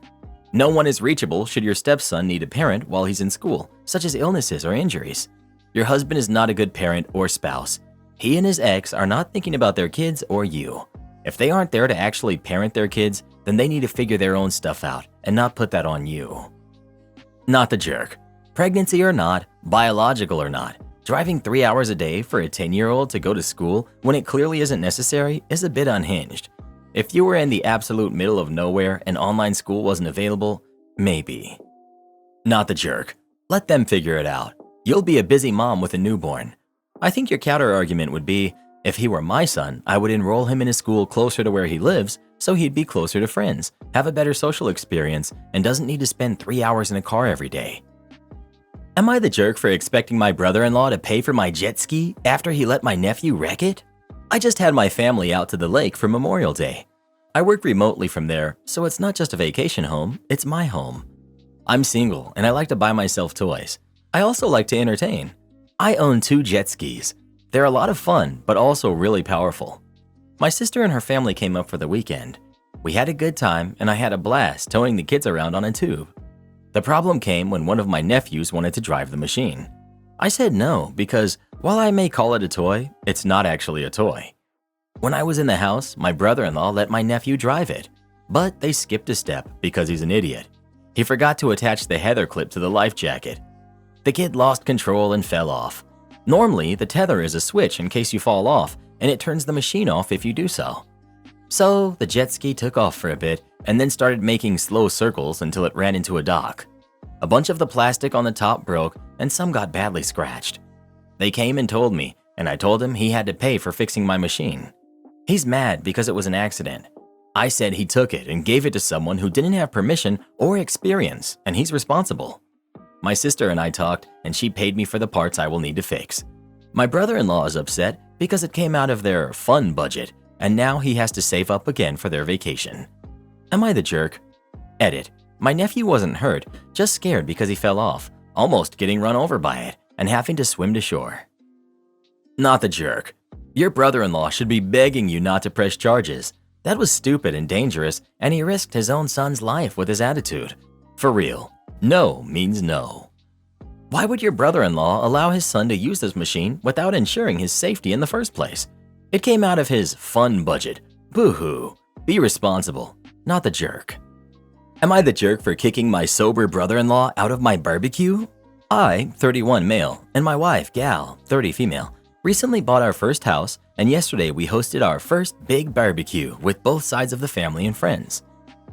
No one is reachable should your stepson need a parent while he's in school, such as illnesses or injuries. Your husband is not a good parent or spouse. He and his ex are not thinking about their kids or you. If they aren't there to actually parent their kids, then they need to figure their own stuff out and not put that on you. Not the jerk. Pregnancy or not, biological or not, driving 3 hours a day for a 10-year-old to go to school when it clearly isn't necessary is a bit unhinged. If you were in the absolute middle of nowhere and online school wasn't available, maybe. Not the jerk. Let them figure it out. You'll be a busy mom with a newborn. I think your counter-argument would be, if he were my son, I would enroll him in a school closer to where he lives so he'd be closer to friends, have a better social experience, and doesn't need to spend 3 hours in a car every day. Am I the jerk for expecting my brother-in-law to pay for my jet ski after he let my nephew wreck it? I just had my family out to the lake for Memorial Day. I work remotely from there, so it's not just a vacation home, it's my home. I'm single and I like to buy myself toys. I also like to entertain. I own 2 jet skis. They're a lot of fun, but also really powerful. My sister and her family came up for the weekend. We had a good time and I had a blast towing the kids around on a tube. The problem came when one of my nephews wanted to drive the machine. I said no because while I may call it a toy, it's not actually a toy. When I was in the house, my brother-in-law let my nephew drive it, but they skipped a step because he's an idiot. He forgot to attach the tether clip to the life jacket. The kid lost control and fell off. Normally, the tether is a switch in case you fall off, and it turns the machine off if you do so. So, the jet ski took off for a bit and then started making slow circles until it ran into a dock. A bunch of the plastic on the top broke and some got badly scratched. They came and told me, and I told him he had to pay for fixing my machine. He's mad because it was an accident. I said he took it and gave it to someone who didn't have permission or experience, and he's responsible. My sister and I talked, and she paid me for the parts I will need to fix. My brother-in-law is upset because it came out of their fun budget, and now he has to save up again for their vacation. Am I the jerk? Edit. My nephew wasn't hurt, just scared because he fell off, almost getting run over by it, and having to swim to shore. Not the jerk. Your brother-in-law should be begging you not to press charges. That was stupid and dangerous, and he risked his own son's life with his attitude. For real, no means no. Why would your brother-in-law allow his son to use this machine without ensuring his safety in the first place? It came out of his fun budget. Boo-hoo. Be responsible, not the jerk. Am I the jerk for kicking my sober brother-in-law out of my barbecue? I, 31 male, and my wife, Gal, 30 female, recently bought our first house, and yesterday we hosted our first big barbecue with both sides of the family and friends.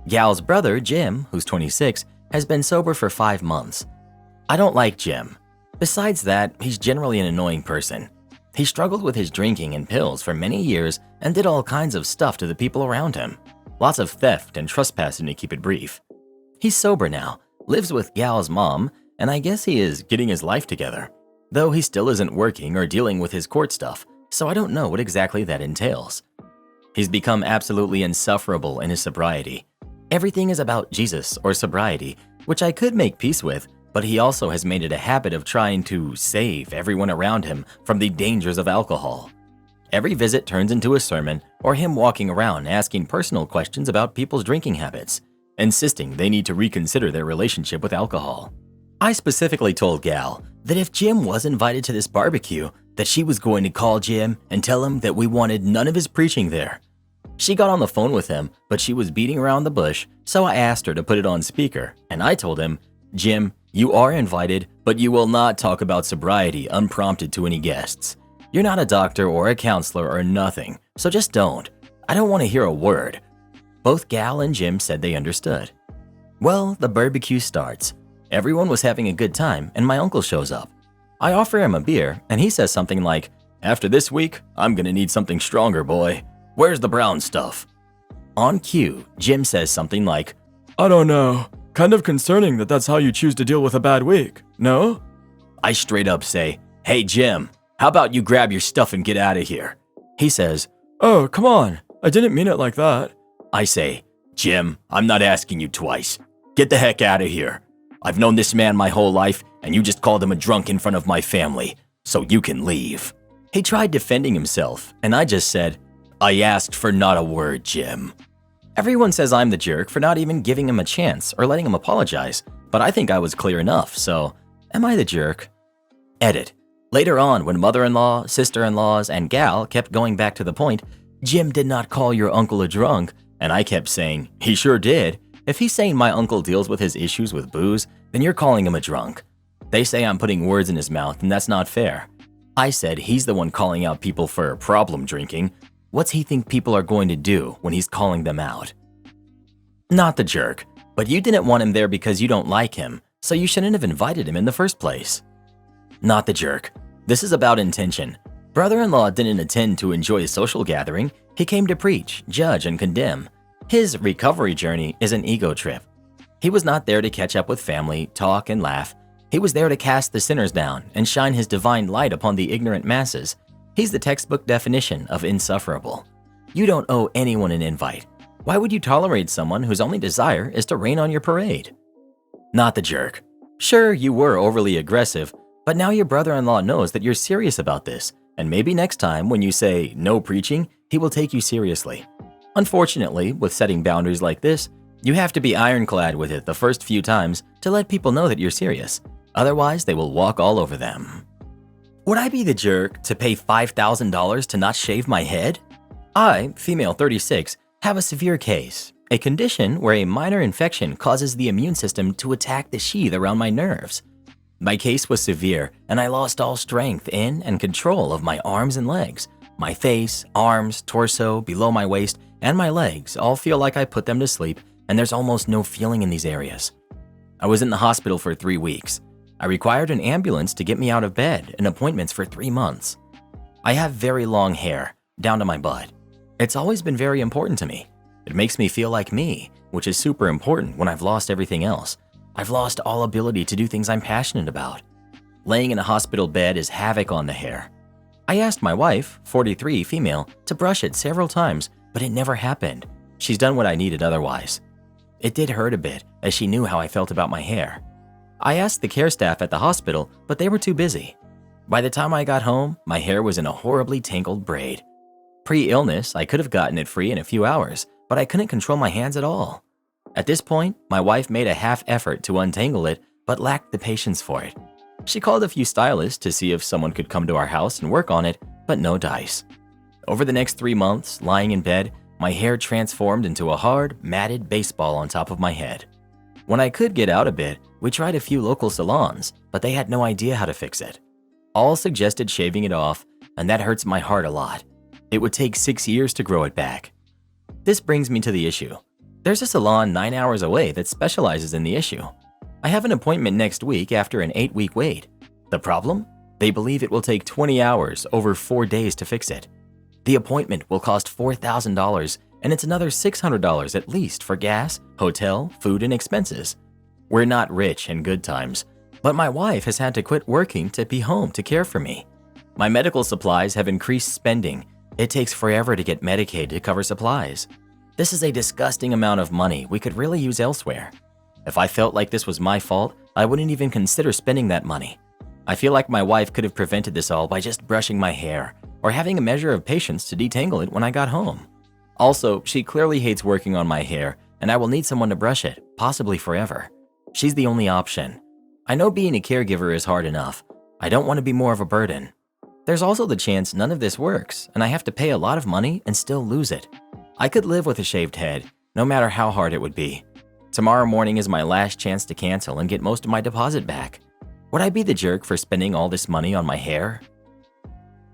Gal's brother, Jim, who's 26, has been sober for 5 months. I don't like Jim. Besides that, he's generally an annoying person. He struggled with his drinking and pills for many years and did all kinds of stuff to the people around him. Lots of theft and trespassing to keep it brief. He's sober now, lives with Gal's mom, and I guess he is getting his life together. Though he still isn't working or dealing with his court stuff, so I don't know what exactly that entails. He's become absolutely insufferable in his sobriety. Everything is about Jesus or sobriety, which I could make peace with, but he also has made it a habit of trying to save everyone around him from the dangers of alcohol. Every visit turns into a sermon or him walking around asking personal questions about people's drinking habits, insisting they need to reconsider their relationship with alcohol. I specifically told Gal that if Jim was invited to this barbecue, that she was going to call Jim and tell him that we wanted none of his preaching there. She got on the phone with him, but she was beating around the bush, so I asked her to put it on speaker, and I told him, Jim, you are invited, but you will not talk about sobriety unprompted to any guests. You're not a doctor or a counselor or nothing, so just don't. I don't want to hear a word. Both Gal and Jim said they understood. Well, the barbecue starts. Everyone was having a good time, and my uncle shows up. I offer him a beer, and he says something like, after this week, I'm gonna need something stronger, boy. Where's the brown stuff? On cue, Jim says something like, I don't know. Kind of concerning that that's how you choose to deal with a bad week, no? I straight up say, hey Jim, how about you grab your stuff and get out of here? He says, Oh, come on. I didn't mean it like that. I say, Jim, I'm not asking you twice. Get the heck out of here. I've known this man my whole life, and you just called him a drunk in front of my family, so you can leave. He tried defending himself, and I just said, I asked for not a word, Jim. Everyone says I'm the jerk for not even giving him a chance or letting him apologize, but I think I was clear enough, so am I the jerk? Edit. Later on, when mother-in-law, sister-in-laws, and Gal kept going back to the point, Jim did not call your uncle a drunk, And I kept saying, he sure did. If he's saying my uncle deals with his issues with booze, then you're calling him a drunk. They say I'm putting words in his mouth, and that's not fair. I said he's the one calling out people for problem drinking. What's he think people are going to do when he's calling them out? Not the jerk, but you didn't want him there because you don't like him, so you shouldn't have invited him in the first place. Not the jerk. This is about intention. Brother-in-law didn't attend to enjoy a social gathering. He came to preach, judge, and condemn. His recovery journey is an ego trip. He was not there to catch up with family, talk, and laugh. He was there to cast the sinners down and shine his divine light upon the ignorant masses. He's the textbook definition of insufferable. You don't owe anyone an invite. Why would you tolerate someone whose only desire is to rain on your parade? Not the jerk. Sure, you were overly aggressive, but now your brother-in-law knows that you're serious about this, and maybe next time when you say no preaching, he will take you seriously. Unfortunately, with setting boundaries like this, you have to be ironclad with it the first few times to let people know that you're serious. Otherwise, they will walk all over them. Would I be the jerk to pay $5,000 to not shave my head? I, female 36, have a severe case, a condition where a minor infection causes the immune system to attack the sheath around my nerves. My case was severe, and I lost all strength in and control of my arms and legs. My face, arms, torso, below my waist, and my legs all feel like I put them to sleep, and there's almost no feeling in these areas. I was in the hospital for 3 weeks. I required an ambulance to get me out of bed and appointments for 3 months. I have very long hair, down to my butt. It's always been very important to me. It makes me feel like me, which is super important when I've lost everything else. I've lost all ability to do things I'm passionate about. Laying in a hospital bed is havoc on the hair. I asked my wife, 43 female, to brush it several times, but it never happened. She's done what I needed otherwise. It did hurt a bit, as she knew how I felt about my hair. I asked the care staff at the hospital, but they were too busy. By the time I got home, my hair was in a horribly tangled braid. Pre-illness, I could have gotten it free in a few hours, but I couldn't control my hands at all. At this point, my wife made a half effort to untangle it, but lacked the patience for it. She called a few stylists to see if someone could come to our house and work on it, but no dice. Over the next 3 months, lying in bed, my hair transformed into a hard, matted baseball on top of my head. When I could get out a bit, we tried a few local salons, but they had no idea how to fix it. All suggested shaving it off, and that hurts my heart a lot. It would take 6 years to grow it back. This brings me to the issue. There's a salon 9 hours away that specializes in the issue. I have an appointment next week after an 8-week wait. The problem? They believe it will take 20 hours over 4 days to fix it. The appointment will cost $4,000, and it's another $600 at least for gas, hotel, food, and expenses. We're not rich in good times, but my wife has had to quit working to be home to care for me. My medical supplies have increased spending. It takes forever to get Medicaid to cover supplies. This is a disgusting amount of money we could really use elsewhere. If I felt like this was my fault, I wouldn't even consider spending that money. I feel like my wife could have prevented this all by just brushing my hair or having a measure of patience to detangle it when I got home. Also, she clearly hates working on my hair, and I will need someone to brush it, possibly forever. She's the only option. I know being a caregiver is hard enough. I don't want to be more of a burden. There's also the chance none of this works, and I have to pay a lot of money and still lose it. I could live with a shaved head, no matter how hard it would be. Tomorrow morning is my last chance to cancel and get most of my deposit back. Would I be the jerk for spending all this money on my hair?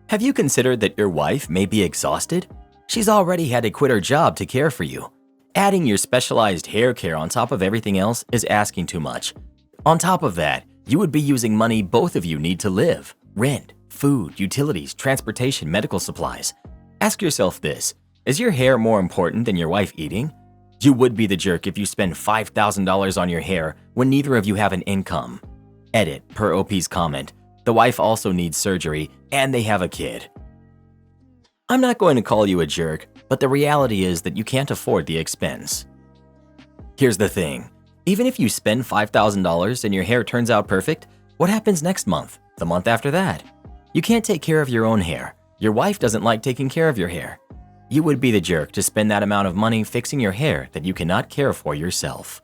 Have you considered that your wife may be exhausted? She's already had to quit her job to care for you. Adding your specialized hair care on top of everything else is asking too much. On top of that, you would be using money both of you need to live: rent, food, utilities, transportation, medical supplies. Ask yourself this: is your hair more important than your wife eating? You would be the jerk if you spend $5,000 on your hair when neither of you have an income. Edit, per OP's comment, the wife also needs surgery and they have a kid. I'm not going to call you a jerk, but the reality is that you can't afford the expense. Here's the thing. Even if you spend $5,000 and your hair turns out perfect, what happens next month, the month after that? You can't take care of your own hair. Your wife doesn't like taking care of your hair. You would be the jerk to spend that amount of money fixing your hair that you cannot care for yourself.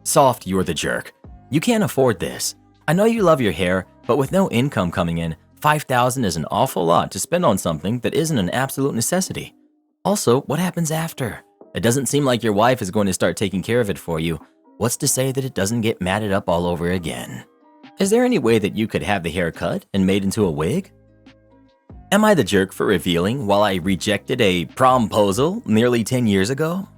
Soft, you're the jerk. You can't afford this. I know you love your hair, but with no income coming in, $5,000 is an awful lot to spend on something that isn't an absolute necessity. Also, what happens after? It doesn't seem like your wife is going to start taking care of it for you. What's to say that it doesn't get matted up all over again? Is there any way that you could have the hair cut and made into a wig? Am I the jerk for revealing while I rejected a promposal nearly 10 years ago?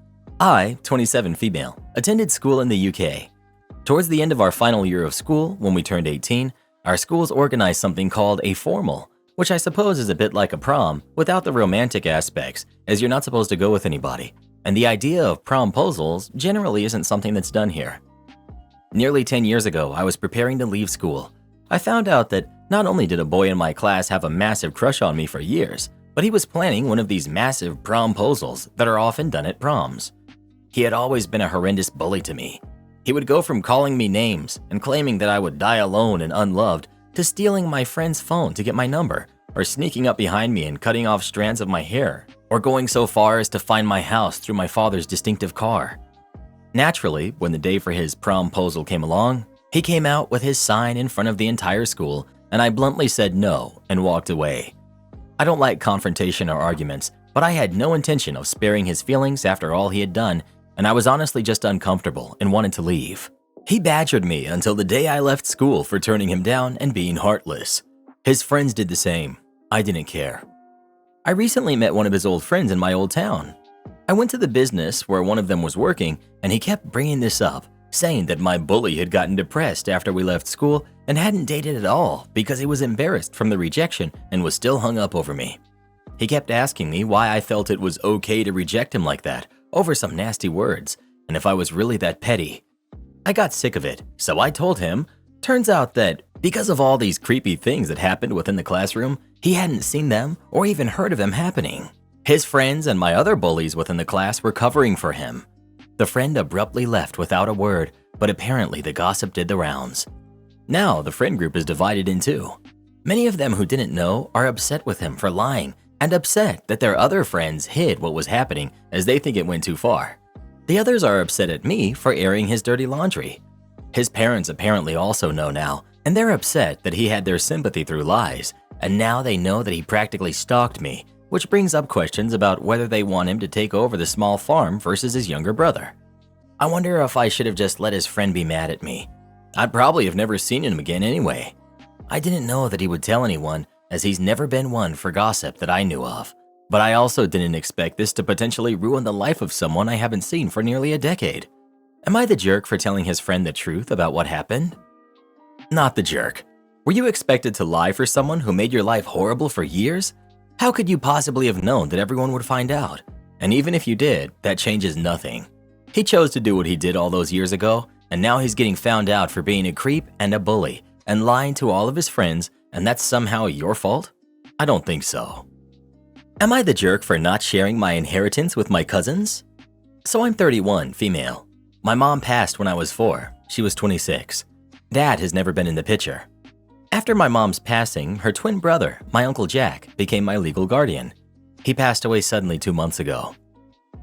I, 27 female, attended school in the UK. Towards the end of our final year of school, when we turned 18, our schools organized something called a formal, which I suppose is a bit like a prom without the romantic aspects, as you're not supposed to go with anybody. And the idea of promposals generally isn't something that's done here. Nearly 10 years ago, I was preparing to leave school. I found out that not only did a boy in my class have a massive crush on me for years, but he was planning one of these massive promposals that are often done at proms. He had always been a horrendous bully to me. He would go from calling me names and claiming that I would die alone and unloved to stealing my friend's phone to get my number, or sneaking up behind me and cutting off strands of my hair, or going so far as to find my house through my father's distinctive car. Naturally, when the day for his promposal came along, he came out with his sign in front of the entire school, and I bluntly said no and walked away. I don't like confrontation or arguments, but I had no intention of sparing his feelings after all he had done, and I was honestly just uncomfortable and wanted to leave. He badgered me until the day I left school for turning him down and being heartless. His friends did the same. I didn't care. I recently met one of his old friends in my old town. I went to the business where one of them was working, and he kept bringing this up, saying that my bully had gotten depressed after we left school and hadn't dated at all because he was embarrassed from the rejection and was still hung up over me. He kept asking me why I felt it was okay to reject him like that, over some nasty words, and if I was really that petty. I got sick of it, so I told him, turns out that because of all these creepy things that happened within the classroom, he hadn't seen them or even heard of them happening. His friends and my other bullies within the class were covering for him. The friend abruptly left without a word, but apparently the gossip did the rounds. Now the friend group is divided in two. Many of them who didn't know are upset with him for lying and upset that their other friends hid what was happening as they think it went too far. The others are upset at me for airing his dirty laundry. His parents apparently also know now, and they're upset that he had their sympathy through lies, and now they know that he practically stalked me, which brings up questions about whether they want him to take over the small farm versus his younger brother. I wonder if I should have just let his friend be mad at me. I'd probably have never seen him again anyway. I didn't know that he would tell anyone, as he's never been one for gossip that I knew of. But I also didn't expect this to potentially ruin the life of someone I haven't seen for nearly a decade. Am I the jerk for telling his friend the truth about what happened? Not the jerk. Were you expected to lie for someone who made your life horrible for years? How could you possibly have known that everyone would find out? And even if you did, that changes nothing. He chose to do what he did all those years ago, and now he's getting found out for being a creep and a bully and lying to all of his friends, and that's somehow your fault? I don't think so. Am I the jerk for not sharing my inheritance with my cousins? So I'm 31, female. My mom passed when I was 4. She was 26. Dad has never been in the picture. After my mom's passing, her twin brother, my Uncle Jack, became my legal guardian. He passed away suddenly 2 months ago.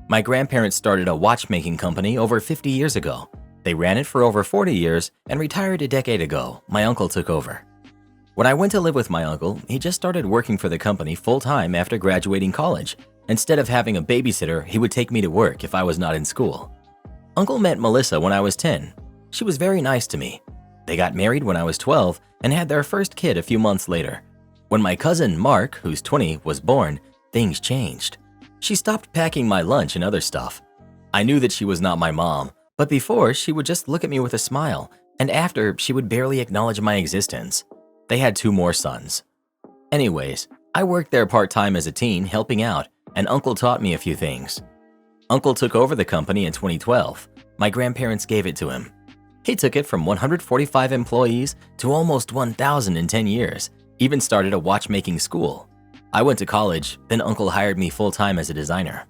My grandparents started a watchmaking company over 50 years ago. They ran it for over 40 years and retired a decade ago. My uncle took over. When I went to live with my uncle, he just started working for the company full-time after graduating college. Instead of having a babysitter, he would take me to work if I was not in school. Uncle met Melissa when I was 10. She was very nice to me. They got married when I was 12 and had their first kid a few months later. When my cousin Mark, who's 20, was born, things changed. She stopped packing my lunch and other stuff. I knew that she was not my mom, but before she would just look at me with a smile, and after she would barely acknowledge my existence. They had 2 more sons. Anyways, I worked there part-time as a teen helping out, and Uncle taught me a few things. Uncle took over the company in 2012. My grandparents gave it to him. He took it from 145 employees to almost 1,000 in 10 years, even started a watchmaking school. I went to college, then Uncle hired me full-time as a designer.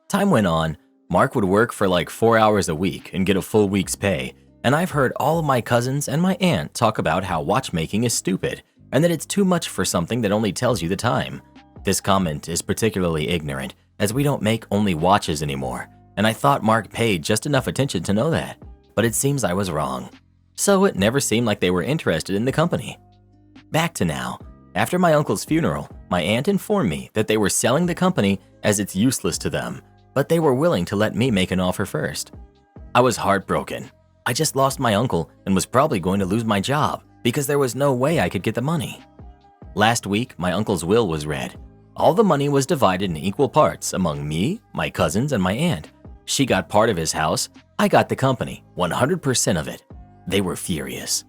Time went on, Mark would work for like 4 hours a week and get a full week's pay, and I've heard all of my cousins and my aunt talk about how watchmaking is stupid and that it's too much for something that only tells you the time. This comment is particularly ignorant, as we don't make only watches anymore, and I thought Mark paid just enough attention to know that, but it seems I was wrong. So it never seemed like they were interested in the company. Back to now. After my uncle's funeral, my aunt informed me that they were selling the company as it's useless to them. but they were willing to let me make an offer first. I was heartbroken. I just lost my uncle and was probably going to lose my job because there was no way I could get the money. Last week, my uncle's will was read. All the money was divided in equal parts among me, my cousins, and my aunt. She got part of his house. I got the company, 100% of it. They were furious.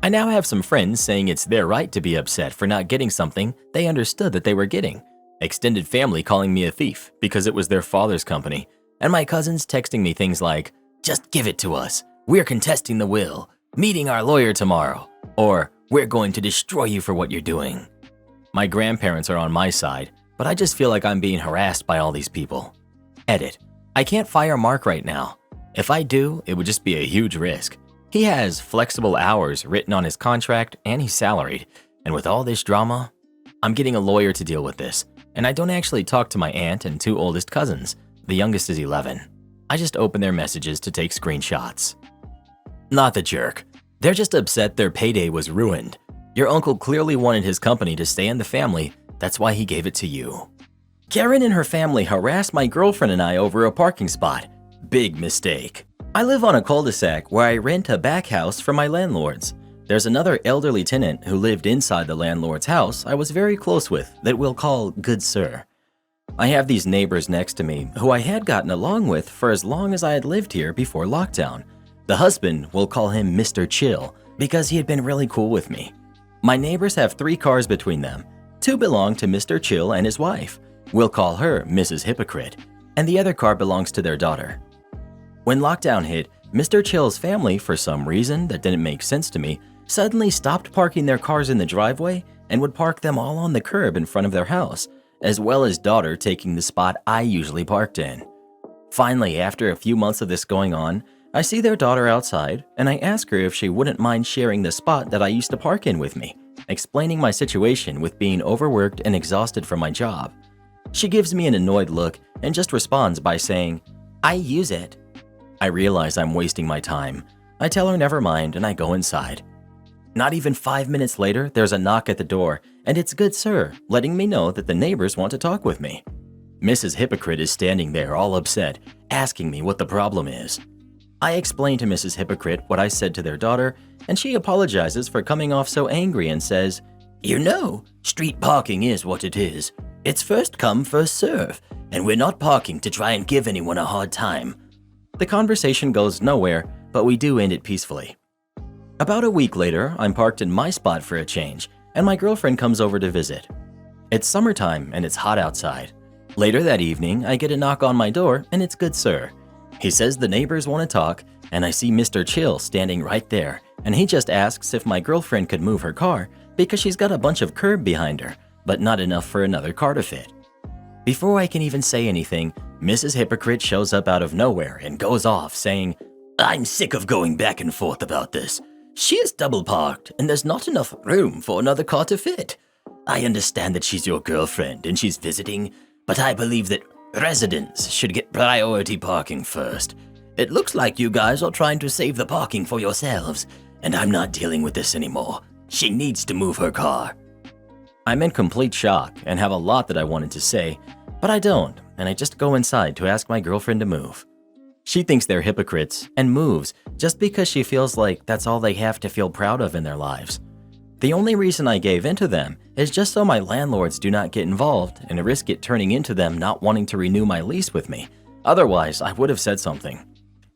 I now have some friends saying it's their right to be upset for not getting something they understood that they were getting. Extended family calling me a thief because it was their father's company. And my cousins texting me things like, "Just give it to us. We're contesting the will. Meeting our lawyer tomorrow." Or, "We're going to destroy you for what you're doing." My grandparents are on my side, but I just feel like I'm being harassed by all these people. Edit. I can't fire Mark right now. If I do, it would just be a huge risk. He has flexible hours written on his contract and he's salaried. And with all this drama, I'm getting a lawyer to deal with this. And I don't actually talk to my aunt and two oldest cousins. The youngest is 11. I just open their messages to take screenshots. Not the jerk. They're just upset their payday was ruined. Your uncle clearly wanted his company to stay in the family. That's why he gave it to you. Karen and her family harassed my girlfriend and I over a parking spot. Big mistake. I live on a cul-de-sac where I rent a back house from my landlords. There's another elderly tenant who lived inside the landlord's house I was very close with that we'll call Good Sir. I have these neighbors next to me who I had gotten along with for as long as I had lived here before lockdown. The husband, we'll call him Mr. Chill because he had been really cool with me. My neighbors have 3 cars between them. 2 belong to Mr. Chill and his wife. We'll call her Mrs. Hypocrite, and the other car belongs to their daughter. When lockdown hit, Mr. Chill's family, for some reason that didn't make sense to me, suddenly stopped parking their cars in the driveway and would park them all on the curb in front of their house, as well as daughter taking the spot I usually parked in. Finally, after a few months of this going on, I see their daughter outside, and I ask her if she wouldn't mind sharing the spot that I used to park in with me, explaining my situation with being overworked and exhausted from my job. She gives me an annoyed look and just responds by saying, "I use it." I realize I'm wasting my time. I tell her never mind and I go inside. Not even 5 minutes later, there's a knock at the door, and it's Good Sir, letting me know that the neighbors want to talk with me. Mrs. Hypocrite is standing there all upset, asking me what the problem is. I explain to Mrs. Hypocrite what I said to their daughter, and she apologizes for coming off so angry and says, "You know, street parking is what it is. It's first come, first serve, and we're not parking to try and give anyone a hard time." The conversation goes nowhere, but we do end it peacefully. About a week later, I'm parked in my spot for a change, and my girlfriend comes over to visit. It's summertime and it's hot outside. Later that evening, I get a knock on my door, and it's Good Sir. He says the neighbors want to talk, and I see Mr. Chill standing right there, and he just asks if my girlfriend could move her car because she's got a bunch of curb behind her, but not enough for another car to fit. Before I can even say anything, Mrs. Hypocrite shows up out of nowhere and goes off saying, "I'm sick of going back and forth about this. She is double parked and there's not enough room for another car to fit. I understand that she's your girlfriend and she's visiting, but I believe that residents should get priority parking first. It looks like you guys are trying to save the parking for yourselves, and I'm not dealing with this anymore. She needs to move her car." I'm in complete shock and have a lot that I wanted to say, but I don't, and I just go inside to ask my girlfriend to move. She thinks they're hypocrites and moves just because she feels like that's all they have to feel proud of in their lives. The only reason I gave in to them is just so my landlords do not get involved and risk it turning into them not wanting to renew my lease with me. Otherwise, I would have said something.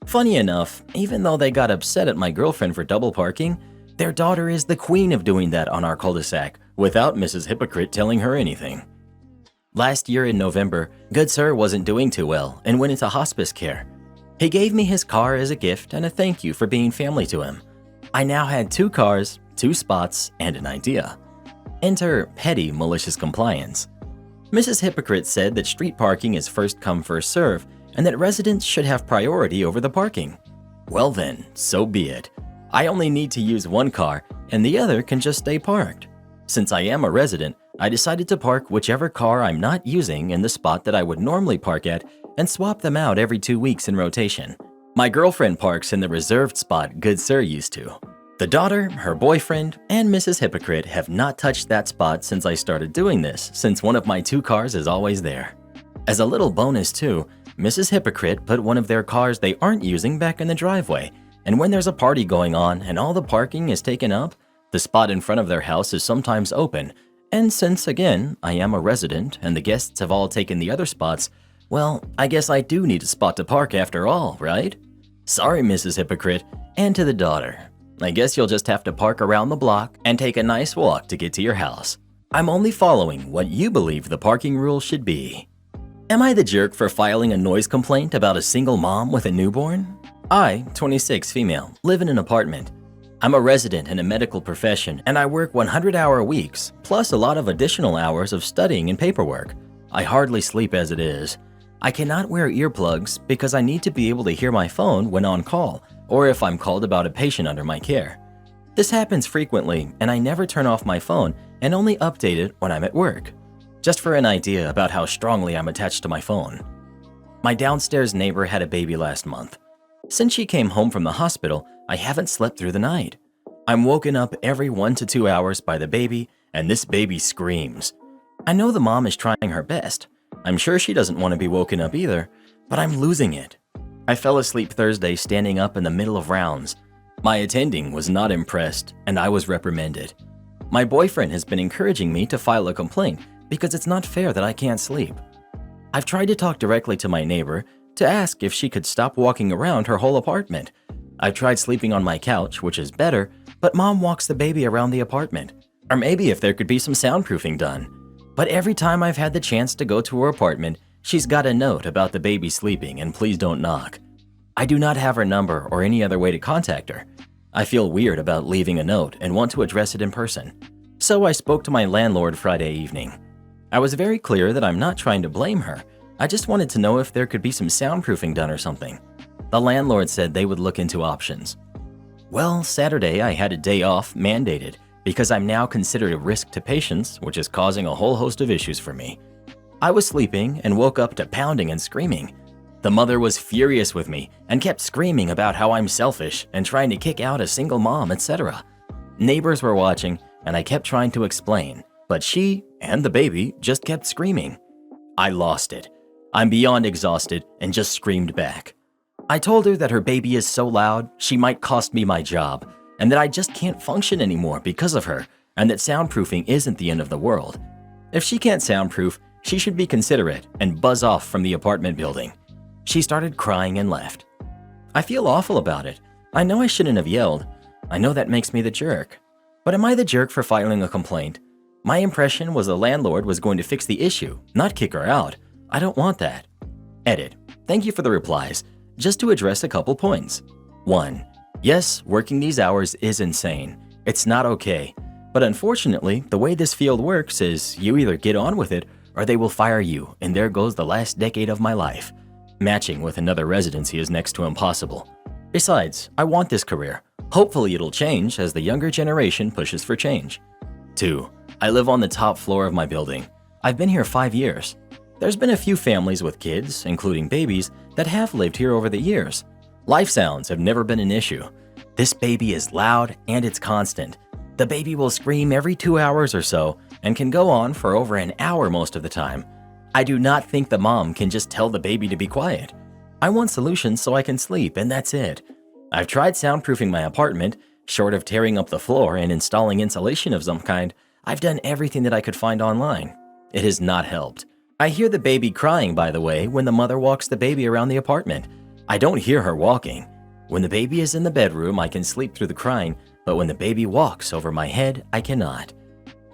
Funny enough, even though they got upset at my girlfriend for double parking, their daughter is the queen of doing that on our cul-de-sac without Mrs. Hypocrite telling her anything. Last year in November, Good Sir wasn't doing too well and went into hospice care. He gave me his car as a gift and a thank you for being family to him. I now had 2 cars, 2 spots, and an idea. Enter petty malicious compliance. Mrs. Hypocrite said that street parking is first come first serve and that residents should have priority over the parking. Well then, so be it. I only need to use 1 car and the other can just stay parked. Since I am a resident, I decided to park whichever car I'm not using in the spot that I would normally park at and swap them out every 2 weeks in rotation. My girlfriend parks in the reserved spot Good Sir used to. The daughter, her boyfriend, and Mrs. Hypocrite have not touched that spot since I started doing this, since one of my 2 cars is always there. As a little bonus too, Mrs. Hypocrite put one of their cars they aren't using back in the driveway, and when there's a party going on and all the parking is taken up, the spot in front of their house is sometimes open, and since, again, I am a resident and the guests have all taken the other spots, well, I guess I do need a spot to park after all, right? Sorry, Mrs. Hypocrite, and to the daughter. I guess you'll just have to park around the block and take a nice walk to get to your house. I'm only following what you believe the parking rules should be. Am I the jerk for filing a noise complaint about a single mom with a newborn? I, 26 female, live in an apartment. I'm a resident in a medical profession and I work 100-hour weeks, plus a lot of additional hours of studying and paperwork. I hardly sleep as it is. I cannot wear earplugs because I need to be able to hear my phone when on call or if I'm called about a patient under my care. This happens frequently and I never turn off my phone and only update it when I'm at work. Just for an idea about how strongly I'm attached to my phone. My downstairs neighbor had a baby last month. Since she came home from the hospital, I haven't slept through the night. I'm woken up every 1 to 2 hours by the baby, and this baby screams. I know the mom is trying her best. I'm sure she doesn't want to be woken up either, but I'm losing it. I fell asleep Thursday standing up in the middle of rounds. My attending was not impressed, and I was reprimanded. My boyfriend has been encouraging me to file a complaint because it's not fair that I can't sleep. I've tried to talk directly to my neighbor to ask if she could stop walking around her whole apartment. I've tried sleeping on my couch, which is better, but mom walks the baby around the apartment. Or maybe if there could be some soundproofing done. But every time I've had the chance to go to her apartment, she's got a note about the baby sleeping and please don't knock. I do not have her number or any other way to contact her. I feel weird about leaving a note and want to address it in person. So I spoke to my landlord Friday evening. I was very clear that I'm not trying to blame her. I just wanted to know if there could be some soundproofing done or something. The landlord said they would look into options. Well, Saturday I had a day off mandated because I'm now considered a risk to patients, which is causing a whole host of issues for me. I was sleeping and woke up to pounding and screaming. The mother was furious with me and kept screaming about how I'm selfish and trying to kick out a single mom, etc. Neighbors were watching and I kept trying to explain, but she and the baby just kept screaming. I lost it. I'm beyond exhausted and just screamed back. I told her that her baby is so loud she might cost me my job and that I just can't function anymore because of her and that soundproofing isn't the end of the world. If she can't soundproof, she should be considerate and buzz off from the apartment building. She started crying and left. I feel awful about it. I know I shouldn't have yelled. I know that makes me the jerk. But am I the jerk for filing a complaint? My impression was the landlord was going to fix the issue, not kick her out. I don't want that. Edit. Thank you for the replies. Just to address a couple points. 1. Yes, working these hours is insane. It's not okay. But unfortunately, the way this field works is you either get on with it or they will fire you, and there goes the last decade of my life. Matching with another residency is next to impossible. Besides, I want this career. Hopefully it'll change as the younger generation pushes for change. 2. I live on the top floor of my building. I've been here 5 years. There's been a few families with kids, including babies, that have lived here over the years. Life sounds have never been an issue. This baby is loud and it's constant. The baby will scream every 2 hours or so and can go on for over an hour most of the time. I do not think the mom can just tell the baby to be quiet. I want solutions so I can sleep and that's it. I've tried soundproofing my apartment, short of tearing up the floor and installing insulation of some kind. I've done everything that I could find online. It has not helped. I hear the baby crying, by the way, when the mother walks the baby around the apartment. I don't hear her walking. When the baby is in the bedroom, I can sleep through the crying, but when the baby walks over my head, I cannot.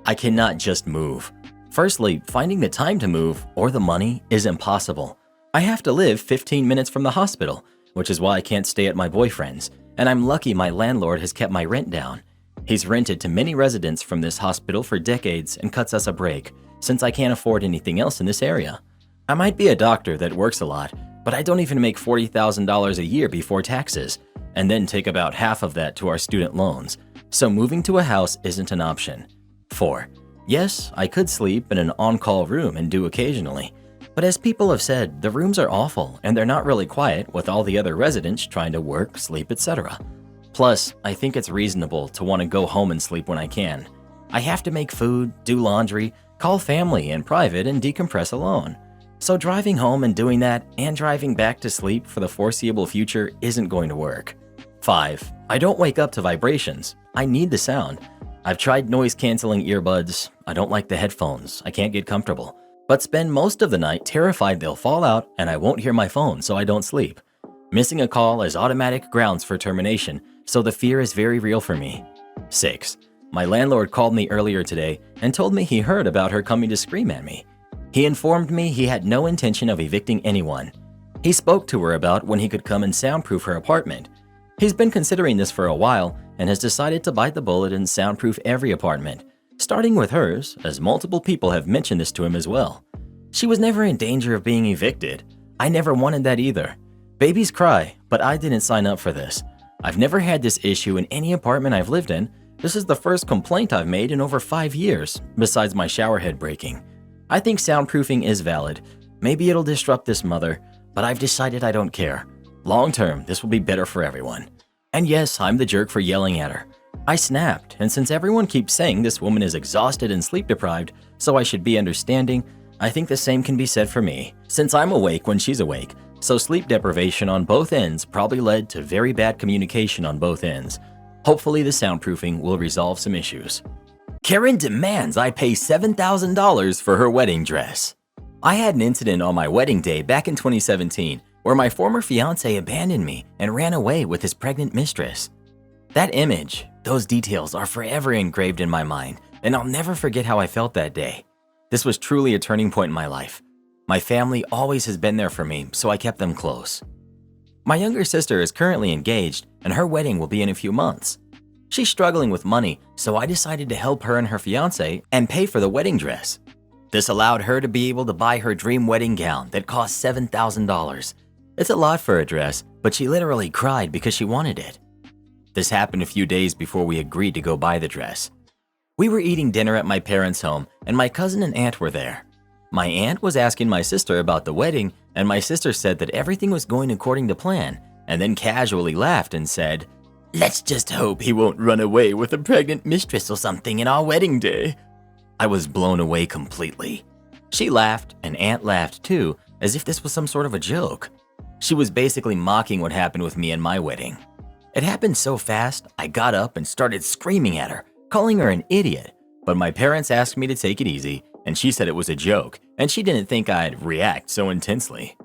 I cannot just move. Firstly, finding the time to move or the money is impossible. I have to live 15 minutes from the hospital, which is why I can't stay at my boyfriend's, and I'm lucky my landlord has kept my rent down. He's rented to many residents from this hospital for decades and cuts us a break, since I can't afford anything else in this area. I might be a doctor that works a lot, but I don't even make $40,000 a year before taxes, and then take about half of that to our student loans, so moving to a house isn't an option. 4. Yes, I could sleep in an on-call room and do occasionally, but as people have said, the rooms are awful and they're not really quiet with all the other residents trying to work, sleep, etc. Plus, I think it's reasonable to want to go home and sleep when I can. I have to make food, do laundry, call family in private, and decompress alone. So driving home and doing that and driving back to sleep for the foreseeable future isn't going to work. 5. I don't wake up to vibrations. I need the sound. I've tried noise-canceling earbuds. I don't like the headphones. I can't get comfortable. But spend most of the night terrified they'll fall out and I won't hear my phone, so I don't sleep. Missing a call is automatic grounds for termination, so the fear is very real for me. 6. My landlord called me earlier today and told me he heard about her coming to scream at me. He informed me he had no intention of evicting anyone. He spoke to her about when he could come and soundproof her apartment. He's been considering this for a while and has decided to bite the bullet and soundproof every apartment, starting with hers, as multiple people have mentioned this to him as well. She was never in danger of being evicted. I never wanted that either. Babies cry, but I didn't sign up for this. I've never had this issue in any apartment I've lived in. This is the first complaint I've made in over 5 years, besides my shower head breaking. I think soundproofing is valid. Maybe it'll disrupt this mother, but I've decided I don't care. Long term, this will be better for everyone. And yes, I'm the jerk for yelling at her. I snapped, and since everyone keeps saying this woman is exhausted and sleep deprived, so I should be understanding, I think the same can be said for me, since I'm awake when she's awake, so sleep deprivation on both ends probably led to very bad communication on both ends. Hopefully the soundproofing will resolve some issues. Karen demands I pay $7,000 for her wedding dress. I had an incident on my wedding day back in 2017 where my former fiance abandoned me and ran away with his pregnant mistress. That image, those details are forever engraved in my mind, and I'll never forget how I felt that day. This was truly a turning point in my life. My family always has been there for me, so I kept them close. My younger sister is currently engaged, and her wedding will be in a few months. She's struggling with money, so I decided to help her and her fiance and pay for the wedding dress. This allowed her to be able to buy her dream wedding gown that cost $7,000. It's a lot for a dress, but she literally cried because she wanted it. This happened a few days before we agreed to go buy the dress. We were eating dinner at my parents' home, and my cousin and aunt were there. My aunt was asking my sister about the wedding, and my sister said that everything was going according to plan, and then casually laughed and said, "Let's just hope he won't run away with a pregnant mistress or something in our wedding day." I was blown away completely. She laughed, and Aunt laughed too, as if this was some sort of a joke. She was basically mocking what happened with me and my wedding. It happened so fast, I got up and started screaming at her, calling her an idiot, but my parents asked me to take it easy, and she said it was a joke, and she didn't think I'd react so intensely.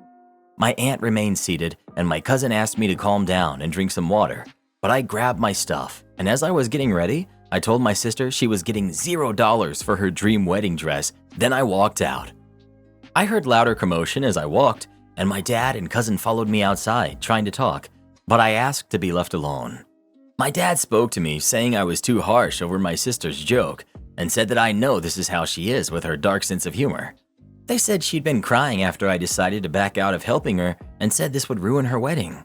My aunt remained seated, and my cousin asked me to calm down and drink some water, but I grabbed my stuff, and as I was getting ready, I told my sister she was getting $0 for her dream wedding dress, then I walked out. I heard louder commotion as I walked, and my dad and cousin followed me outside, trying to talk, but I asked to be left alone. My dad spoke to me, saying I was too harsh over my sister's joke, and said that I know this is how she is with her dark sense of humor. They said she'd been crying after I decided to back out of helping her and said this would ruin her wedding.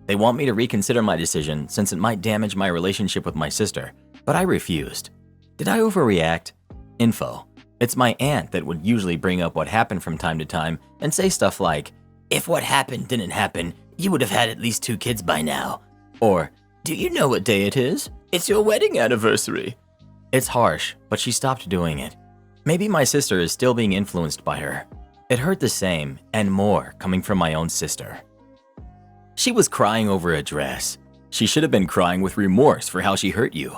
They want me to reconsider my decision since it might damage my relationship with my sister, but I refused. Did I overreact? Info. It's my aunt that would usually bring up what happened from time to time and say stuff like, "If what happened didn't happen, you would have had at least 2 kids by now." Or, "Do you know what day it is? It's your wedding anniversary." It's harsh, but she stopped doing it. Maybe my sister is still being influenced by her. It hurt the same and more coming from my own sister. She was crying over a dress. She should have been crying with remorse for how she hurt you.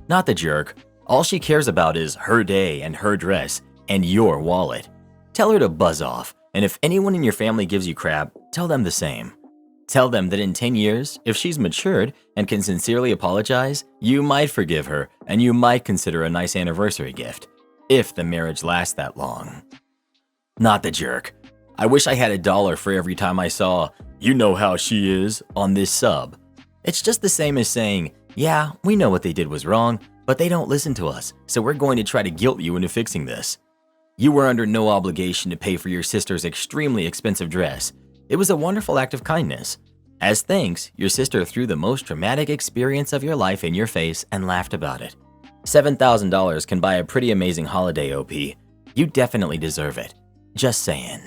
Not the jerk. All she cares about is her day and her dress and your wallet. Tell her to buzz off, and if anyone in your family gives you crap, tell them the same. Tell them that in 10 years, if she's matured and can sincerely apologize, you might forgive her and you might consider a nice anniversary gift, if the marriage lasts that long. Not the jerk. I wish I had $1 for every time I saw, "You know how she is," on this sub. It's just the same as saying, "Yeah, we know what they did was wrong, but they don't listen to us, so we're going to try to guilt you into fixing this." You were under no obligation to pay for your sister's extremely expensive dress. It was a wonderful act of kindness. As thanks, your sister threw the most traumatic experience of your life in your face and laughed about it. $7,000 can buy a pretty amazing holiday, OP. You definitely deserve it. Just saying.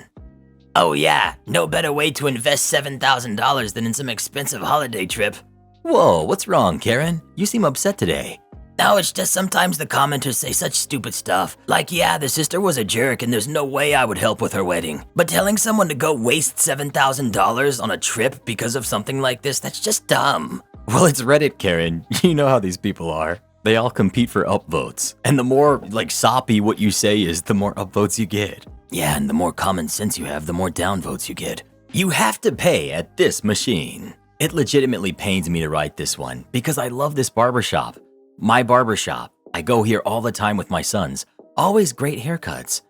Oh yeah, no better way to invest $7,000 than in some expensive holiday trip. Whoa, what's wrong, Karen? You seem upset today. No, it's just sometimes the commenters say such stupid stuff. Like, yeah, the sister was a jerk and there's no way I would help with her wedding. But telling someone to go waste $7,000 on a trip because of something like this, that's just dumb. Well, it's Reddit, Karen. You know how these people are. They all compete for upvotes. And the more, soppy what you say is, the more upvotes you get. Yeah, and the more common sense you have, the more downvotes you get. You have to pay at this machine. It legitimately pains me to write this one because I love this barbershop. My barbershop. I go here all the time with my sons. Always great haircuts.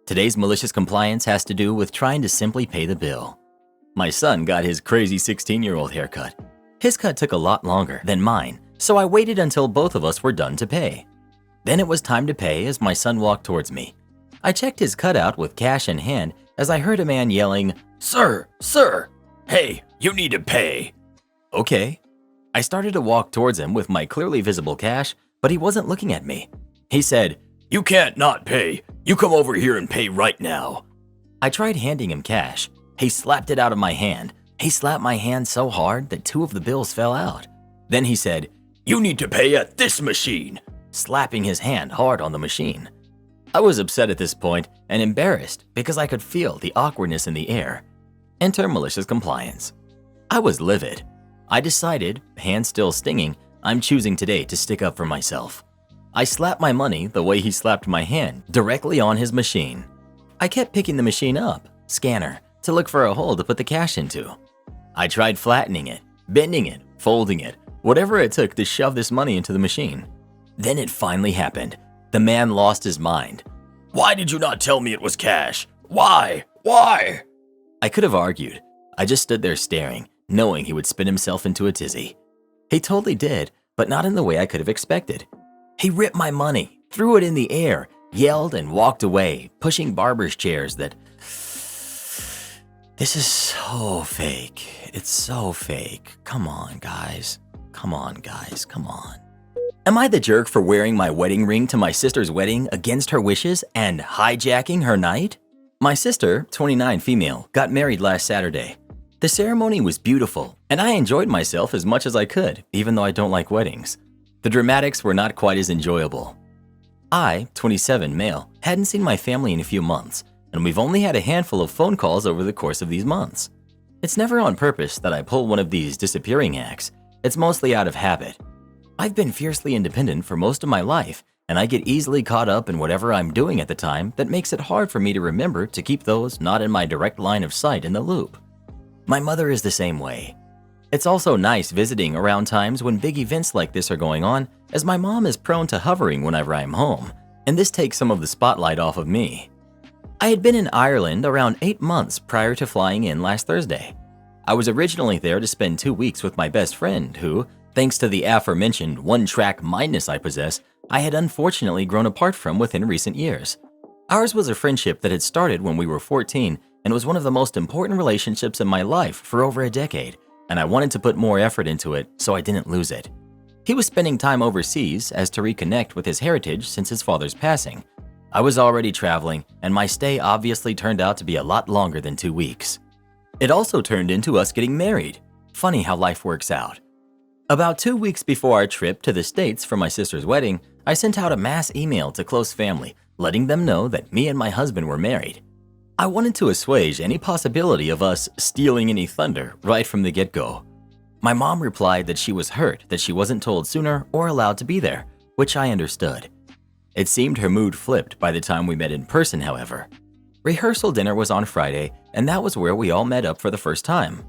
Today's malicious compliance has to do with trying to simply pay the bill. My son got his crazy 16-year-old haircut. His cut took a lot longer than mine, so I waited until both of us were done to pay. Then it was time to pay as my son walked towards me. I checked his cutout with cash in hand as I heard a man yelling, Sir, hey, you need to pay. Okay. I started to walk towards him with my clearly visible cash, but he wasn't looking at me. He said, You can't not pay. You come over here and pay right now. I tried handing him cash. He slapped it out of my hand. He slapped my hand so hard that 2 of the bills fell out. Then he said, You need to pay at this machine, slapping his hand hard on the machine. I was upset at this point and embarrassed because I could feel the awkwardness in the air. Enter malicious compliance. I was livid. I decided, hand still stinging, I'm choosing today to stick up for myself. I slapped my money the way he slapped my hand, directly on his machine. I kept picking the machine up, scanner, to look for a hole to put the cash into. I tried flattening it, bending it, folding it, whatever it took to shove this money into the machine. Then it finally happened. The man lost his mind. Why did you not tell me it was cash? Why? Why? I could have argued. I just stood there staring, knowing he would spin himself into a tizzy. He totally did, but not in the way I could have expected. He ripped my money, threw it in the air, yelled and walked away, pushing barber's chairs that... This is so fake. It's so fake. Come on, guys. Come on, guys. Come on. Am I the jerk for wearing my wedding ring to my sister's wedding against her wishes and hijacking her night? My sister, 29 female, got married last Saturday. The ceremony was beautiful, and I enjoyed myself as much as I could, even though I don't like weddings. The dramatics were not quite as enjoyable. I, 27 male, hadn't seen my family in a few months, and we've only had a handful of phone calls over the course of these months. It's never on purpose that I pull one of these disappearing acts. It's mostly out of habit. I've been fiercely independent for most of my life, and I get easily caught up in whatever I'm doing at the time that makes it hard for me to remember to keep those not in my direct line of sight in the loop. My mother is the same way. It's also nice visiting around times when big events like this are going on, as my mom is prone to hovering whenever I'm home, and this takes some of the spotlight off of me. I had been in Ireland around 8 months prior to flying in last Thursday. I was originally there to spend 2 weeks with my best friend who, thanks to the aforementioned one-track mindness I possess, I had unfortunately grown apart from within recent years. Ours was a friendship that had started when we were 14 and was one of the most important relationships in my life for over a decade, and I wanted to put more effort into it so I didn't lose it. He was spending time overseas as to reconnect with his heritage since his father's passing. I was already traveling, and my stay obviously turned out to be a lot longer than 2 weeks. It also turned into us getting married. Funny how life works out. About 2 weeks before our trip to the States for my sister's wedding, I sent out a mass email to close family, letting them know that me and my husband were married. I wanted to assuage any possibility of us stealing any thunder right from the get-go. My mom replied that she was hurt that she wasn't told sooner or allowed to be there, which I understood. It seemed her mood flipped by the time we met in person, however. Rehearsal dinner was on Friday, and that was where we all met up for the first time.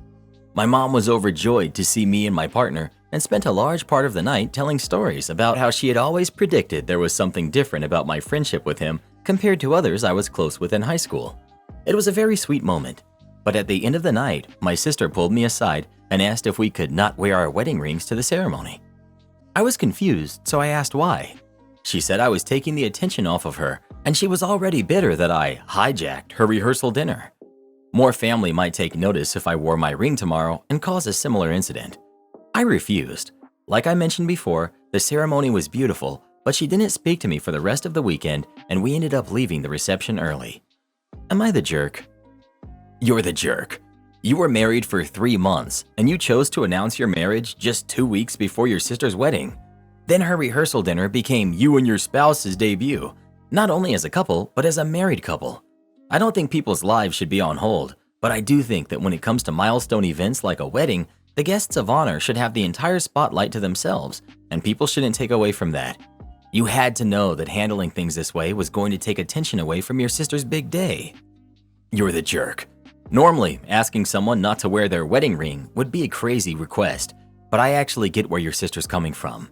My mom was overjoyed to see me and my partner and spent a large part of the night telling stories about how she had always predicted there was something different about my friendship with him compared to others I was close with in high school. It was a very sweet moment, but at the end of the night, my sister pulled me aside and asked if we could not wear our wedding rings to the ceremony. I was confused, so I asked why. She said I was taking the attention off of her, and she was already bitter that I hijacked her rehearsal dinner. More family might take notice if I wore my ring tomorrow and cause a similar incident. I refused. Like I mentioned before, the ceremony was beautiful, but she didn't speak to me for the rest of the weekend, and we ended up leaving the reception early. Am I the jerk? You're the jerk. You were married for 3 months, and you chose to announce your marriage just 2 weeks before your sister's wedding. Then her rehearsal dinner became you and your spouse's debut, not only as a couple, but as a married couple. I don't think people's lives should be on hold, but I do think that when it comes to milestone events like a wedding, the guests of honor should have the entire spotlight to themselves, and people shouldn't take away from that. You had to know that handling things this way was going to take attention away from your sister's big day. You're the jerk. Normally, asking someone not to wear their wedding ring would be a crazy request, but I actually get where your sister's coming from.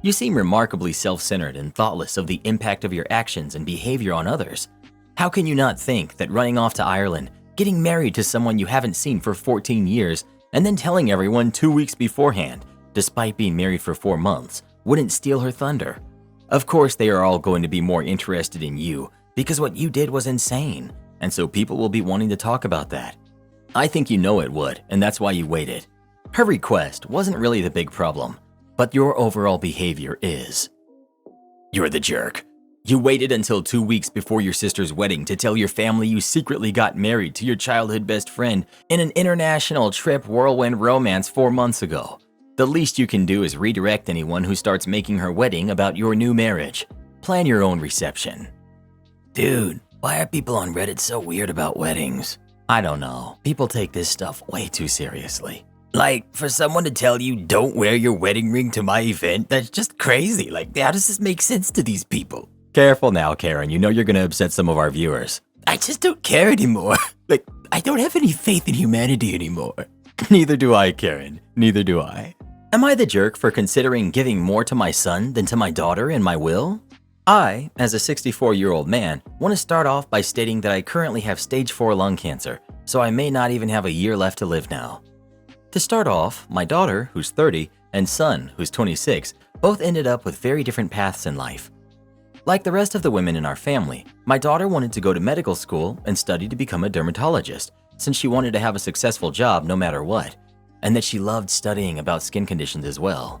You seem remarkably self-centered and thoughtless of the impact of your actions and behavior on others. How can you not think that running off to Ireland, getting married to someone you haven't seen for 14 years, and then telling everyone 2 weeks beforehand, despite being married for 4 months, wouldn't steal her thunder? Of course, they are all going to be more interested in you because what you did was insane, and so people will be wanting to talk about that. I think you know it would, and that's why you waited. Her request wasn't really the big problem, but your overall behavior is. You're the jerk. You waited until 2 weeks before your sister's wedding to tell your family you secretly got married to your childhood best friend in an international trip whirlwind romance 4 months ago. The least you can do is redirect anyone who starts making her wedding about your new marriage. Plan your own reception. Dude, why are people on Reddit so weird about weddings? I don't know. People take this stuff way too seriously. Like, for someone to tell you don't wear your wedding ring to my event, that's just crazy. Like, how does this make sense to these people? Careful now, Karen. You know you're gonna upset some of our viewers. I just don't care anymore. Like, I don't have any faith in humanity anymore. Neither do I, Karen. Neither do I. Am I the jerk for considering giving more to my son than to my daughter in my will? I, as a 64-year-old man, want to start off by stating that I currently have stage 4 lung cancer, so I may not even have a year left to live now. To start off, my daughter, who's 30, and son, who's 26, both ended up with very different paths in life. Like the rest of the women in our family, my daughter wanted to go to medical school and study to become a dermatologist, since she wanted to have a successful job no matter what, and that she loved studying about skin conditions as well.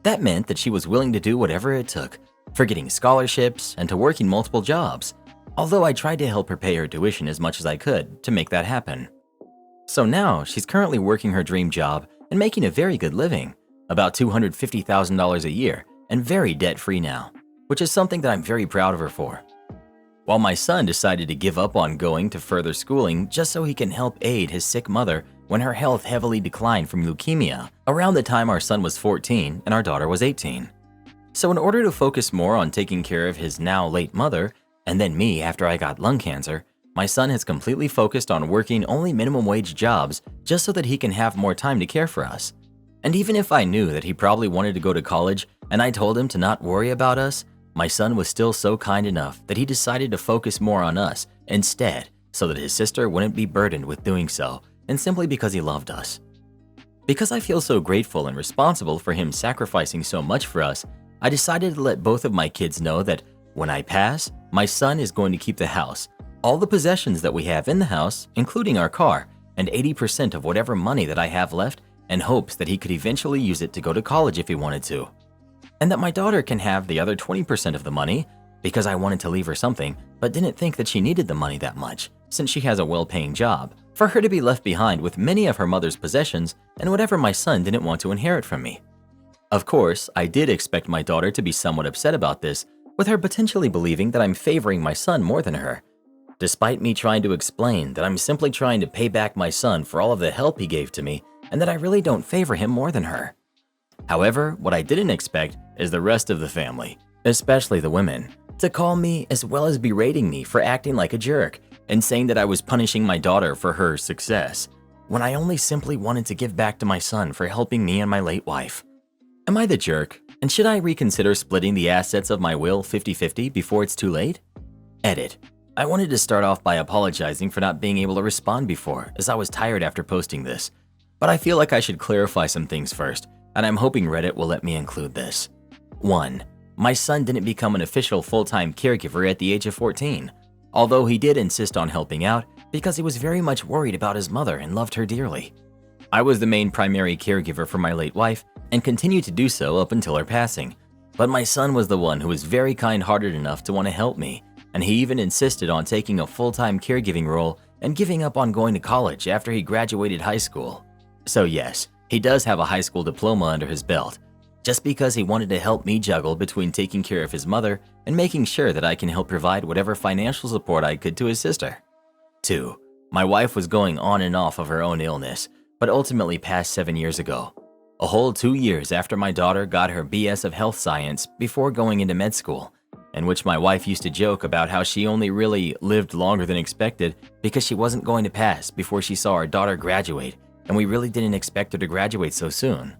That meant that she was willing to do whatever it took, for getting scholarships and to working multiple jobs, although I tried to help her pay her tuition as much as I could to make that happen. So now she's currently working her dream job and making a very good living, about $250,000 a year, and very debt-free now, which is something that I'm very proud of her for. While my son decided to give up on going to further schooling just so he can help aid his sick mother when her health heavily declined from leukemia around the time our son was 14 and our daughter was 18. So in order to focus more on taking care of his now late mother, and then me after I got lung cancer, my son has completely focused on working only minimum wage jobs just so that he can have more time to care for us. And even if I knew that he probably wanted to go to college and I told him to not worry about us, my son was still so kind enough that he decided to focus more on us instead so that his sister wouldn't be burdened with doing so, and simply because he loved us. Because I feel so grateful and responsible for him sacrificing so much for us, I decided to let both of my kids know that when I pass, my son is going to keep the house, all the possessions that we have in the house, including our car, and 80% of whatever money that I have left, in hopes that he could eventually use it to go to college if he wanted to. And that my daughter can have the other 20% of the money, because I wanted to leave her something, but didn't think that she needed the money that much, since she has a well-paying job, for her to be left behind with many of her mother's possessions and whatever my son didn't want to inherit from me. Of course, I did expect my daughter to be somewhat upset about this, with her potentially believing that I'm favoring my son more than her, despite me trying to explain that I'm simply trying to pay back my son for all of the help he gave to me and that I really don't favor him more than her. However, what I didn't expect is the rest of the family, especially the women, to call me as well as berating me for acting like a jerk and saying that I was punishing my daughter for her success, when I only simply wanted to give back to my son for helping me and my late wife. Am I the jerk, and should I reconsider splitting the assets of my will 50-50 before it's too late? Edit. I wanted to start off by apologizing for not being able to respond before, as I was tired after posting this, but I feel like I should clarify some things first, and I'm hoping Reddit will let me include this. 1. My son didn't become an official full-time caregiver at the age of 14, although he did insist on helping out because he was very much worried about his mother and loved her dearly. I was the main primary caregiver for my late wife and continued to do so up until her passing, but my son was the one who was very kind-hearted enough to want to help me, and he even insisted on taking a full-time caregiving role and giving up on going to college after he graduated high school. So yes, he does have a high school diploma under his belt, just because he wanted to help me juggle between taking care of his mother and making sure that I can help provide whatever financial support I could to his sister. 2. My wife was going on and off of her own illness, but ultimately passed 7 years ago. A whole 2 years after my daughter got her BS of health science before going into med school, in which my wife used to joke about how she only really lived longer than expected because she wasn't going to pass before she saw our daughter graduate, and we really didn't expect her to graduate so soon.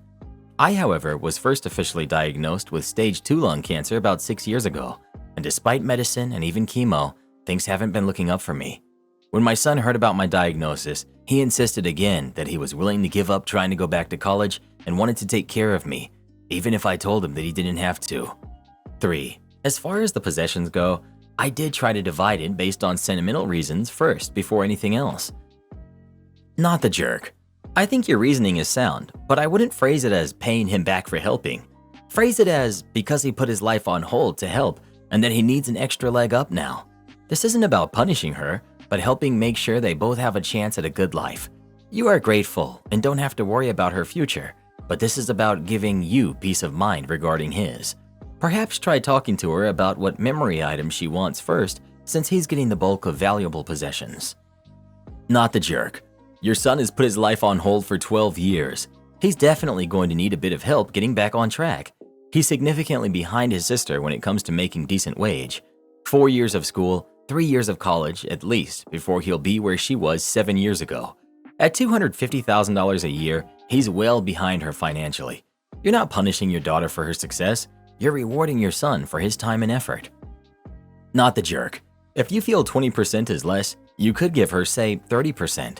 I, however, was first officially diagnosed with stage 2 lung cancer about 6 years ago, and despite medicine and even chemo, things haven't been looking up for me. When my son heard about my diagnosis, he insisted again that he was willing to give up trying to go back to college and wanted to take care of me, even if I told him that he didn't have to. 3. As far as the possessions go, I did try to divide it based on sentimental reasons first before anything else. Not the jerk. I think your reasoning is sound, but I wouldn't phrase it as paying him back for helping. Phrase it as because he put his life on hold to help and that he needs an extra leg up now. This isn't about punishing her, but helping make sure they both have a chance at a good life. You are grateful and don't have to worry about her future, but this is about giving you peace of mind regarding his. Perhaps try talking to her about what memory items she wants first, since he's getting the bulk of valuable possessions. Not the jerk. Your son has put his life on hold for 12 years. He's definitely going to need a bit of help getting back on track. He's significantly behind his sister when it comes to making decent wage. 4 years of school, 3 years of college at least before he'll be where she was 7 years ago. At $250,000 a year, he's well behind her financially. You're not punishing your daughter for her success. You're rewarding your son for his time and effort. Not the jerk. If you feel 20% is less, you could give her, say, 30%.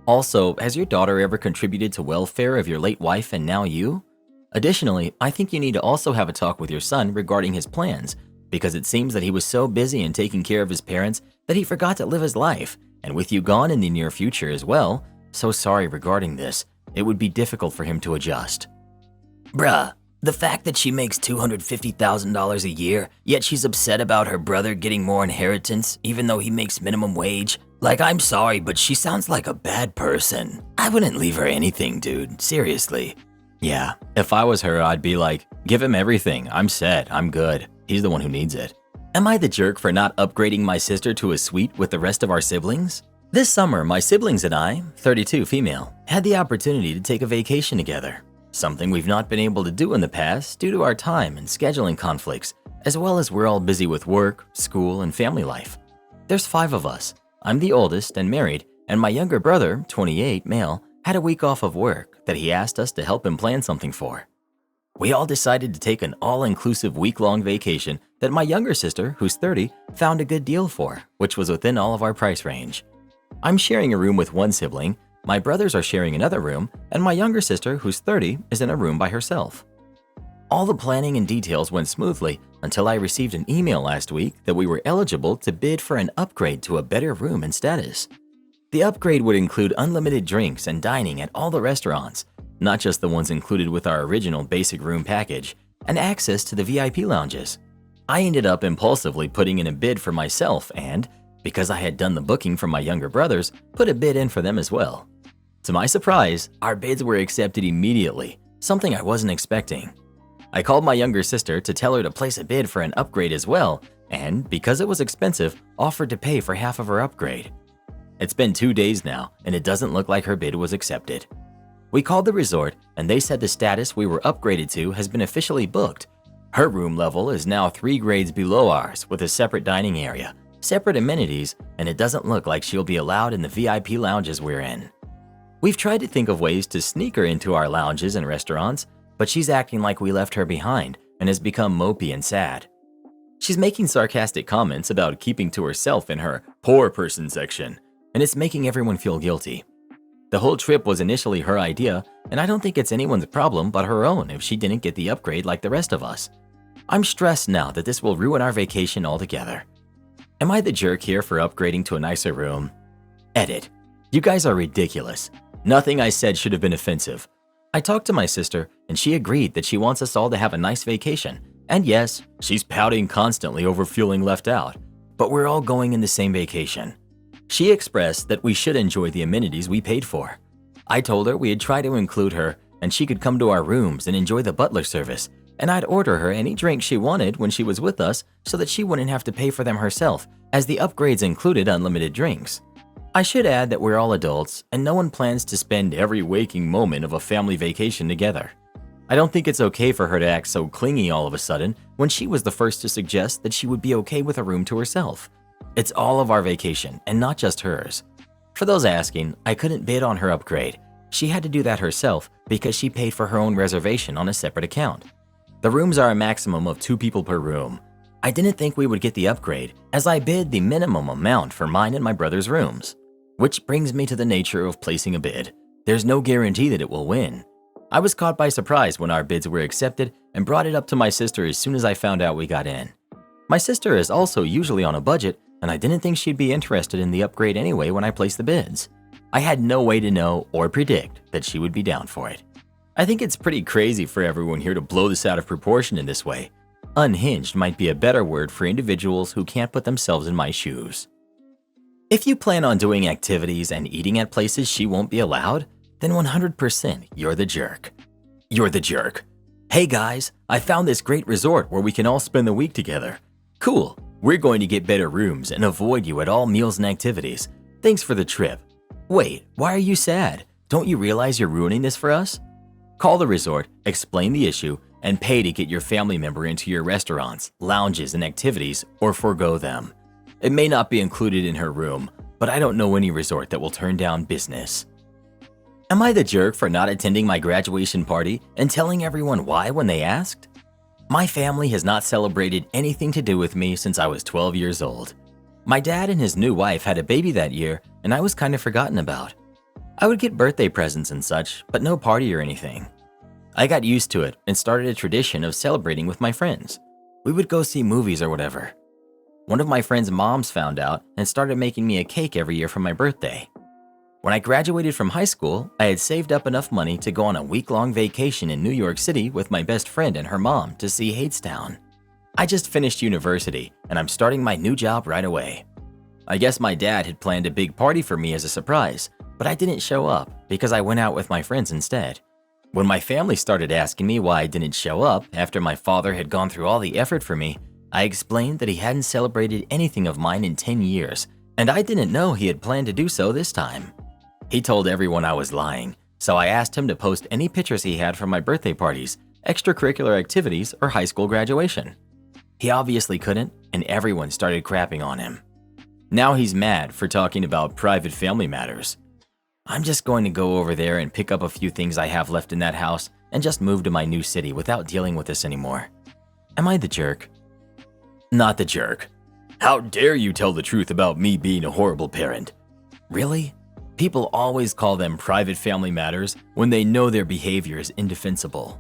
Also, has your daughter ever contributed to welfare of your late wife and now you? Additionally, I think you need to also have a talk with your son regarding his plans, because it seems that he was so busy in taking care of his parents that he forgot to live his life, and with you gone in the near future as well, so sorry regarding this, it would be difficult for him to adjust. Bruh, the fact that she makes $250,000 a year, yet she's upset about her brother getting more inheritance even though he makes minimum wage? Like, I'm sorry, but she sounds like a bad person. I wouldn't leave her anything, dude, seriously. Yeah, if I was her, I'd be like, give him everything, I'm set, I'm good. He's the one who needs it. Am I the jerk for not upgrading my sister to a suite with the rest of our siblings? This summer, my siblings and I, 32 female, had the opportunity to take a vacation together. Something we've not been able to do in the past due to our time and scheduling conflicts, as well as we're all busy with work, school, and family life. There's 5 of us. I'm the oldest and married, and my younger brother, 28, male, had a week off of work that he asked us to help him plan something for. We all decided to take an all-inclusive week-long vacation that my younger sister, who's 30, found a good deal for, which was within all of our price range. I'm sharing a room with one sibling, my brothers are sharing another room, and my younger sister, who's 30, is in a room by herself. All the planning and details went smoothly until I received an email last week that we were eligible to bid for an upgrade to a better room and status. The upgrade would include unlimited drinks and dining at all the restaurants, not just the ones included with our original basic room package, and access to the VIP lounges. I ended up impulsively putting in a bid for myself and, because I had done the booking for my younger brothers, put a bid in for them as well. To my surprise, our bids were accepted immediately, something I wasn't expecting. I called my younger sister to tell her to place a bid for an upgrade as well, and because it was expensive, offered to pay for half of her upgrade. It's been 2 days now, and it doesn't look like her bid was accepted. We called the resort, and they said the status we were upgraded to has been officially booked. Her room level is now 3 grades below ours with a separate dining area, separate amenities, and it doesn't look like she'll be allowed in the VIP lounges we're in. We've tried to think of ways to sneak her into our lounges and restaurants, but she's acting like we left her behind and has become mopey and sad. She's making sarcastic comments about keeping to herself in her poor person section, and it's making everyone feel guilty. The whole trip was initially her idea, and I don't think it's anyone's problem but her own if she didn't get the upgrade like the rest of us. I'm stressed now that this will ruin our vacation altogether. Am I the jerk here for upgrading to a nicer room? Edit. You guys are ridiculous. Nothing I said should have been offensive. I talked to my sister, and she agreed that she wants us all to have a nice vacation. And yes, she's pouting constantly over feeling left out, but we're all going in the same vacation. She expressed that we should enjoy the amenities we paid for. I told her we'd try to include her, and she could come to our rooms and enjoy the butler service, and I'd order her any drink she wanted when she was with us so that she wouldn't have to pay for them herself, as the upgrades included unlimited drinks. I should add that we're all adults, and no one plans to spend every waking moment of a family vacation together. I don't think it's okay for her to act so clingy all of a sudden when she was the first to suggest that she would be okay with a room to herself. It's all of our vacation and not just hers. For those asking, I couldn't bid on her upgrade. She had to do that herself because she paid for her own reservation on a separate account. The rooms are a maximum of 2 people per room. I didn't think we would get the upgrade as I bid the minimum amount for mine and my brother's rooms. Which brings me to the nature of placing a bid. There's no guarantee that it will win. I was caught by surprise when our bids were accepted and brought it up to my sister as soon as I found out we got in. My sister is also usually on a budget, and I didn't think she'd be interested in the upgrade anyway when I placed the bids. I had no way to know or predict that she would be down for it. I think it's pretty crazy for everyone here to blow this out of proportion in this way. Unhinged might be a better word for individuals who can't put themselves in my shoes. If you plan on doing activities and eating at places she won't be allowed, then 100% you're the jerk. You're the jerk. Hey guys, I found this great resort where we can all spend the week together. Cool, we're going to get better rooms and avoid you at all meals and activities. Thanks for the trip. Wait, why are you sad? Don't you realize you're ruining this for us? Call the resort, explain the issue, and pay to get your family member into your restaurants, lounges, and activities, or forgo them. It may not be included in her room, but I don't know any resort that will turn down business. Am I the jerk for not attending my graduation party and telling everyone why when they asked? My family has not celebrated anything to do with me since I was 12 years old. My dad and his new wife had a baby that year, and I was kind of forgotten about. I would get birthday presents and such, but no party or anything. I got used to it and started a tradition of celebrating with my friends. We would go see movies or whatever. One of my friend's moms found out and started making me a cake every year for my birthday. When I graduated from high school, I had saved up enough money to go on a week-long vacation in New York City with my best friend and her mom to see Hadestown. I just finished university, and I'm starting my new job right away. I guess my dad had planned a big party for me as a surprise, but I didn't show up because I went out with my friends instead. When my family started asking me why I didn't show up after my father had gone through all the effort for me, I explained that he hadn't celebrated anything of mine in 10 years, and I didn't know he had planned to do so this time. He told everyone I was lying, so I asked him to post any pictures he had from my birthday parties, extracurricular activities, or high school graduation. He obviously couldn't, and everyone started crapping on him. Now he's mad for talking about private family matters. I'm just going to go over there and pick up a few things I have left in that house and just move to my new city without dealing with this anymore. Am I the jerk? Not the jerk. How dare you tell the truth about me being a horrible parent? Really? People always call them private family matters when they know their behavior is indefensible.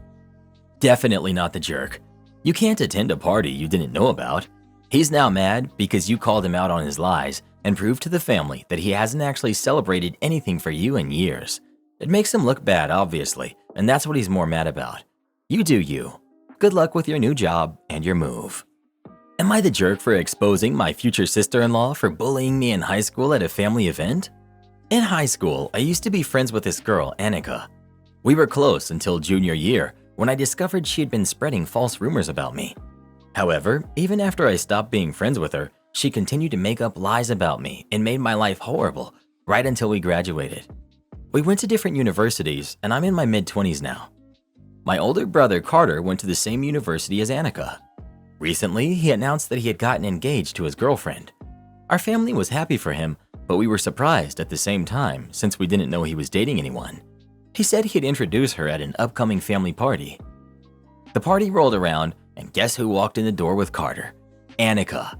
Definitely not the jerk. You can't attend a party you didn't know about. He's now mad because you called him out on his lies and proved to the family that he hasn't actually celebrated anything for you in years. It makes him look bad, obviously, and that's what he's more mad about. You do you. Good luck with your new job and your move. Am I the jerk for exposing my future sister-in-law for bullying me in high school at a family event? In high school, I used to be friends with this girl, Annika. We were close until junior year when I discovered she had been spreading false rumors about me. However, even after I stopped being friends with her, she continued to make up lies about me and made my life horrible right until we graduated. We went to different universities, and I'm in my mid-20s now. My older brother Carter went to the same university as Annika. Recently, he announced that he had gotten engaged to his girlfriend. Our family was happy for him, but we were surprised at the same time since we didn't know he was dating anyone. He said he'd introduce her at an upcoming family party. The party rolled around, and guess who walked in the door with Carter? Annika.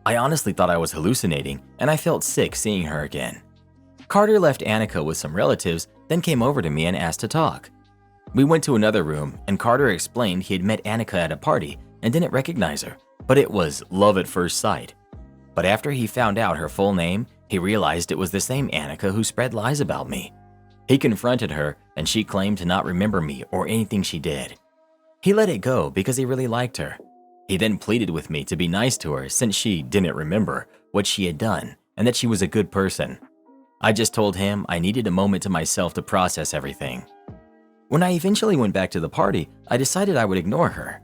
I honestly thought I was hallucinating, and I felt sick seeing her again. Carter left Annika with some relatives, then came over to me and asked to talk. We went to another room, and Carter explained he had met Annika at a party and didn't recognize her, but it was love at first sight. But after he found out her full name, he realized it was the same Annika who spread lies about me. He confronted her, and she claimed to not remember me or anything she did. He let it go because he really liked her. He then pleaded with me to be nice to her since she didn't remember what she had done and that she was a good person. I just told him I needed a moment to myself to process everything. When I eventually went back to the party, I decided I would ignore her.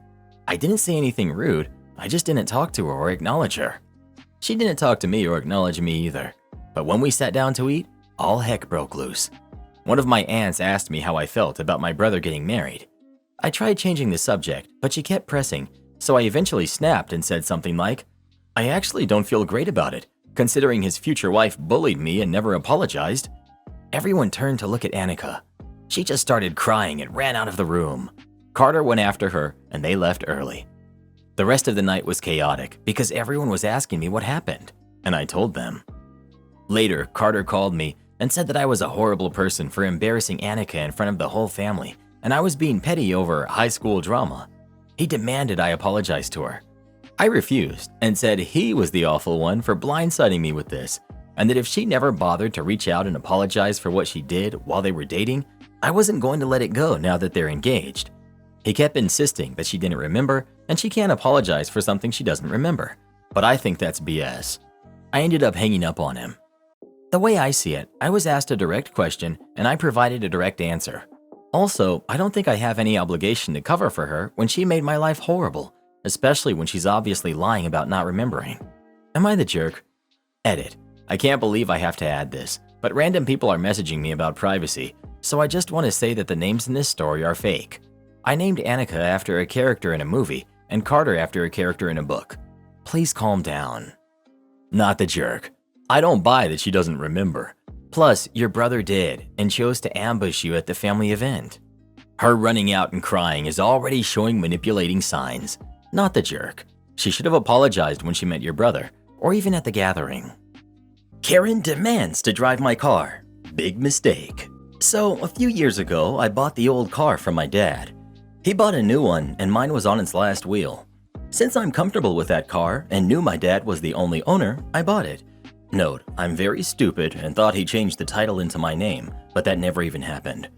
I didn't say anything rude, I just didn't talk to her or acknowledge her. She didn't talk to me or acknowledge me either. But when we sat down to eat, all heck broke loose. One of my aunts asked me how I felt about my brother getting married. I tried changing the subject, but she kept pressing, so I eventually snapped and said something like, "I actually don't feel great about it, considering his future wife bullied me and never apologized." Everyone turned to look at Annika. She just started crying and ran out of the room. Carter went after her, and they left early. The rest of the night was chaotic because everyone was asking me what happened, and I told them. Later, Carter called me and said that I was a horrible person for embarrassing Annika in front of the whole family, and I was being petty over high school drama. He demanded I apologize to her. I refused and said he was the awful one for blindsiding me with this, and that if she never bothered to reach out and apologize for what she did while they were dating, I wasn't going to let it go now that they're engaged. He kept insisting that she didn't remember and she can't apologize for something she doesn't remember, but I think that's BS. I ended up hanging up on him. The way I see it, I was asked a direct question and I provided a direct answer. Also, I don't think I have any obligation to cover for her when she made my life horrible, especially when she's obviously lying about not remembering. Am I the jerk? Edit. I can't believe I have to add this, but random people are messaging me about privacy, so I just want to say that the names in this story are fake. I named Annika after a character in a movie and Carter after a character in a book. Please calm down. Not the jerk. I don't buy that she doesn't remember. Plus, your brother did and chose to ambush you at the family event. Her running out and crying is already showing manipulating signs. Not the jerk. She should have apologized when she met your brother, or even at the gathering. Karen demands to drive my car. Big mistake. So, a few years ago, I bought the old car from my dad. He bought a new one and mine was on its last wheel. Since I'm comfortable with that car and knew my dad was the only owner, I bought it. Note, I'm very stupid and thought he changed the title into my name, but that never even happened.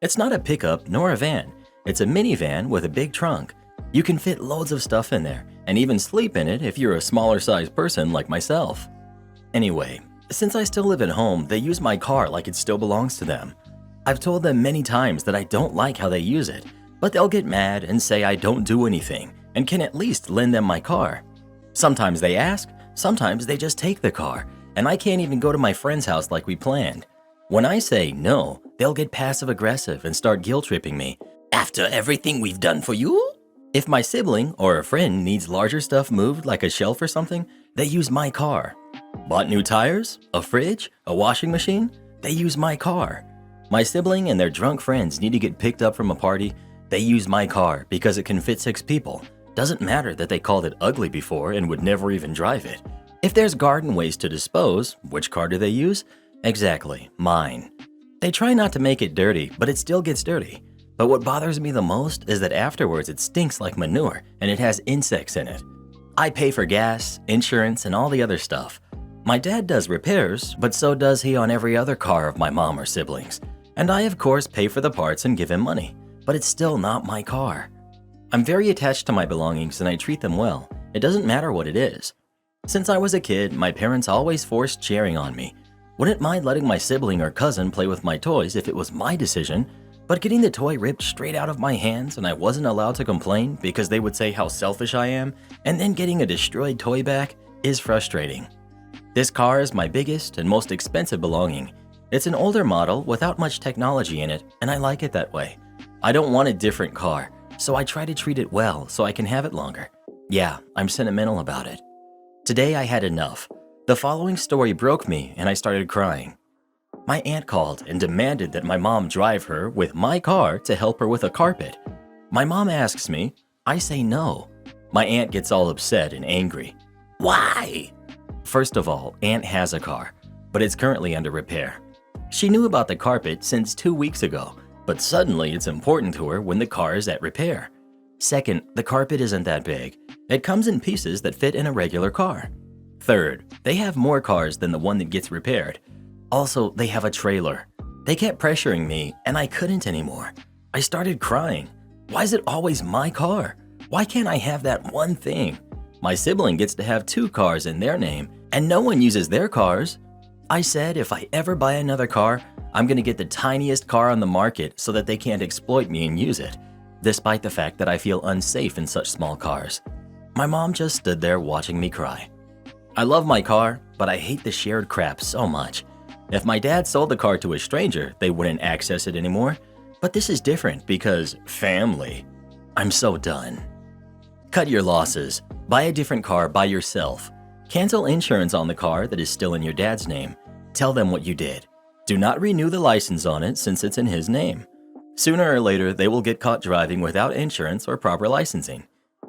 It's not a pickup nor a van. It's a minivan with a big trunk. You can fit loads of stuff in there and even sleep in it if you're a smaller sized person like myself. Anyway, since I still live at home, they use my car like it still belongs to them. I've told them many times that I don't like how they use it, but they'll get mad and say I don't do anything and can at least lend them my car. Sometimes they ask, sometimes they just take the car, and I can't even go to my friend's house like we planned. When I say no, they'll get passive-aggressive and start guilt-tripping me. After everything we've done for you? If my sibling or a friend needs larger stuff moved like a shelf or something, they use my car. Bought new tires, a fridge, a washing machine? They use my car. My sibling and their drunk friends need to get picked up from a party? They use my car because it can fit 6 people. Doesn't matter that they called it ugly before and would never even drive it. If there's garden waste to dispose, which car do they use? Exactly, mine. They try not to make it dirty, but it still gets dirty. But what bothers me the most is that afterwards it stinks like manure and it has insects in it. I pay for gas, insurance, and all the other stuff. My dad does repairs, but so does he on every other car of my mom or siblings. And I of course pay for the parts and give him money, but it's still not my car. I'm very attached to my belongings and I treat them well. It doesn't matter what it is. Since I was a kid, my parents always forced sharing on me. Wouldn't mind letting my sibling or cousin play with my toys if it was my decision, but getting the toy ripped straight out of my hands and I wasn't allowed to complain because they would say how selfish I am, and then getting a destroyed toy back is frustrating. This car is my biggest and most expensive belonging. It's an older model without much technology in it, and I like it that way. I don't want a different car, so I try to treat it well so I can have it longer. Yeah, I'm sentimental about it. Today I had enough. The following story broke me and I started crying. My aunt called and demanded that my mom drive her with my car to help her with a carpet. My mom asks me, I say no. My aunt gets all upset and angry. Why? First of all, Aunt has a car, but it's currently under repair. She knew about the carpet since 2 weeks ago, but suddenly it's important to her when the car is at repair. Second, the carpet isn't that big. It comes in pieces that fit in a regular car. Third, they have more cars than the one that gets repaired. Also, they have a trailer. They kept pressuring me, and I couldn't anymore. I started crying. Why is it always my car? Why can't I have that one thing? My sibling gets to have 2 cars in their name, and no one uses their cars. I said if I ever buy another car, I'm gonna get the tiniest car on the market so that they can't exploit me and use it, despite the fact that I feel unsafe in such small cars. My mom just stood there watching me cry. I love my car, but I hate the shared crap so much. If my dad sold the car to a stranger, they wouldn't access it anymore. But this is different because family. I'm so done. Cut your losses. Buy a different car by yourself. Cancel insurance on the car that is still in your dad's name. Tell them what you did. Do not renew the license on it since it's in his name. Sooner or later, they will get caught driving without insurance or proper licensing.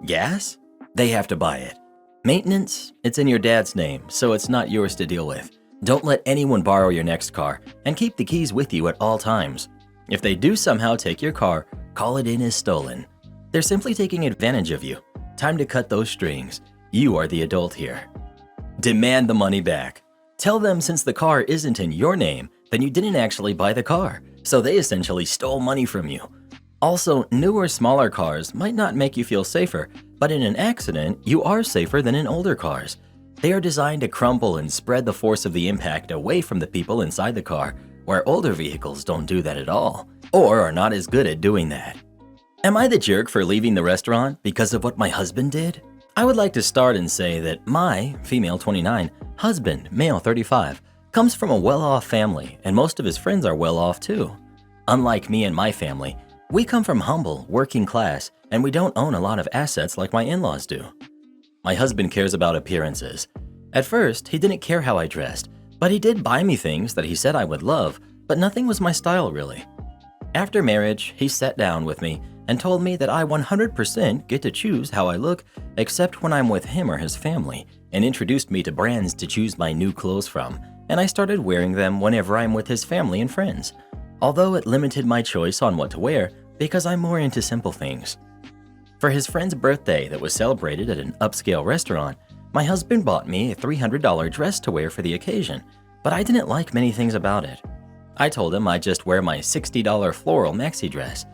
Gas? They have to buy it. Maintenance? It's in your dad's name, so it's not yours to deal with. Don't let anyone borrow your next car, and keep the keys with you at all times. If they do somehow take your car, call it in as stolen. They're simply taking advantage of you. Time to cut those strings. You are the adult here. Demand the money back. Tell them since the car isn't in your name, then you didn't actually buy the car, so they essentially stole money from you. Also, newer, smaller cars might not make you feel safer, but in an accident, you are safer than in older cars. They are designed to crumple and spread the force of the impact away from the people inside the car, where older vehicles don't do that at all, or are not as good at doing that. Am I the jerk for leaving the restaurant because of what my husband did? I would like to start and say that my, female 29, husband, male 35, comes from a well-off family, and most of his friends are well-off too. Unlike me and my family, we come from humble, working class, and we don't own a lot of assets like my in-laws do. My husband cares about appearances. At first, he didn't care how I dressed, but he did buy me things that he said I would love, but nothing was my style really. After marriage, he sat down with me and told me that I 100% get to choose how I look except when I'm with him or his family, and introduced me to brands to choose my new clothes from, and I started wearing them whenever I'm with his family and friends. Although it limited my choice on what to wear because I'm more into simple things. For his friend's birthday that was celebrated at an upscale restaurant, my husband bought me a $300 dress to wear for the occasion, but I didn't like many things about it. I told him I'd just wear my $60 floral maxi dress.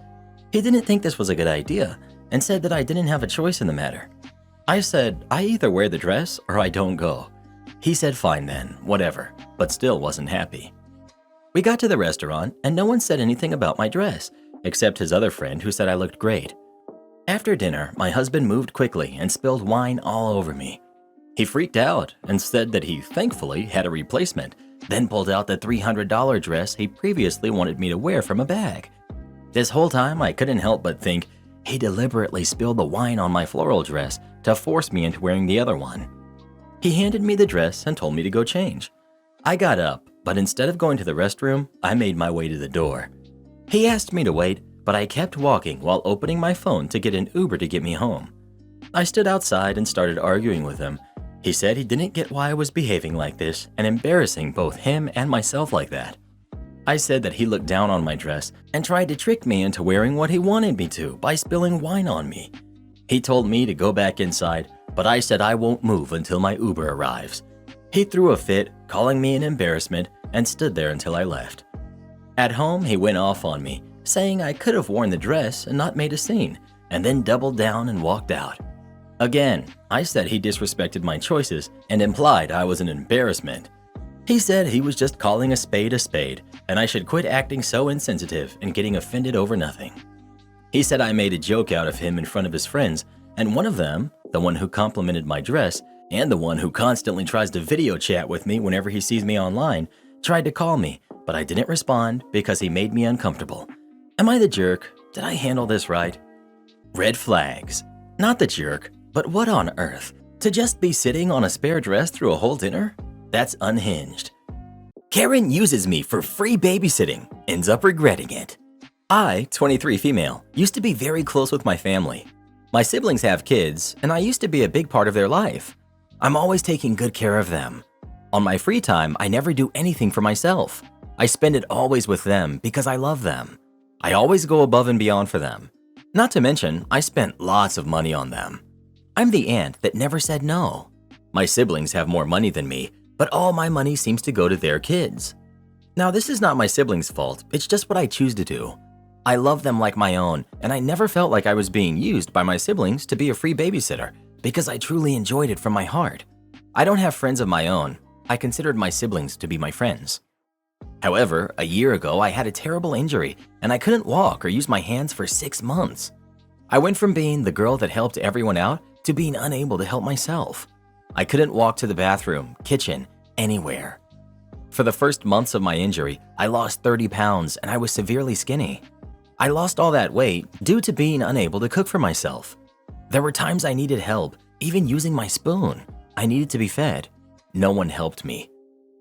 He didn't think this was a good idea and said that I didn't have a choice in the matter. I said, I either wear the dress or I don't go. He said fine then, whatever, but still wasn't happy. We got to the restaurant and no one said anything about my dress, except his other friend who said I looked great. After dinner, my husband moved quickly and spilled wine all over me. He freaked out and said that he thankfully had a replacement, then pulled out the $300 dress he previously wanted me to wear from a bag. This whole time, I couldn't help but think he deliberately spilled the wine on my floral dress to force me into wearing the other one. He handed me the dress and told me to go change. I got up, but instead of going to the restroom, I made my way to the door. He asked me to wait, but I kept walking while opening my phone to get an Uber to get me home. I stood outside and started arguing with him. He said he didn't get why I was behaving like this and embarrassing both him and myself like that. I said that he looked down on my dress and tried to trick me into wearing what he wanted me to by spilling wine on me. He told me to go back inside, but I said I won't move until my Uber arrives. He threw a fit, calling me an embarrassment, and stood there until I left. At home, he went off on me, saying I could have worn the dress and not made a scene, and then doubled down and walked out. Again, I said he disrespected my choices and implied I was an embarrassment. He said he was just calling a spade, and I should quit acting so insensitive and getting offended over nothing. He said I made a joke out of him in front of his friends, and one of them, the one who complimented my dress, and the one who constantly tries to video chat with me whenever he sees me online, tried to call me, but I didn't respond because he made me uncomfortable. Am I the jerk? Did I handle this right? Red flags. Not the jerk, but what on earth? To just be sitting on a spare dress through a whole dinner? That's unhinged. Karen uses me for free babysitting, ends up regretting it. I, 23 female, used to be very close with my family. My siblings have kids, and I used to be a big part of their life. I'm always taking good care of them. On my free time, I never do anything for myself. I spend it always with them because I love them. I always go above and beyond for them. Not to mention, I spent lots of money on them. I'm the aunt that never said no. My siblings have more money than me, but all my money seems to go to their kids. Now, this is not my siblings' fault, it's just what I choose to do. I love them like my own, and I never felt like I was being used by my siblings to be a free babysitter because I truly enjoyed it from my heart. I don't have friends of my own. I considered my siblings to be my friends. However, a year ago, I had a terrible injury and I couldn't walk or use my hands for 6 months. I went from being the girl that helped everyone out to being unable to help myself. I couldn't walk to the bathroom, kitchen, anywhere. For the first months of my injury, I lost 30 pounds and I was severely skinny. I lost all that weight due to being unable to cook for myself. There were times I needed help, even using my spoon. I needed to be fed. No one helped me.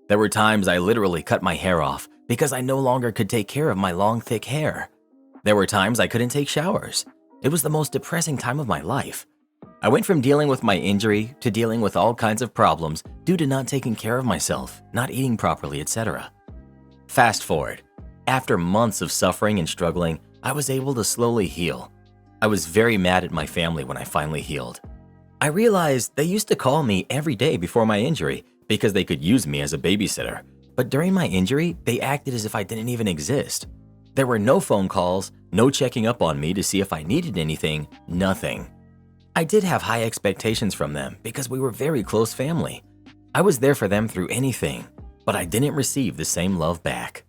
There were times I literally cut my hair off because I no longer could take care of my long, thick hair. There were times I couldn't take showers. It was the most depressing time of my life. I went from dealing with my injury to dealing with all kinds of problems due to not taking care of myself, not eating properly, etc. Fast forward. After months of suffering and struggling, I was able to slowly heal. I was very mad at my family when I finally healed. I realized they used to call me every day before my injury because they could use me as a babysitter, but during my injury, they acted as if I didn't even exist. There were no phone calls, no checking up on me to see if I needed anything, nothing. I did have high expectations from them because we were very close family. I was there for them through anything, but I didn't receive the same love back.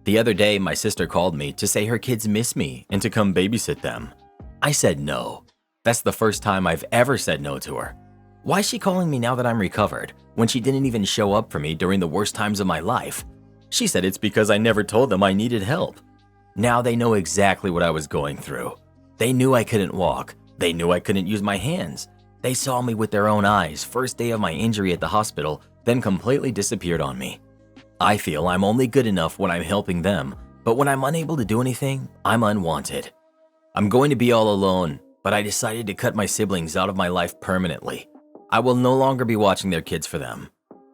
The other day, my sister called me to say her kids miss me and to come babysit them. I said no. That's the first time I've ever said no to her. Why is she calling me now that I'm recovered when she didn't even show up for me during the worst times of my life? She said it's because I never told them I needed help. Now they know exactly what I was going through. They knew I couldn't walk. They knew I couldn't use my hands. They saw me with their own eyes first day of my injury at the hospital, then completely disappeared on me. I feel I'm only good enough when I'm helping them, but when I'm unable to do anything, I'm unwanted. I'm going to be all alone, but I decided to cut my siblings out of my life permanently. I will no longer be watching their kids for them.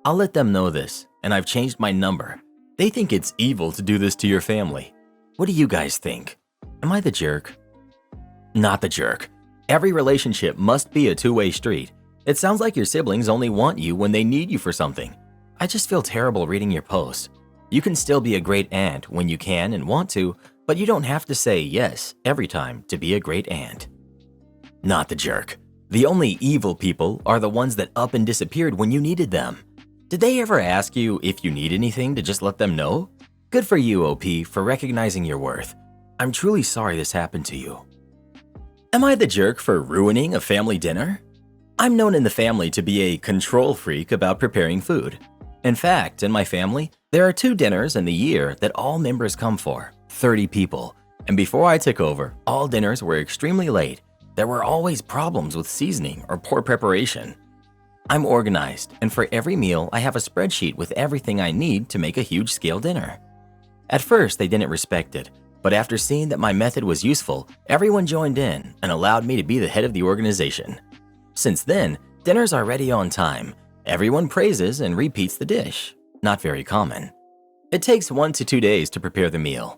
I'll let them know this, and I've changed my number. They think it's evil to do this to your family. What do you guys think? Am I the jerk? Not the jerk. Every relationship must be a two-way street. It sounds like your siblings only want you when they need you for something. I just feel terrible reading your post. You can still be a great aunt when you can and want to, but you don't have to say yes every time to be a great aunt. Not the jerk. The only evil people are the ones that up and disappeared when you needed them. Did they ever ask you if you need anything to just let them know? Good for you, OP, for recognizing your worth. I'm truly sorry this happened to you. Am I the jerk for ruining a family dinner? I'm known in the family to be a control freak about preparing food. In fact, in my family, there are 2 dinners in the year that all members come for, 30 people. And before I took over, all dinners were extremely late. There were always problems with seasoning or poor preparation. I'm organized, and for every meal, I have a spreadsheet with everything I need to make a huge-scale dinner. At first, they didn't respect it, but after seeing that my method was useful, everyone joined in and allowed me to be the head of the organization. Since then, dinners are ready on time. Everyone praises and repeats the dish. Not very common. It takes 1 to 2 days to prepare the meal.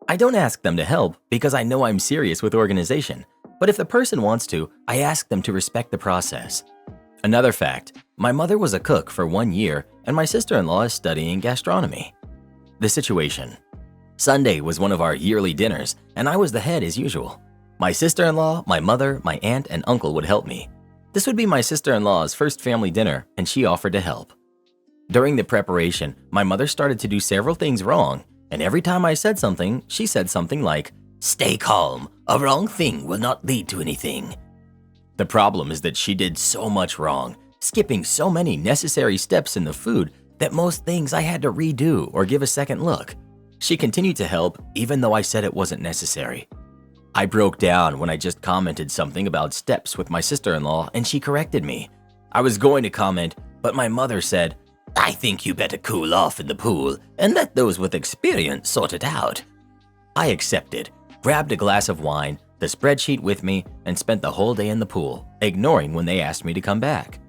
I don't ask them to help because I know I'm serious with organization, but if the person wants to, I ask them to respect the process. Another fact, my mother was a cook for 1 year and my sister-in-law is studying gastronomy. The situation. Sunday was one of our yearly dinners and I was the head as usual. My sister-in-law, my mother, my aunt, and uncle would help me. This would be my sister-in-law's first family dinner and she offered to help. During the preparation, my mother started to do several things wrong, and every time I said something, she said something like, "Stay calm, a wrong thing will not lead to anything." The problem is that she did so much wrong, skipping so many necessary steps in the food that most things I had to redo or give a second look. She continued to help even though I said it wasn't necessary. I broke down when I just commented something about steps with my sister-in-law and she corrected me. I was going to comment, but my mother said, "I think you better cool off in the pool and let those with experience sort it out." I accepted, grabbed a glass of wine, the spreadsheet with me, and spent the whole day in the pool, ignoring when they asked me to come back.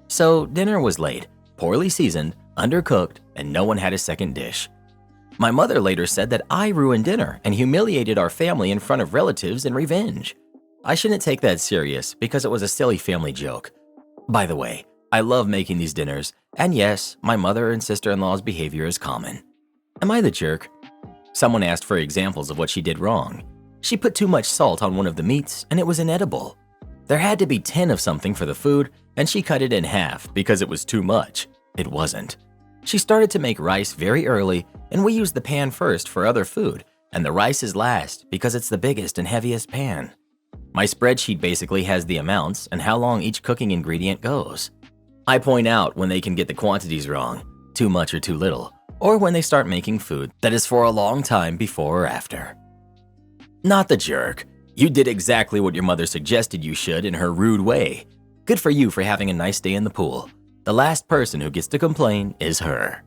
So dinner was late, poorly seasoned, undercooked, and no one had a second dish. My mother later said that I ruined dinner and humiliated our family in front of relatives in revenge. I shouldn't take that serious because it was a silly family joke. By the way, I love making these dinners, and yes, my mother and sister-in-law's behavior is common. Am I the jerk? Someone asked for examples of what she did wrong. She put too much salt on one of the meats and it was inedible. There had to be 10 of something for the food and she cut it in half because it was too much. It wasn't. She started to make rice very early, and we use the pan first for other food, and the rice is last because it's the biggest and heaviest pan. My spreadsheet basically has the amounts and how long each cooking ingredient goes. I point out when they can get the quantities wrong, too much or too little, or when they start making food that is for a long time before or after. Not the jerk. You did exactly what your mother suggested you should in her rude way. Good for you for having a nice day in the pool. The last person who gets to complain is her.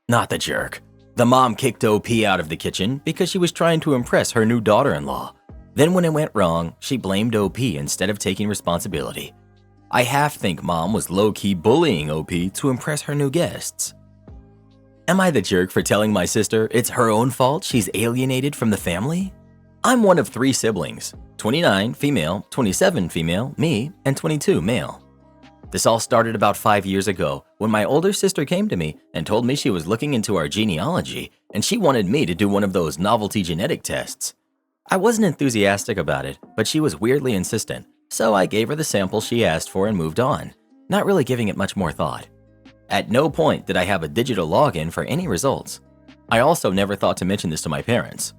Not the jerk. The mom kicked OP out of the kitchen because she was trying to impress her new daughter-in-law. Then when it went wrong, she blamed OP instead of taking responsibility. I half think mom was low-key bullying OP to impress her new guests. Am I the jerk for telling my sister it's her own fault she's alienated from the family? I'm one of 3 siblings, 29 female, 27 female, me, and 22 male. This all started about 5 years ago when my older sister came to me and told me she was looking into our genealogy and she wanted me to do one of those novelty genetic tests. I wasn't enthusiastic about it, but she was weirdly insistent, so I gave her the sample she asked for and moved on, not really giving it much more thought. At no point did I have a digital login for any results. I also never thought to mention this to my parents.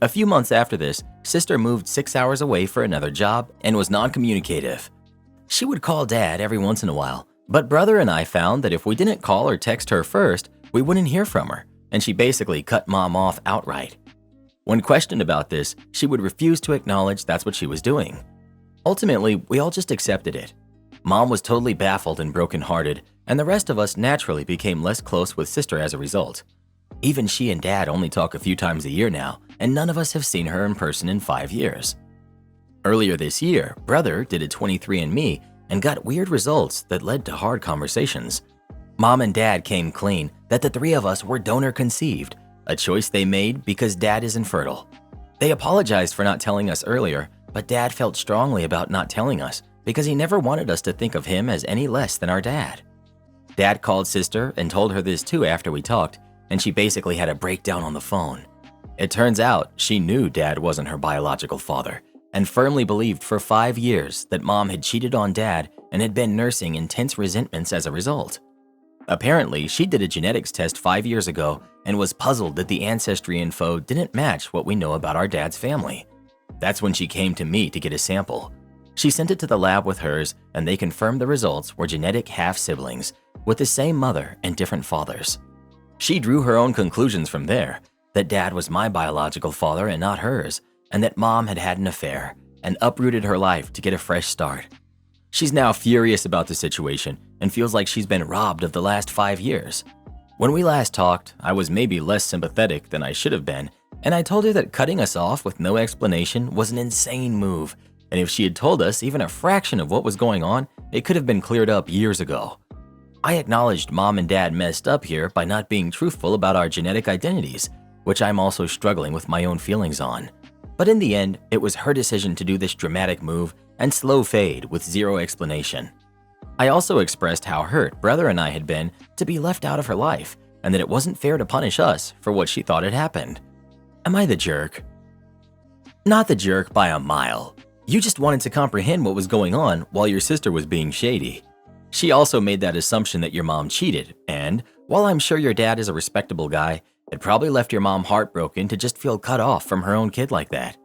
A few months after this, sister moved 6 hours away for another job and was non-communicative. She would call dad every once in a while, but brother and I found that if we didn't call or text her first, we wouldn't hear from her, and she basically cut mom off outright. When questioned about this, she would refuse to acknowledge that's what she was doing. Ultimately, we all just accepted it. Mom was totally baffled and brokenhearted, and the rest of us naturally became less close with sister as a result. Even she and dad only talk a few times a year now, and none of us have seen her in person in 5 years. Earlier this year, brother did a 23andMe and got weird results that led to hard conversations. Mom and dad came clean that the 3 of us were donor conceived, a choice they made because dad is infertile. They apologized for not telling us earlier, but dad felt strongly about not telling us because he never wanted us to think of him as any less than our dad. Dad called sister and told her this too after we talked, and she basically had a breakdown on the phone. It turns out she knew dad wasn't her biological father and firmly believed for 5 years that mom had cheated on dad and had been nursing intense resentments as a result. Apparently, she did a genetics test 5 years ago and was puzzled that the ancestry info didn't match what we know about our dad's family. That's when she came to me to get a sample. She sent it to the lab with hers, and they confirmed the results were genetic half-siblings with the same mother and different fathers. She drew her own conclusions from there, that dad was my biological father and not hers, and that mom had had an affair and uprooted her life to get a fresh start. She's now furious about the situation and feels like she's been robbed of the last 5 years. When we last talked, I was maybe less sympathetic than I should have been, and I told her that cutting us off with no explanation was an insane move, and if she had told us even a fraction of what was going on, it could have been cleared up years ago. I acknowledged mom and dad messed up here by not being truthful about our genetic identities, which I'm also struggling with my own feelings on. But in the end, it was her decision to do this dramatic move and slow fade with zero explanation. I also expressed how hurt brother and I had been to be left out of her life and that it wasn't fair to punish us for what she thought had happened. Am I the jerk? Not the jerk by a mile. You just wanted to comprehend what was going on while your sister was being shady. She also made that assumption that your mom cheated, and while I'm sure your dad is a respectable guy, it probably left your mom heartbroken to just feel cut off from her own kid like that.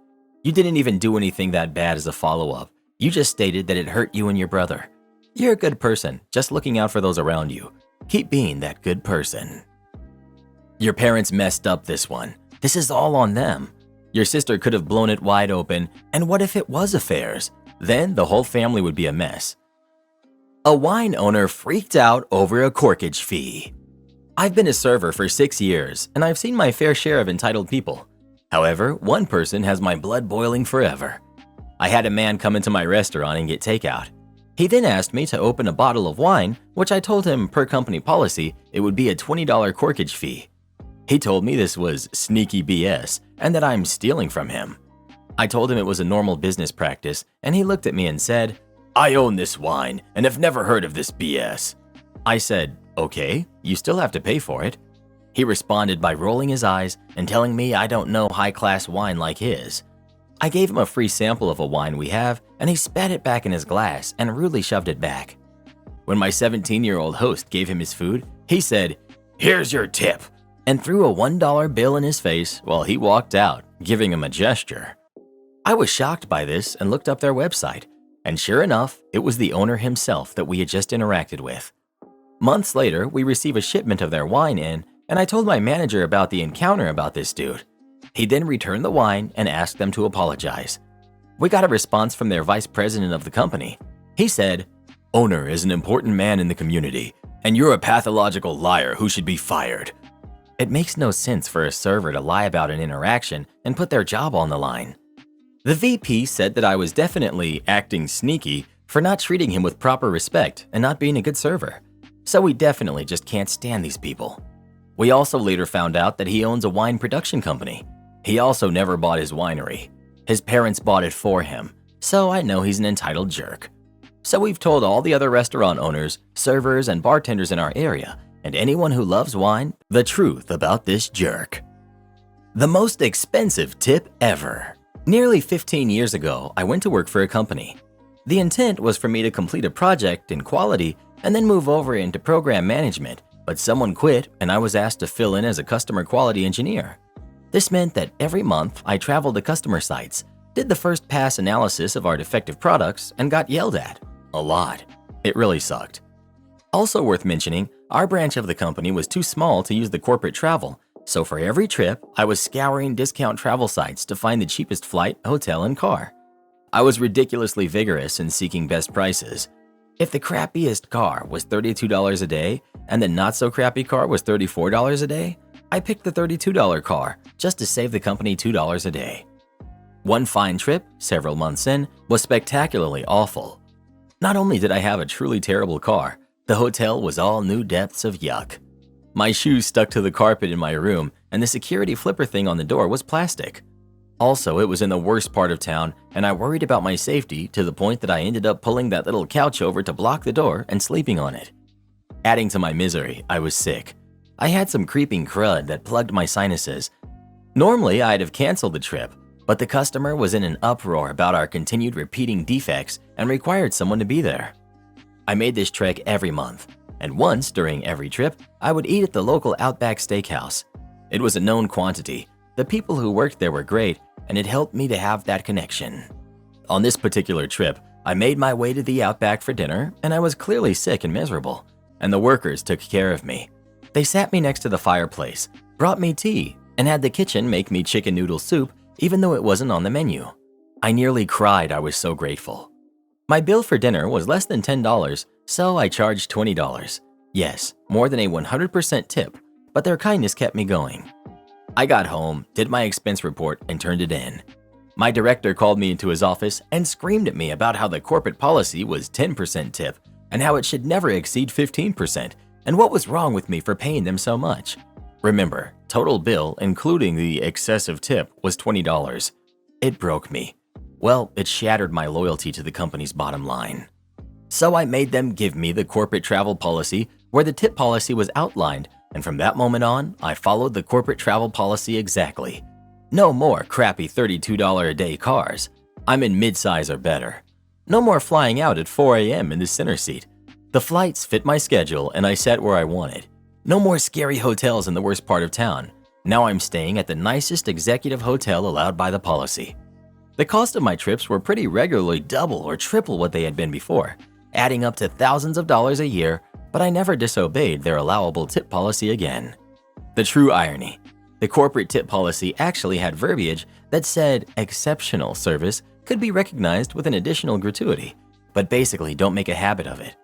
You didn't even do anything that bad as a follow-up. You just stated that it hurt you and your brother. You're a good person, just looking out for those around you. Keep being that good person. Your parents messed up this one. This is all on them. Your sister could have blown it wide open, and what if it was affairs? Then the whole family would be a mess. A wine owner freaked out over a corkage fee. I've been a server for 6 years, and I've seen my fair share of entitled people. However, one person has my blood boiling forever. I had a man come into my restaurant and get takeout. He then asked me to open a bottle of wine, which I told him per company policy, it would be a $20 corkage fee. He told me this was sneaky BS and that I'm stealing from him. I told him it was a normal business practice, and he looked at me and said, "I own this wine and have never heard of this BS." I said, "Okay, you still have to pay for it." He responded by rolling his eyes and telling me I don't know high-class wine like his. I gave him a free sample of a wine we have, and he spat it back in his glass and rudely shoved it back. When my 17-year-old host gave him his food, He said, "Here's your tip," and threw a $1 bill in his face while he walked out, giving him a gesture. I was shocked by this and looked up their website, and sure enough, it was the owner himself that we had just interacted with. Months later, we receive a shipment of their wine in, and I told my manager about the encounter about this dude. He then returned the wine and asked them to apologize. We got a response from their vice president of the company. He said, "Owner is an important man in the community, and you're a pathological liar who should be fired." It makes no sense for a server to lie about an interaction and put their job on the line. The VP said that I was definitely acting sneaky for not treating him with proper respect and not being a good server. So we definitely just can't stand these people. We also later found out that he owns a wine production company. He also never bought his winery. His parents bought it for him, so I know he's an entitled jerk. So we've told all the other restaurant owners, servers, and bartenders in our area, and anyone who loves wine, the truth about this jerk. The most expensive tip ever. Nearly 15 years ago, I went to work for a company. The intent was for me to complete a project in quality and then move over into program management, but someone quit and I was asked to fill in as a customer quality engineer. This meant that every month I traveled to customer sites, did the first pass analysis of our defective products, and got yelled at. A lot. It really sucked. Also worth mentioning, our branch of the company was too small to use the corporate travel, so for every trip, I was scouring discount travel sites to find the cheapest flight, hotel, and car. I was ridiculously vigorous in seeking best prices. If the crappiest car was $32 a day and the not-so-crappy car was $34 a day, I picked the $32 car just to save the company $2 a day. One fine trip, several months in, was spectacularly awful. Not only did I have a truly terrible car, the hotel was all new depths of yuck. My shoes stuck to the carpet in my room, and the security flipper thing on the door was plastic. Also, it was in the worst part of town, and I worried about my safety to the point that I ended up pulling that little couch over to block the door and sleeping on it. Adding to my misery, I was sick. I had some creeping crud that plugged my sinuses. Normally, I'd have canceled the trip, but the customer was in an uproar about our continued repeating defects and required someone to be there. I made this trek every month, and once during every trip, I would eat at the local Outback Steakhouse. It was a known quantity. The people who worked there were great, and it helped me to have that connection. On this particular trip, I made my way to the Outback for dinner, and I was clearly sick and miserable, and the workers took care of me. They sat me next to the fireplace, brought me tea, and had the kitchen make me chicken noodle soup even though it wasn't on the menu. I nearly cried, I was so grateful. My bill for dinner was less than $10, so I charged $20. Yes, more than a 100% tip, but their kindness kept me going. I got home, did my expense report, and turned it in. My director called me into his office and screamed at me about how the corporate policy was 10% tip and how it should never exceed 15%, and what was wrong with me for paying them so much. Remember, total bill, including the excessive tip, was $20. It broke me. Well, it shattered my loyalty to the company's bottom line. So I made them give me the corporate travel policy where the tip policy was outlined, and from that moment on, I followed the corporate travel policy exactly. No more crappy $32 a day cars. I'm in midsize or better. No more flying out at 4 a.m. in the center seat. The flights fit my schedule and I sat where I wanted. No more scary hotels in the worst part of town. Now I'm staying at the nicest executive hotel allowed by the policy. The cost of my trips were pretty regularly double or triple what they had been before, adding up to thousands of dollars a year, but I never disobeyed their allowable tip policy again. The true irony, the corporate tip policy actually had verbiage that said exceptional service could be recognized with an additional gratuity, but basically don't make a habit of it.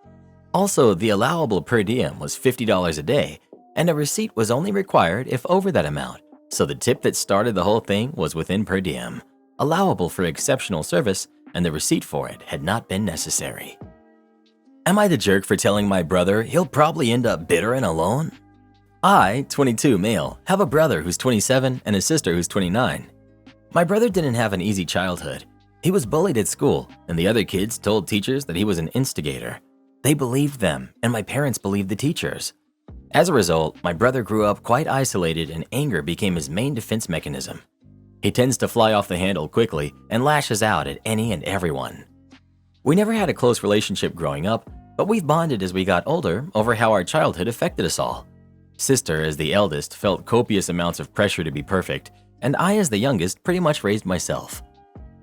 Also, the allowable per diem was $50 a day, and a receipt was only required if over that amount, so the tip that started the whole thing was within per diem, allowable for exceptional service, and the receipt for it had not been necessary. Am I the jerk for telling my brother he'll probably end up bitter and alone? I, 22 male, have a brother who's 27 and a sister who's 29. My brother didn't have an easy childhood. He was bullied at school, and the other kids told teachers that he was an instigator. They believed them, and my parents believed the teachers. As a result, my brother grew up quite isolated and anger became his main defense mechanism. He tends to fly off the handle quickly and lashes out at any and everyone. We never had a close relationship growing up, but we've bonded as we got older over how our childhood affected us all. Sister, as the eldest, felt copious amounts of pressure to be perfect, and I, as the youngest, pretty much raised myself.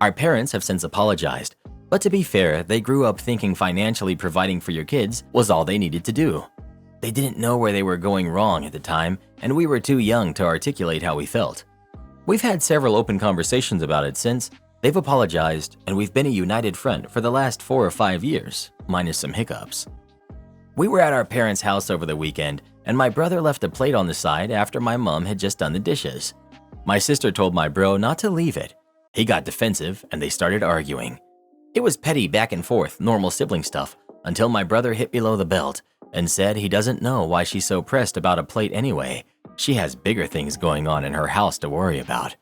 Our parents have since apologized, but to be fair, they grew up thinking financially providing for your kids was all they needed to do. They didn't know where they were going wrong at the time, and we were too young to articulate how we felt. We've had several open conversations about it since. They've apologized, and we've been a united front for the last 4 or 5 years, minus some hiccups. We were at our parents' house over the weekend, and my brother left a plate on the side after my mom had just done the dishes. My sister told my bro not to leave it. He got defensive, and they started arguing. It was petty back and forth, normal sibling stuff, until my brother hit below the belt and said he doesn't know why she's so pressed about a plate anyway. She has bigger things going on in her house to worry about.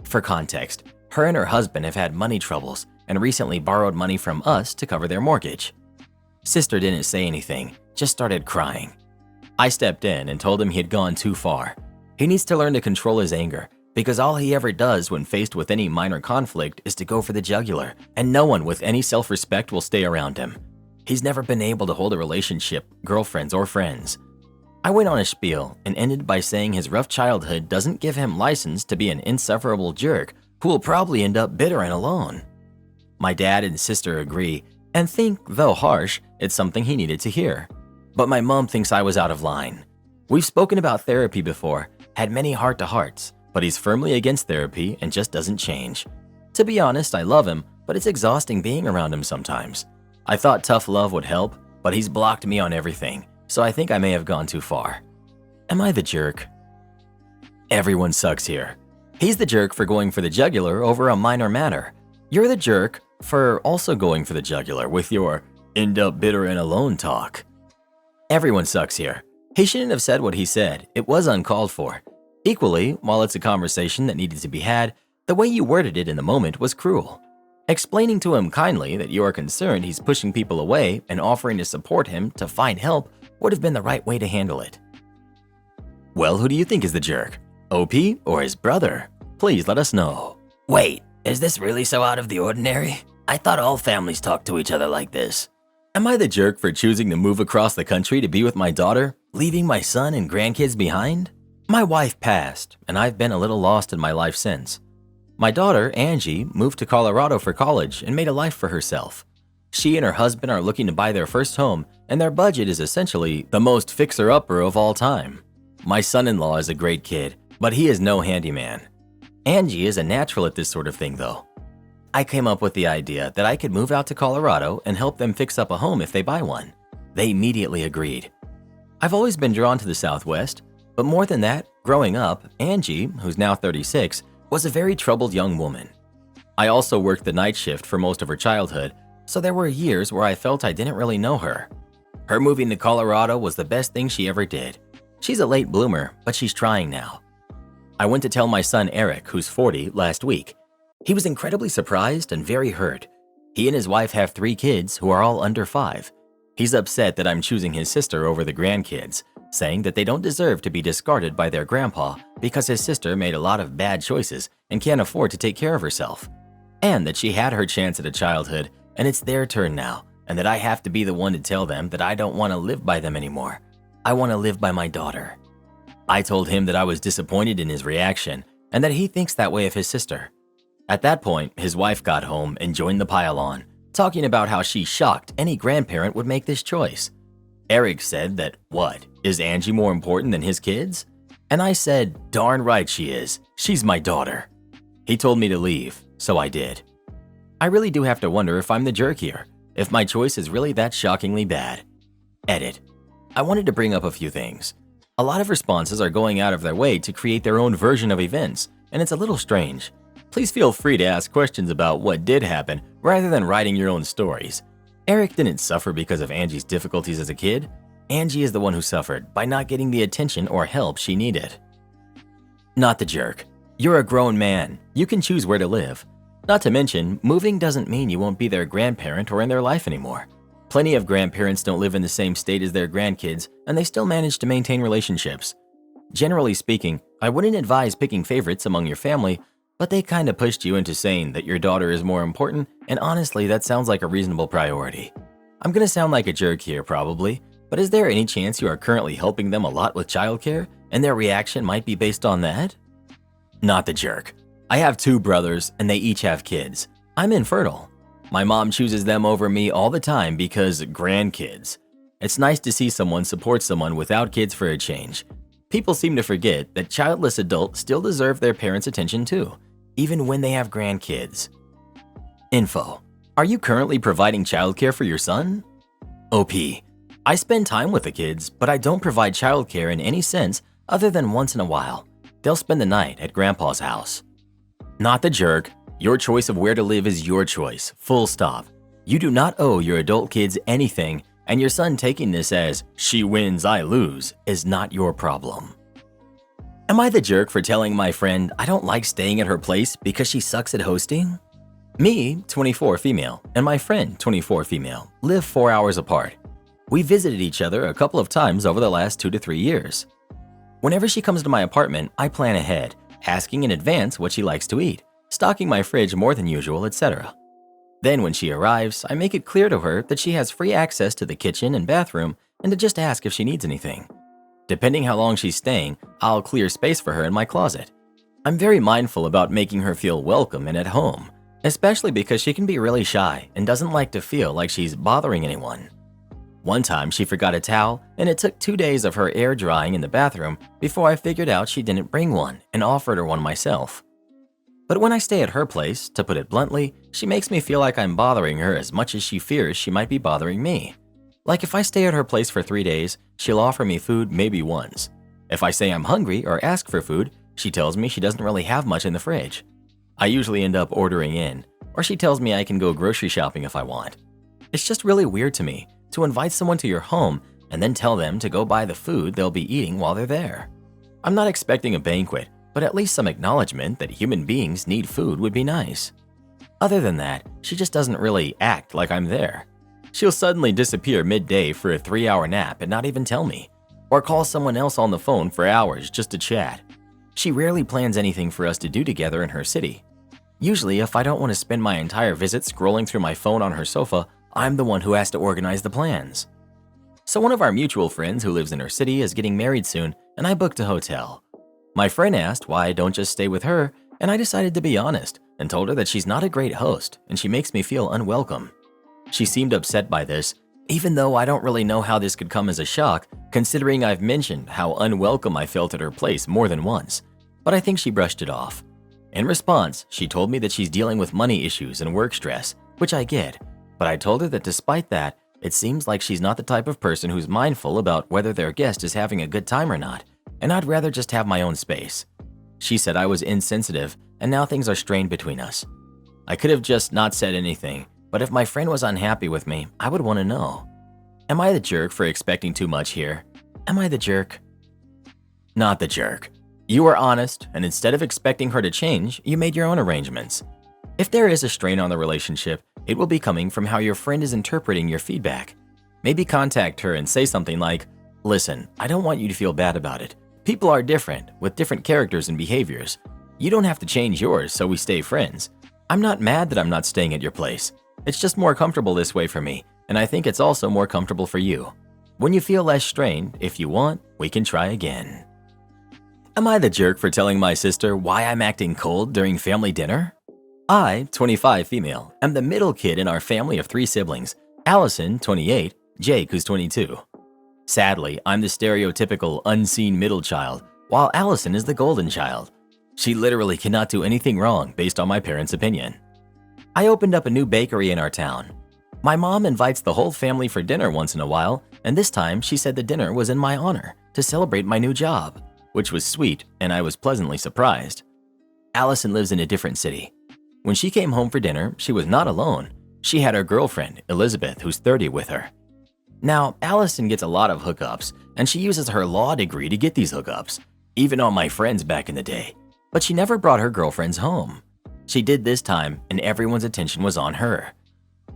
For context, her and her husband have had money troubles and recently borrowed money from us to cover their mortgage. Sister didn't say anything, just started crying. I stepped in and told him he had gone too far. He needs to learn to control his anger, because all he ever does when faced with any minor conflict is to go for the jugular, and no one with any self-respect will stay around him. He's never been able to hold a relationship, girlfriends or friends. I went on a spiel and ended by saying his rough childhood doesn't give him license to be an insufferable jerk who will probably end up bitter and alone. My dad and sister agree and think, though harsh, it's something he needed to hear. But my mom thinks I was out of line. We've spoken about therapy before, had many heart-to-hearts, but he's firmly against therapy and just doesn't change. To be honest, I love him, but it's exhausting being around him sometimes. I thought tough love would help, but he's blocked me on everything, so I think I may have gone too far. Am I the jerk? Everyone sucks here. He's the jerk for going for the jugular over a minor matter. You're the jerk for also going for the jugular with your end up bitter and alone talk. Everyone sucks here. He shouldn't have said what he said. It was uncalled for. Equally, while it's a conversation that needed to be had, the way you worded it in the moment was cruel. Explaining to him kindly that you are concerned he's pushing people away and offering to support him to find help would have been the right way to handle it. Well, who do you think is the jerk? OP or his brother? Please let us know. Wait, is this really so out of the ordinary? I thought all families talk to each other like this. Am I the jerk for choosing to move across the country to be with my daughter, leaving my son and grandkids behind? My wife passed, and I've been a little lost in my life since. My daughter, Angie, moved to Colorado for college and made a life for herself. She and her husband are looking to buy their first home, and their budget is essentially the most fixer-upper of all time. My son-in-law is a great kid, but he is no handyman. Angie is a natural at this sort of thing, though. I came up with the idea that I could move out to Colorado and help them fix up a home if they buy one. They immediately agreed. I've always been drawn to the Southwest, but more than that, growing up, Angie, who's now 36, was a very troubled young woman. I also worked the night shift for most of her childhood, so there were years where I felt I didn't really know her. Her moving to Colorado was the best thing she ever did. She's a late bloomer, but she's trying now. I went to tell my son Eric, who's 40, last week. He was incredibly surprised and very hurt. He and his wife have 3 kids who are all under 5. He's upset that I'm choosing his sister over the grandkids, saying that they don't deserve to be discarded by their grandpa because his sister made a lot of bad choices and can't afford to take care of herself, and that she had her chance at a childhood and it's their turn now, and that I have to be the one to tell them that I don't want to live by them anymore. I want to live by my daughter. I told him that I was disappointed in his reaction and that he thinks that way of his sister. At that point, his wife got home and joined the pile-on, talking about how she's shocked any grandparent would make this choice. Eric said that, what, is Angie more important than his kids? And I said, darn right she is. She's my daughter. He told me to leave, so I did. I really do have to wonder if I'm the jerk here, if my choice is really that shockingly bad. Edit. I wanted to bring up a few things. A lot of responses are going out of their way to create their own version of events, and it's a little strange. Please feel free to ask questions about what did happen rather than writing your own stories. Eric didn't suffer because of Angie's difficulties as a kid. Angie is the one who suffered by not getting the attention or help she needed. Not the jerk. You're a grown man. You can choose where to live. Not to mention, moving doesn't mean you won't be their grandparent or in their life anymore. Plenty of grandparents don't live in the same state as their grandkids, and they still manage to maintain relationships. Generally speaking, I wouldn't advise picking favorites among your family, but they kinda pushed you into saying that your daughter is more important, and honestly, that sounds like a reasonable priority. I'm gonna sound like a jerk here probably, but is there any chance you are currently helping them a lot with childcare and their reaction might be based on that? Not the jerk. I have 2 brothers and they each have kids. I'm infertile. My mom chooses them over me all the time because grandkids. It's nice to see someone support someone without kids for a change. People seem to forget that childless adults still deserve their parents' attention too, even when they have grandkids. Info. Are you currently providing childcare for your son? OP. I spend time with the kids, but I don't provide childcare in any sense other than once in a while. They'll spend the night at grandpa's house. Not the jerk. Your choice of where to live is your choice, full stop. You do not owe your adult kids anything, and your son taking this as she wins, I lose is not your problem. Am I the jerk for telling my friend I don't like staying at her place because she sucks at hosting? Me, 24 female, and my friend, 24 female, live 4 hours apart. We visited each other a couple of times over the last 2 to 3 years. Whenever she comes to my apartment, I plan ahead, asking in advance what she likes to eat, stocking my fridge more than usual, etc. Then when she arrives, I make it clear to her that she has free access to the kitchen and bathroom and to just ask if she needs anything. Depending how long she's staying, I'll clear space for her in my closet. I'm very mindful about making her feel welcome and at home, especially because she can be really shy and doesn't like to feel like she's bothering anyone. One time she forgot a towel and it took 2 days of her air drying in the bathroom before I figured out she didn't bring one and offered her one myself. But when I stay at her place, to put it bluntly, she makes me feel like I'm bothering her as much as she fears she might be bothering me. Like if I stay at her place for 3 days, she'll offer me food maybe once. If I say I'm hungry or ask for food, she tells me she doesn't really have much in the fridge. I usually end up ordering in, or she tells me I can go grocery shopping if I want. It's just really weird to me to invite someone to your home and then tell them to go buy the food they'll be eating while they're there. I'm not expecting a banquet, but at least some acknowledgement that human beings need food would be nice. Other than that, she just doesn't really act like I'm there. She'll suddenly disappear midday for a 3-hour nap and not even tell me, or call someone else on the phone for hours just to chat. She rarely plans anything for us to do together in her city. Usually, if I don't want to spend my entire visit scrolling through my phone on her sofa, I'm the one who has to organize the plans. So one of our mutual friends who lives in her city is getting married soon, and I booked a hotel. My friend asked why I don't just stay with her, and I decided to be honest and told her that she's not a great host and she makes me feel unwelcome. She seemed upset by this, even though I don't really know how this could come as a shock, considering I've mentioned how unwelcome I felt at her place more than once, but I think she brushed it off. In response, she told me that she's dealing with money issues and work stress, which I get, but I told her that despite that, it seems like she's not the type of person who's mindful about whether their guest is having a good time or not, and I'd rather just have my own space. She said I was insensitive, and now things are strained between us. I could have just not said anything, but if my friend was unhappy with me, I would want to know. Am I the jerk for expecting too much here? Am I the jerk? Not the jerk. You were honest, and instead of expecting her to change, you made your own arrangements. If there is a strain on the relationship, it will be coming from how your friend is interpreting your feedback. Maybe contact her and say something like, "Listen, I don't want you to feel bad about it. People are different, with different characters and behaviors. You don't have to change yours so we stay friends. I'm not mad that I'm not staying at your place. It's just more comfortable this way for me, and I think it's also more comfortable for you. When you feel less strained, if you want, we can try again." Am I the jerk for telling my sister why I'm acting cold during family dinner? I, 25 female, am the middle kid in our family of 3 siblings, Allison, 28, Jake, who's 22. Sadly, I'm the stereotypical unseen middle child, while Allison is the golden child. She literally cannot do anything wrong based on my parents' opinion. I opened up a new bakery in our town. My mom invites the whole family for dinner once in a while, and this time she said the dinner was in my honor to celebrate my new job, which was sweet, and I was pleasantly surprised. Allison lives in a different city. When she came home for dinner, she was not alone. She had her girlfriend, Elizabeth, who's 30, with her. Now, Allison gets a lot of hookups, and she uses her law degree to get these hookups, even on my friends back in the day. But she never brought her girlfriends home. She did this time, and everyone's attention was on her.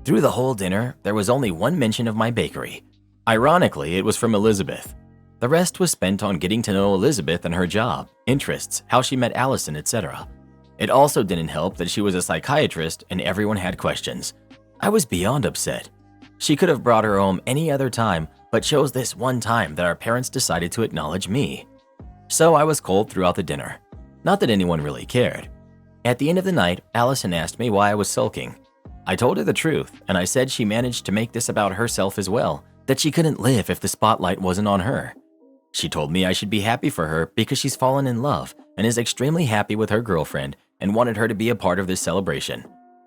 Through the whole dinner, there was only one mention of my bakery. Ironically, it was from Elizabeth. The rest was spent on getting to know Elizabeth and her job, interests, how she met Allison, etc. It also didn't help that she was a psychiatrist and everyone had questions. I was beyond upset. She could have brought her home any other time, but chose this one time that our parents decided to acknowledge me. So I was cold throughout the dinner. Not that anyone really cared. At the end of the night, Allison asked me why I was sulking. I told her the truth, and I said she managed to make this about herself as well, that she couldn't live if the spotlight wasn't on her. She told me I should be happy for her because she's fallen in love and is extremely happy with her girlfriend and wanted her to be a part of this celebration.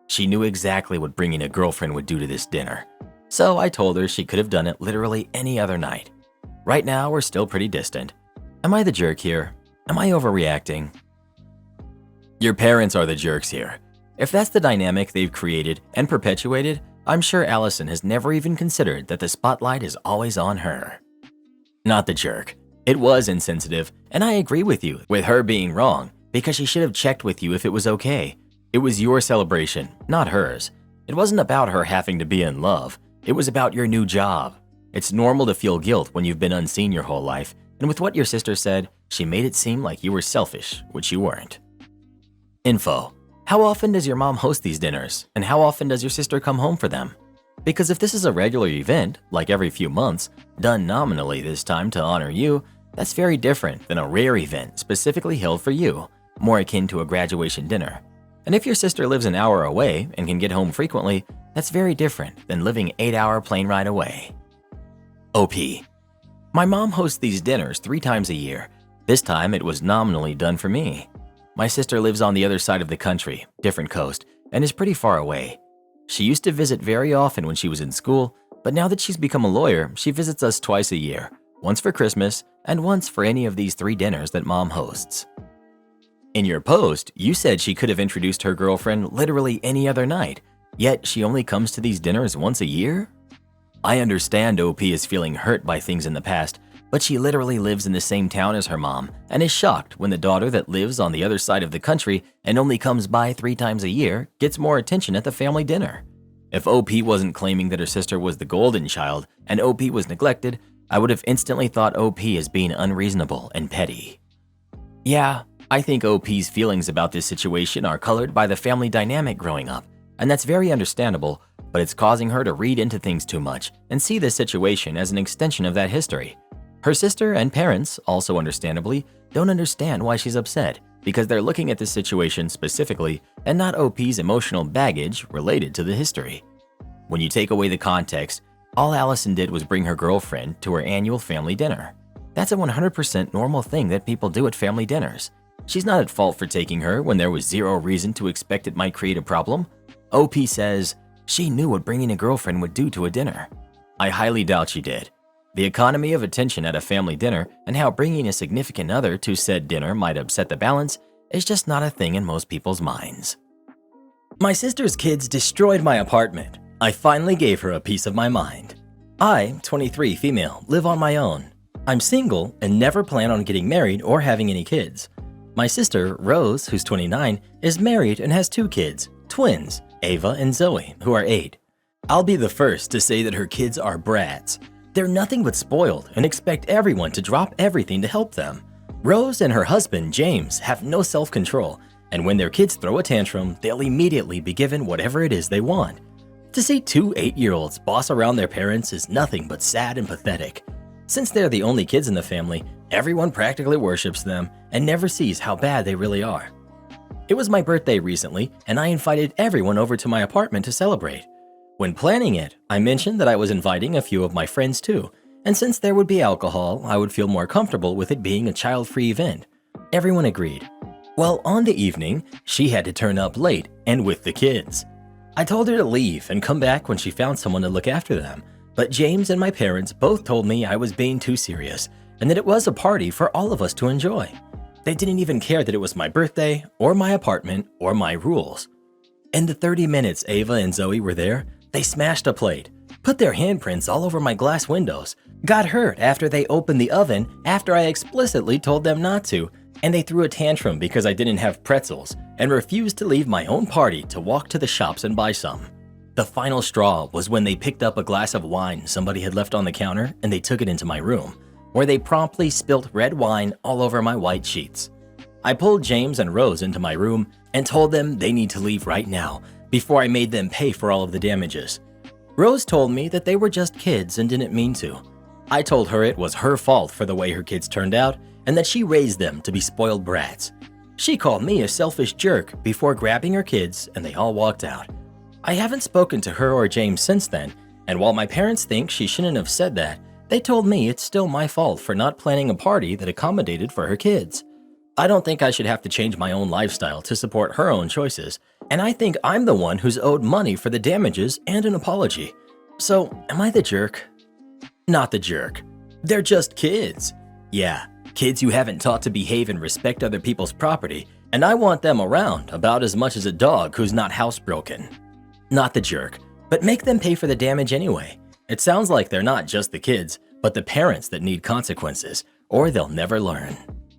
She knew exactly what bringing a girlfriend would do to this dinner. So I told her she could have done it literally any other night. Right now, we're still pretty distant. Am I the jerk here? Am I overreacting? Your parents are the jerks here. If that's the dynamic they've created and perpetuated, I'm sure Allison has never even considered that the spotlight is always on her. Not the jerk. It was insensitive, and I agree with you with her being wrong because she should have checked with you if it was okay. It was your celebration, not hers. It wasn't about her having to be in love. It was about your new job. It's normal to feel guilt when you've been unseen your whole life, and with what your sister said, she made it seem like you were selfish, which you weren't. Info. How often does your mom host these dinners, and how often does your sister come home for them? Because if this is a regular event, like every few months, done nominally this time to honor you, that's very different than a rare event specifically held for you, more akin to a graduation dinner. And if your sister lives an hour away and can get home frequently, that's very different than living 8-hour plane ride away. OP. My mom hosts these dinners 3 times a year. This time it was nominally done for me. My sister lives on the other side of the country, different coast, and is pretty far away. She used to visit very often when she was in school, but now that she's become a lawyer, she visits us twice a year, once for Christmas and once for any of these 3 dinners that mom hosts. In your post, you said she could have introduced her girlfriend literally any other night, yet she only comes to these dinners once a year? I understand OP is feeling hurt by things in the past, but she literally lives in the same town as her mom and is shocked when the daughter that lives on the other side of the country and only comes by 3 times a year gets more attention at the family dinner. If OP wasn't claiming that her sister was the golden child and OP was neglected, I would have instantly thought OP as being unreasonable and petty. Yeah, I think OP's feelings about this situation are colored by the family dynamic growing up, and that's very understandable, but it's causing her to read into things too much and see this situation as an extension of that history. Her sister and parents, also understandably, don't understand why she's upset because they're looking at this situation specifically and not OP's emotional baggage related to the history. When you take away the context, all Allison did was bring her girlfriend to her annual family dinner. That's a 100% normal thing that people do at family dinners. She's not at fault for taking her when there was zero reason to expect it might create a problem. OP says she knew what bringing a girlfriend would do to a dinner. I highly doubt she did. The economy of attention at a family dinner and how bringing a significant other to said dinner might upset the balance is just not a thing in most people's minds. My sister's kids destroyed my apartment. I finally gave her a piece of my mind. I, 23 female, live on my own. I'm single and never plan on getting married or having any kids. My sister, Rose, who's 29, is married and has 2 kids, twins, Ava and Zoe, who are 8. I'll be the first to say that her kids are brats. They're nothing but spoiled and expect everyone to drop everything to help them. Rose and her husband, James, have no self-control, and when their kids throw a tantrum, they'll immediately be given whatever it is they want. To see 2 8-year-olds boss around their parents is nothing but sad and pathetic. Since they're the only kids in the family, everyone practically worships them and never sees how bad they really are. It was my birthday recently, and I invited everyone over to my apartment to celebrate. When planning it, I mentioned that I was inviting a few of my friends too, and since there would be alcohol, I would feel more comfortable with it being a child-free event. Everyone agreed. Well, on the evening, she had to turn up late and with the kids. I told her to leave and come back when she found someone to look after them, but James and my parents both told me I was being too serious and that it was a party for all of us to enjoy. They didn't even care that it was my birthday or my apartment or my rules. In the 30 minutes Ava and Zoe were there, they smashed a plate, put their handprints all over my glass windows, got hurt after they opened the oven after I explicitly told them not to, and they threw a tantrum because I didn't have pretzels and refused to leave my own party to walk to the shops and buy some. The final straw was when they picked up a glass of wine somebody had left on the counter and they took it into my room, where they promptly spilt red wine all over my white sheets. I pulled James and Rose into my room and told them they need to leave right now before I made them pay for all of the damages. Rose told me that they were just kids and didn't mean to. I told her it was her fault for the way her kids turned out and that she raised them to be spoiled brats. She called me a selfish jerk before grabbing her kids and they all walked out. I haven't spoken to her or James since then, and while my parents think she shouldn't have said that, they told me it's still my fault for not planning a party that accommodated for her kids. I don't think I should have to change my own lifestyle to support her own choices, and I think I'm the one who's owed money for the damages and an apology. So, am I the jerk? Not the jerk. They're just kids. Yeah, kids you haven't taught to behave and respect other people's property, and I want them around about as much as a dog who's not housebroken. Not the jerk, but make them pay for the damage anyway. It sounds like they're not just the kids, but the parents that need consequences, or they'll never learn.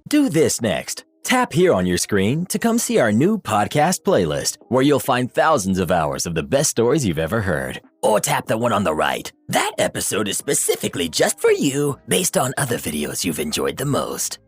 Do this next. Tap here on your screen to come see our new podcast playlist, where you'll find thousands of hours of the best stories you've ever heard. Or tap the one on the right. That episode is specifically just for you, based on other videos you've enjoyed the most.